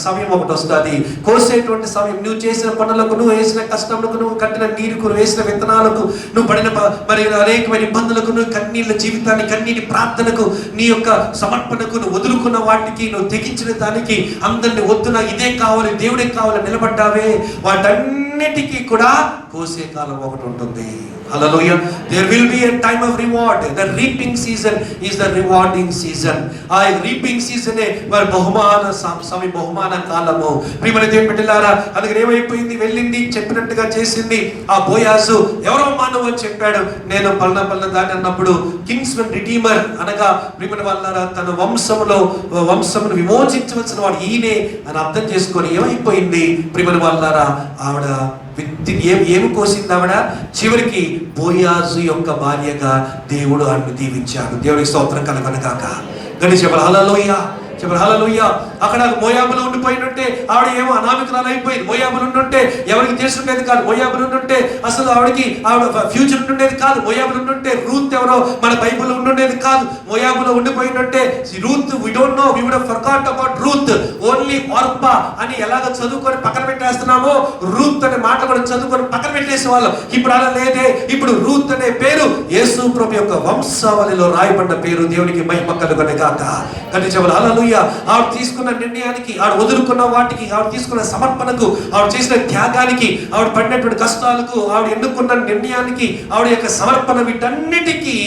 సమయం ఒకటి వస్తుంది. కోసేటువంటి సమయం నువ్వు చేసిన పనులకు, నువ్వు వేసిన కష్టములకు, నువ్వు కట్టిన నీరుకు, నువ్వు వేసిన విత్తనాలకు, నువ్వు పడిన మరి అనేకమైన ఇబ్బందులకు, నువ్వు కన్నీళ్ళ జీవితాన్ని, కన్నీటి ప్రార్థనకు, నీ యొక్క సమర్పణకు, నువ్వు వదులుకున్న వాటికి, నువ్వు తెగించిన దానికి, అందరిని వద్దున ఇదే కావాలి, దేవుడే కావాలి నిలబడ్డావే, వాటన్నిటికీ కూడా కోసే కాలం ఒకటి ఉంటుంది. Hallelujah. There will be a time of reward. The reaping season is the rewarding season. ఆ reaping season మరి బహుమాన కాలము. ప్రియమైన దేవుని బిడ్డలారా, అందుకని ఏమైపోయింది, వెళ్ళింది, చెప్పినట్టుగా చేసింది. ఆ బోయాజు ఎవరో మానవు అని చెప్పాడు. నేను పల్నా దాని అన్నప్పుడు కింగ్స్మన్ రిడీమర్ అనగా ప్రియమైన వాళ్ళారా తన వంశమును విమోచించవలసిన వాడు ఈయనే అని అర్థం చేసుకొని ఏమైపోయింది ప్రియమైన వాళ్ళారా, ఆవిడ ఏమి కోసింది ఆవిడ? చివరికి బోయాజు యొక్క భార్యగా దేవుడు ఆమెను దీవించాడు. దేవునికి స్తోత్రం కలుగును గాక. గడి చెప్పాలి హల్లెలూయా, చెప్పాలి హల్లెలూయా. అక్కడ మోయాబులో ఉండిపోయినట్టే ఆవిడ ఏమో అనామికురాలు అయిపోయింది. మోయాబులు ఉండుంటే ఎవరికి తెలుసుండేది కాదు. మోయాబులు ఉండుంటే అసలు ఆవిడ ఫ్యూచర్ ఉండుండేది కాదు. మోయాబులు ఉండుంటే రూత్ ఎవరో మన బైబిల్లో ఉండుండేది కాదు. మోయాబులో ఉండిపోయినట్టే Ruth we don't know, we would have forgot about Ruth, only Orpah అని ఎలాగ చదువుకొని పక్కన పెట్టేస్తున్నామో రూత్ అనే మాట కూడా చదువుకొని పక్కన పెట్టేసే వాళ్ళం. ఇప్పుడు అలా లేదే. ఇప్పుడు రూత్ అనే పేరు యేసు ప్రభు యొక్క వంశావళిలో రాయబడిన పేరు. దేవునికి మహిమ కలుగును గాక. కానీ చెప్పాలి హల్లెలూయా. ఆవిడ తీసుకున్న నిర్ణయానికి, ఆవిడ వదులుకున్న వాటికి, ఆవిడ తీసుకున్న సమర్పణకు, ఆవిడ చేసిన త్యాగానికి, ఆవిడ పడినటువంటి కష్టాలకు, ఆవిడ ఎన్నుకున్న నిర్ణయానికి, ఆవిడ యొక్క సమర్పణ, వీటన్నిటికీ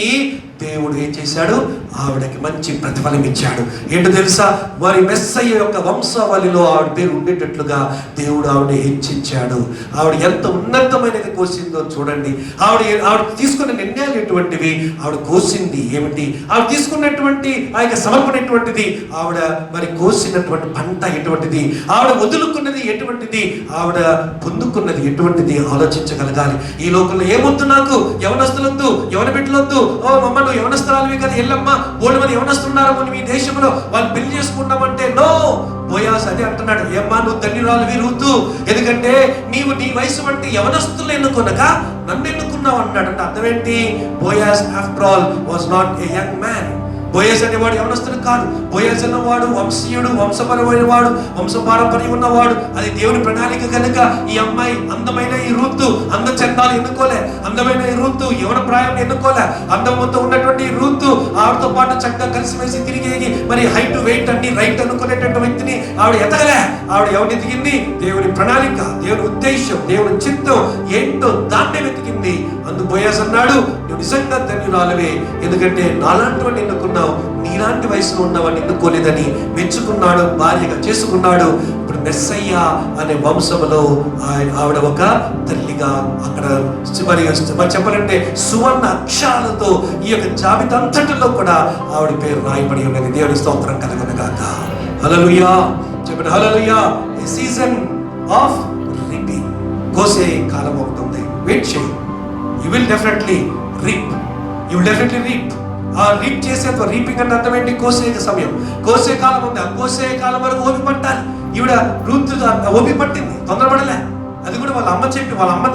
దేవుడు ఏం చేశాడు? ఆవిడకి మంచి ప్రతిఫలం ఇచ్చాడు. ఏంటో తెలుసా? వారి మెస్సయ్య యొక్క వంశావళిలో ఆవిడ పేరు ఉండేటట్లుగా దేవుడు ఆవిడని హెచ్చించాడు. ఆవిడ ఎంత ఉన్నతమైనది కోసిందో చూడండి. ఆవిడ తీసుకున్న నిర్ణయాలు ఎటువంటివి, ఆవిడ కోసింది ఏమిటి, ఆవిడ తీసుకున్నటువంటి ఆ యొక్క సమర్పణ ఎటువంటిది, ఆవిడ మరి కోసినటువంటి పంట ఎటువంటిది, ఆవిడ వదులుకున్నది ఎటువంటిది, ఆవిడ పొందుకున్నది ఎటువంటిది ఆలోచించగలగాలి. ఈ లోకంలో ఏమొద్దు, నాకు యవనస్తులొద్దు, యవన బిడ్డలొద్దు, ఓ మమ్మ నువ్వు యవనస్తురాలివి కదా, ఎల్లమ్మ బోల్డ్ మంది యవనస్తున్నారు మీ దేశంలో, వాళ్ళు పెళ్లి చేసుకుంటామంటే నో. బోయాస్ అదే అంటున్నాడు, ఏమ్మా నువ్వు ధన్యురాలివి రూతు, ఎందుకంటే నీవు నీ వయసు వంటి యవనస్తులు ఎన్నుకొనగా నన్ను ఎన్నుకున్నావు అన్నాడు. అంటే అర్థం ఏంటి? Boaz after all was not a young man. Boaz అనేవాడు యవనస్తుడు కాదు. బోయజ్ అన్నవాడు వంశీయుడు, వంశపరమైన వాడు, వంశపారంపర్యం ఉన్నవాడు. అది దేవుని ప్రణాళిక కనుక ఈ అమ్మాయి అందమైన ఈ రూతు అంద చందాలు ఎన్నుకోలే, అందమైన ఈ రూతు యవన ప్రాయం ఎన్నుకోలే. అందమంతో ఉన్నటువంటి ఈ రూతు ఆవిడతో పాటు చక్కగా కలిసిమెలిసి తిరిగేగి మరి హైట్ వెయిట్ అన్ని రైట్ అనుకునేటువంటి వ్యక్తిని ఆవిడ ఎదగలే. ఆవిడ ఎవరిని ఎదిగింది? దేవుని ప్రణాళిక, దేవుని ఉద్దేశం, దేవుని చిత్తం ఏంటో దాన్నే వెతికింది. అందుకు బోయజ్ అన్నాడు, నువ్వు నిజంగా ధన్యురాలవే, ఎందుకంటే నాలాంటి వాడిని ఎన్నుకున్నావు, నీలాంటి వయసులో ఉన్నవాడిని ఎన్నుకోలేదని మెచ్చుకున్నాడు, భార్యగా చేసుకున్నాడు. ఇప్పుడు మెస్సయ్య అనే వంశంలో ఆవిడ ఒక తల్లిగా అక్కడ మరి చెప్పాలంటే సువర్ణ అక్షరాలతో ఈ యొక్క జాబితా అంతటిలో కూడా ఆవిడ పేరు రాయబడి ఉన్నది. దేవుని స్తోత్రం కలుగునుగాక. హల్లెలూయా చెప్పండి, హల్లెలూయా. ఏ సీజన్ ఆఫ్ రీపింగ్, కోసే కాలం అవుతుంది. వెయిట్ చేయి, you will definitely reap, you will definitely reap. ఆ రీప్ చేసే రీపింగ్ అంటే అర్థం ఏంటి? కోసే సమయం, కోసే కాలం ఉంది. ఆ కోసే కాలం వరకు ఓపి పట్టాలి. ఈవిడ రూతు ఓపి పట్టింది, తొందరపడలే. అది కూడా వాళ్ళ అమ్మ చెప్పి, వాళ్ళ అమ్మ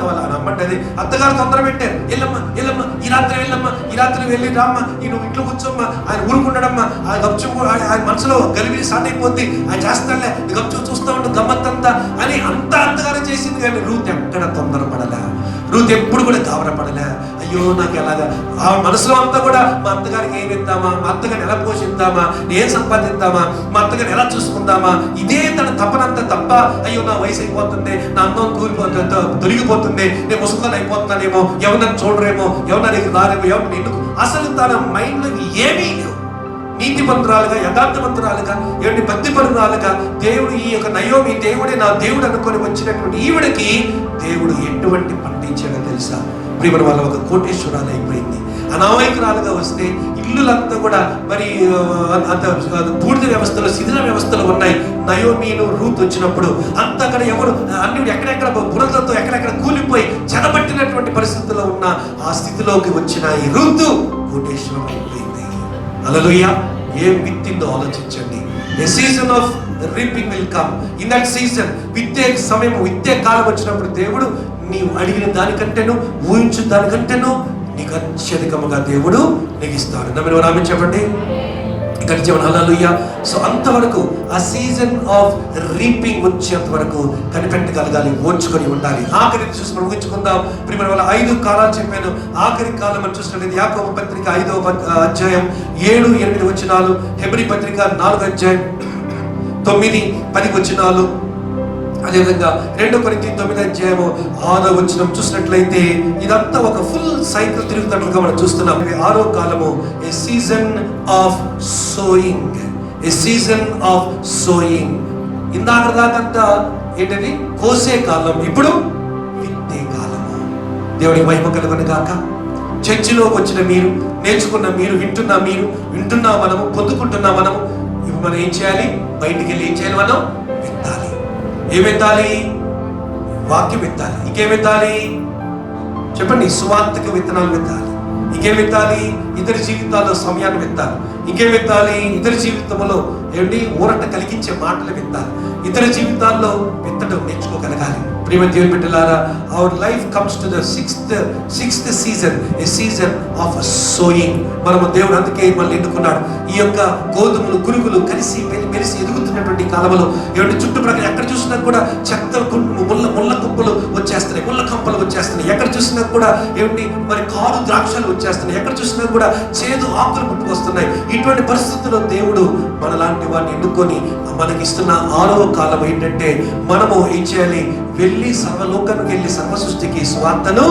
అంటే అది అత్తగారు తొందర పెట్టారు. వెళ్ళమ్మా ఈ రాత్రి వెళ్ళమ్మా, ఈ రాత్రి వెళ్ళి రామ్మా, నువ్వు ఇంట్లో కూర్చోమ్మా, ఆయన ఊరుకుంటాడమ్మా, ఆ గప్చు ఆయన మనసులో గలిబిలి స్టార్ట్ అయిపోద్ది, ఆయన చేస్తాడులే, గప్చు చూస్తూ ఉంటు గమ్మత్తంతా అని అంత అత్తగారు చేసింది. కానీ రూత్ ఎక్కడ తొందరపడలే, రూత్ ఎప్పుడు కూడా గాబరపడలే. అయ్యో నాకు ఎలాగా, ఆ మనసులో అంతా కూడా మా అత్తగారికి ఏమి ఇద్దామా, మా అత్తగారిని ఎలా పోషిద్దామా, ఏం సంపాదిద్దామా, మా అత్తగారిని ఎలా చూసుకుందామా, ఇదే తన తప్పనంతా తప్ప. అయ్యో నా వయసు అయిపోతుంది, నా అందం కూలిపోతుంది, తొలగిపోతుంది, నేను ముసుకొని అయిపోతున్నానేమో, ఎవరినైనా చూడరేమో, ఎవరిన నీకు రారేమో, ఎవరిని ఎందుకు, అసలు తన మైండ్లో ఏమీ లేవు. నీతిమంతురాలుగా, యథార్థవంతురాలుగా, ఏమిటి భక్తిపరురాలుగా దేవుడు ఈ యొక్క నయోమి దేవుడే నా దేవుడు అనుకొని వచ్చినటువంటి ఈవిడకి దేవుడు ఎటువంటి పండించాడో తెలుసా? ప్రియమైన వాళ్ళ ఒక కోటేశ్వరాలు అయిపోయింది. అనామయకురాలుగా వస్తే ఇల్లులంతా కూడా మరి అంత బూడిద వ్యవస్థలో, శిథిల వ్యవస్థలు ఉన్నాయి. నయోమీను రూత్ వచ్చినప్పుడు అంతా అక్కడ ఎవరు అన్ని ఎక్కడెక్కడ బురదతో ఎక్కడెక్కడ కూలిపోయి చెడబట్టినటువంటి పరిస్థితుల్లో ఉన్న ఆ స్థితిలోకి వచ్చిన ఈ రూతు కోటేశ్వరం అయిపోయింది. హల్లెలూయా. ఏం విత్తిందో ఆలోచించండి. A season of reaping will come. In that season, విత్తే సమయం, విత్తే కాలం వచ్చినప్పుడు దేవుడు నీవు అడిగిన దానికంటేను, ఊహించిన దానికంటేను నీకు అత్యధికముగా దేవుడు నీకు ఇస్తాడు. నమ్మిన రామి చెప్పండి, ఇక్కడ చెప్పండి హల్లెలూయా. సో అంతవరకు ఆ సీజన్ ఆఫ్ రీపింగ్ వచ్చేంత వరకు కనిపెట్టగలగాలి, ఓర్చుకొని ఉండాలి. ఆఖరి చూసి మనం ఊహించుకుందాం. ప్రియమైన వాళ్ళ 5 కాలాలు చెప్పాను. ఆఖరి కాలం అని చూసినట్లయితే యాకోబు పత్రిక 5వ అధ్యాయం 7-8 వచనాలు, హెబ్రీ పత్రిక 4వ అధ్యాయం 9-10 వచనాలు, అదేవిధంగా 2 కొరింథీ 9వ అధ్యాయము 6వ వచనం చూసినట్లయితే ఇదంతా ఒక ఫుల్ సైకిల్ తిరుగుతున్నట్లుగా మనం చూస్తున్నాం. 6వ కాలము a season of sowing, a season of sowing. ఇందాక దాకంతా ఏంటది? కోసే కాలం, ఇప్పుడు విత్తే కాలము. దేవునికి మహిమ కలుగును గాక. చర్చిలోకి వచ్చిన మీరు, నేర్చుకున్న మీరు, వింటున్నా మనము, పొందుకుంటున్నా మనము. ఇప్పుడు మనం ఏం చేయాలి? బయటికి వెళ్ళి ఏం చేయాలి? మనం విత్తాలి. ఏం విత్తాలి? వాక్యం విత్తాలి. ఇంకేం విత్తాలి చెప్పండి? సువార్తకు విత్తనాలు విత్తాలి. ఇంకేం విత్తాలి? ఇతరి జీవితాల్లో సమయాన్ని విత్తాలి. ఇంకేం విత్తాలి? ఇతరి జీవితంలో ఏంటి ఊరట కలిగించే మాటలు విత్తాలి. ఇతర జీవితాల్లో విత్తడం నేర్చుకోగలగాలి. ప్రియమైన దేవుని బిడ్డలారా, our life comes to the sixth season, A season of sowing. మనము దేవుడు అందుకే మనల్ని ఎన్నుకున్నాడు. ఈ యొక్క గోధుమలు, గురుగులు కలిసి మెలిసి ఎదుగుతున్నటువంటి కాలంలో ఏమంటే చుట్టుప్రక్కల ఎక్కడ చూసినా కూడా చెత్త ముళ్ళ కుప్పలు వచ్చేస్తున్నాయి, ముళ్ళ కంపలు వచ్చేస్తున్నాయి. ఎక్కడ చూసినా కూడా ఏమిటి మరి కారు ద్రాక్షలు వచ్చేస్తున్నాయి. ఎక్కడ చూసినా కూడా చేదు ఆకులు పుట్టుకొస్తున్నాయి. ఇటువంటి పరిస్థితుల్లో దేవుడు మనలాంటి వాడిని ఎన్నుకొని మనకిస్తున్న 6వ కాలం ఏంటంటే మనము ఏం చేయాలి? వెళ్ళి సర్వలోకానికి వెళ్ళి సర్వ సృష్టికి స్వార్థను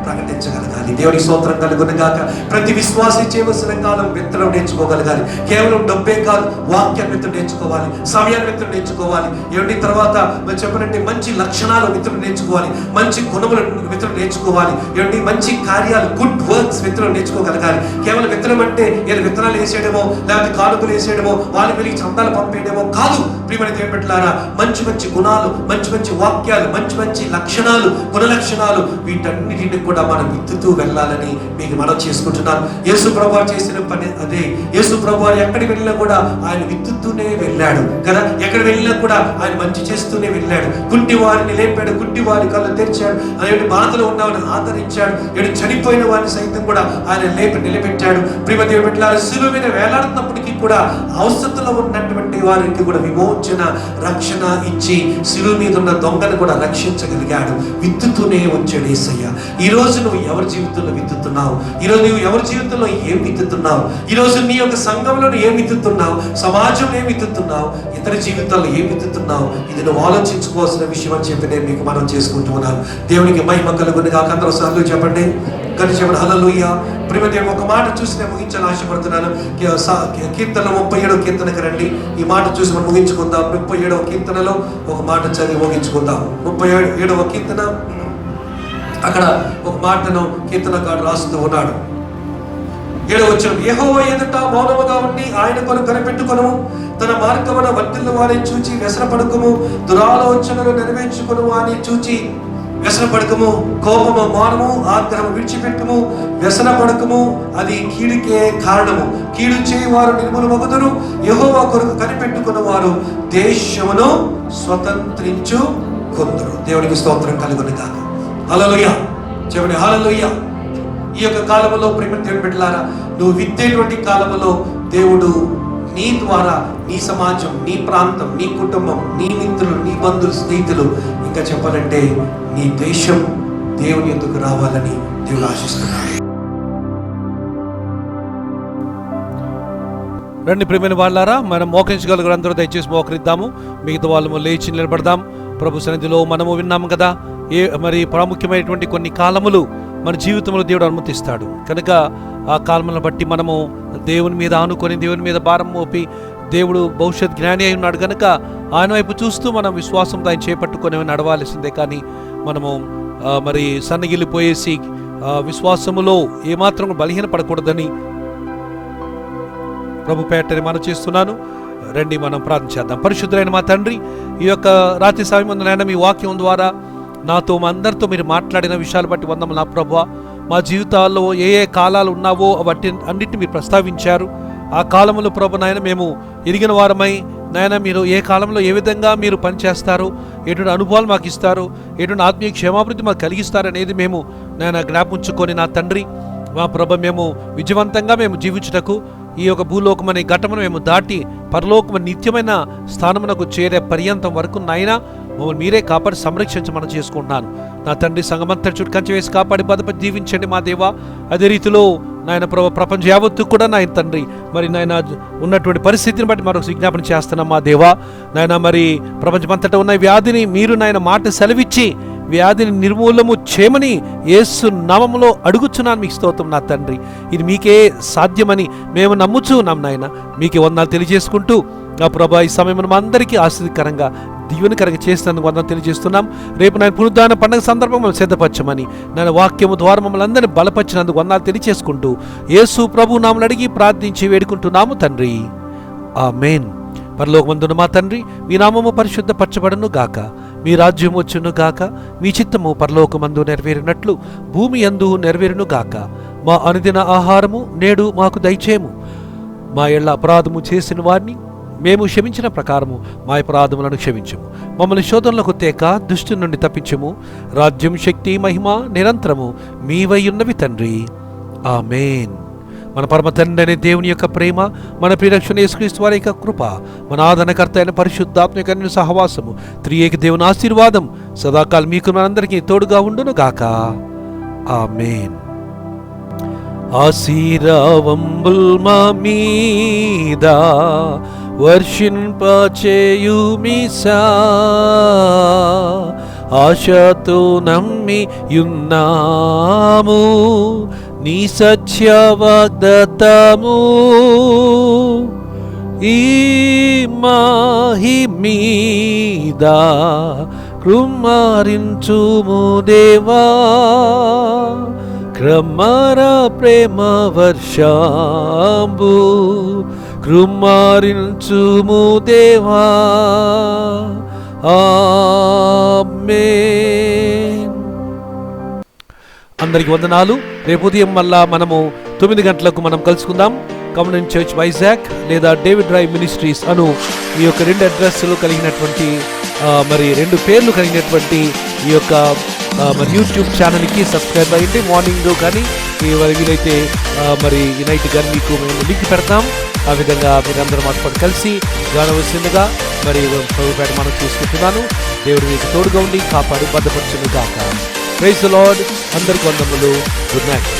ప్రకటించగలగాలి. దేవునికి స్తోత్రం కలుగును గాక. ప్రతి విశ్వాసి చేయవలసిన కాలం విత్తనం నేర్చుకోగలగాలి. కేవలం డబ్బే కాదు, వాక్యాన్ని విత్తనం నేర్చుకోవాలి, సమయాన్ని విత్తనం నేర్చుకోవాలి. ఏమిటి తర్వాత చెప్పనంటే మంచి లక్షణాలు విత్తనం నేర్చుకోవాలి, మంచి గుణములు విత్తనం నేర్చుకోవాలి. ఏమిటి మంచి కార్యాలు, గుడ్ వర్క్స్ విత్తనం నేర్చుకోగలగాలి. కేవలం విత్తనం అంటే ఏదో విత్తనాలు వేసేయడమో, లేకపోతే కానుకలు వేసేయడమో, వాళ్ళ వెళ్ళి చందాలు పంపేయడమో కాదు. ప్రియమైన దేవుని బిడ్డలారా, మంచి మంచి గుణాలు, మంచి మంచి వాక్యాలు, మంచి మంచి లక్షణాలు, గుణ లక్షణాలు, వీటన్నిటిని కూడా మనం విత్తుతూ వెళ్ళాలని మీకు మనం చేసుకుంటున్నాను. యేసు ప్రభువు చేసిన పని అదే. యేసు ప్రభువు ఎక్కడికి వెళ్ళినా కూడా ఆయన విత్తుతూనే వెళ్ళాడు కదా. ఎక్కడ వెళ్ళినా కూడా ఆయన మంచి చేస్తూనే వెళ్ళాడు. కుంటి వారిని లేపాడు, కుంటి వారి కళ్ళు తెరిచాడు. అలాంటి బాధలు ఉన్నవాడిని ఆదరించాడు. ఏడు చనిపోయిన వారిని సైతం కూడా ఆయన లేపి నిలబెట్టాడు. ప్రియమైన దేవుని బిడ్డలారా, శిలువ మీద వేలాడుతున్నప్పటికీ కూడా అవసరతలో ఉన్నటువంటి వారికి కూడా విమోచన, రక్షణ ఇచ్చి శిలువ మీద ఉన్న దొంగను కూడా రక్షించగలిగాడు. విత్తుతూనే వచ్చాడు యేసయ్య. ఈ రోజు నువ్వు ఎవరి జీవితంలో విత్తుతున్నావు? ఈరోజు నువ్వు ఎవరి జీవితంలో ఏం విత్తుతున్నావు? ఈరోజు నీ యొక్క సంఘంలో ఏం విత్తుతున్నావు? సమాజంలో ఏం విత్తుతున్నావు? ఇతర జీవితాల్లో ఏం విత్తుతున్నావు? ఇది నువ్వు ఆలోచించుకోవాల్సిన విషయం అని చెప్పి నేను మీకు మనం చేసుకుంటూ ఉన్నాను. దేవునికి మహిమ కలుగును గాక. అందరూ సార్లు చెప్పండి, కానీ చెప్పండి హల్లెలూయా. ప్రియమైన దేవుని ఒక మాట చూసి నేను ముగించాలని ఆశపడుతున్నాను. కీర్తన 37వ కీర్తనకి రండి. ఈ మాట చూసి మనం ముగించుకుందాం. 37వ కీర్తనలో ఒక మాట చదివి ముగించుకుందాం. 37వ కీర్తన, అక్కడ ఒక మాటను కీర్తనకారుడు రాస్తూ ఉన్నాడు. 7వ వచనం, యెహోవా ఎదుట మౌనముగా ఉండి ఆయన కొరకు కనిపెట్టుకొనుము, తన మార్గమున వర్తిల్లు వారిని చూచి వ్యసనపడకము, దురాలోచనలు నెరవేర్చుకొను అని చూచి వ్యసనపడకము. కోపము మానము, ఆగ్రహము విడిచిపెట్టుము, వ్యసనపడకము, అది కీడుకే కారణము. కీడు చేయవారు నిర్మూలమగుదురు, యెహోవా కొరకు కనిపెట్టుకున్న వారు దేశమును స్వతంత్రించుకొందురు. దేవునికి స్తోత్రం కలుగును గాక. హల్లెలూయా చెప్పండి, హల్లెలూయా. ఈ యొక్క కాలంలో ప్రియమైన దేవుని బిడ్డలారా, నువ్వు విత్తేటువంటి కాలంలో దేవుడు నీ ద్వారా నీ సమాజం, నీ ప్రాంతం, నీ కుటుంబం, నీ మిత్రులు, నీ బంధువులు, స్నేహితులు, ఇంకా చెప్పాలంటే నీ దేశం దేవుని ఎందుకు రావాలని దేవుడు ఆశిస్తున్నాడు. రండి ప్రియమైన వాళ్ళారా, మనం మోకరించగలిగిన అందరూ దయచేసి మోకరిద్దాము. మిగతా వాళ్ళు లేచి నిలబడదాం. ప్రభు సన్నిధిలో మనము విన్నాము కదా, మరి ప్రాముఖ్యమైనటువంటి కొన్ని కాలములు మన జీవితంలో దేవుడు అనుమతిస్తాడు. కనుక ఆ కాలములను బట్టి మనము దేవుని మీద ఆనుకొని, దేవుని మీద భారం మోపి, దేవుడు భవిష్యత్ జ్ఞాని అయి ఉన్నాడు కనుక ఆయన వైపు చూస్తూ మనం విశ్వాసంతో ఆయన చేపట్టుకొని నడవాల్సిందే. కానీ మనము మరి సన్నగిల్లిపోయేసి విశ్వాసములో ఏమాత్రం బలహీనపడకూడదని ప్రభు పేటని మనం చేస్తున్నాను. రండి మనం ప్రార్థన చేద్దాం. పరిశుద్ధులైన మా తండ్రి, ఈ యొక్క రాత్రి సమయమందునైనా మీ వాక్యం ద్వారా నాతో మా అందరితో మీరు మాట్లాడిన విషయాలు బట్టి వందములు నా ప్రభువా. మా జీవితాల్లో ఏ ఏ కాలాలు ఉన్నావో వాటి అన్నిటిని మీరు ప్రస్తావించారు. ఆ కాలంలో ప్రభు నాయన మేము ఎరిగిన వారమై నాయన మీరు ఏ కాలంలో ఏ విధంగా మీరు పనిచేస్తారు, ఎటువంటి అనుభవాలు మాకు ఇస్తారు, ఎటువంటి ఆత్మీయ క్షేమాభివృద్ధి మాకు కలిగిస్తారనేది మేము నాయన జ్ఞాపించుకొని నా తండ్రి మా ప్రభ మేము విజయవంతంగా మేము జీవించుటకు ఈ యొక్క భూలోకమనే ఘటమును మేము దాటి పరలోకమ నిత్యమైన స్థానమునకు చేరే పర్యంతం వరకు నాయన మమ్మల్ని మీరే కాపాడి సంరక్షించమని చేసుకుంటున్నాను. నా తండ్రి సంగమంతటి చుట్టూ కంచె వేసి కాపాడి భద్రపడి జీవించండి మా దేవా. అదే రీతిలో నాయన ప్రపంచ యావత్తు కూడా నాయన తండ్రి మరి నాయన ఉన్నటువంటి పరిస్థితిని బట్టి మరొక విజ్ఞాపన చేస్తున్నాం మా దేవా. నాయన మరి ప్రపంచమంతటా ఉన్న వ్యాధిని మీరు నాయన మాట సెలవిచ్చి వ్యాధిని నిర్మూలము చేయమని యేసు నామములో అడుగుచున్నాను. మీకు స్తోత్రం నా తండ్రి, ఇది మీకే సాధ్యమని మేము నమ్ముచున్నాం నాయన. మీకే వందనాలు తెలియజేసుకుంటూ నా ప్రభా ఈ సమయం మా అందరికీ ఆశీర్వదకరంగా దీవెనకరంగా చేసినందుకు వందనాలు తెలియజేస్తున్నాం. రేపు నేను పునరుద్ధాన పండుగ సందర్భం మమ్మల్ని సిద్ధపరచమని నేను వాక్యము ద్వారా మమ్మల్ని అందరినీ బలపరిచినందుకు వందనాలు తెలియజేసుకుంటూ యేసు ప్రభు నామములు అడిగి ప్రార్థించి వేడుకుంటున్నాము తండ్రి, ఆమేన్. పరలోకమందున్న మా తండ్రి, మీ నామము పరిశుద్ధపరచబడును గాక, మీ రాజ్యం వచ్చును గాక, మీ చిత్తము పరలోకమందు నెరవేరినట్లు భూమి యందు నెరవేరును గాక. మా అనుదిన ఆహారము నేడు మాకు దయచేయము. మా ఎళ్ళ అపరాధము చేసిన వారిని మేము క్షమించిన ప్రకారము మా అపరాధములను క్షమించము. మమ్మల్ని శోధనలకు తేక దుష్టు నుండి తప్పించము. రాజ్యం, శక్తి, మహిమ నిరంతరము మీవై ఉన్నవి తండ్రి, ఆమేన్. మన పరమ తండ్రి అనే దేవుని యొక్క ప్రేమ, మన ప్రియరక్షణ యేసుక్రీస్తు వారి యొక్క కృప, మన ఆదరణకర్త అయిన పరిశుద్ధాత్మ యొక్క సహవాసము, త్రియేక దేవుని ఆశీర్వాదం సదాకాలం మీకు మనందరికీ తోడుగా ఉండును గాక, ఆమేన్. ఆశీర్వాదంబుల్ మా మీద వర్షింపచేయుమిసా, ఆశతో నమ్మి యున్నాము నీ సత్య వాగ్దత్తము. ఈ మాహి మీద కృమ్మరించుము దేవా, క్రమర ప్రేమ వర్షంబు కృమ్మరించుము దేవా, ఆమేన్. అందరికి వందనాలు. రేపు ఉదయం మళ్ళా మనము 9 గంటలకు మనం కలుసుకుందాం. కమ్యూనిటీ చర్చ్ వైజాగ్ లేదా డేవిడ్ డ్రైవ్ మినిస్ట్రీస్ అను ఈ యొక్క 2 అడ్రస్లు కలిగినటువంటి మరి 2 పేర్లు కలిగినటువంటి ఈ యొక్క మరి యూట్యూబ్ ఛానల్కి సబ్స్క్రైబ్ అయ్యండి. మార్నింగ్ కానీ వీలైతే మరి ఈ నైట్ కానీ మీకు మేము లింక్ పెడతాం. ఆ విధంగా మీరందరూ మాతో పాటు కలిసి జానవలసిందిగా మరి ప్రభుపేట మనం తీసుకుంటున్నాను. దేవుడు మీకు తోడుగా ఉండి కాపాడి భద్రపరచును గాక. Praise the lord. అందరికీ వందనములు. Good night.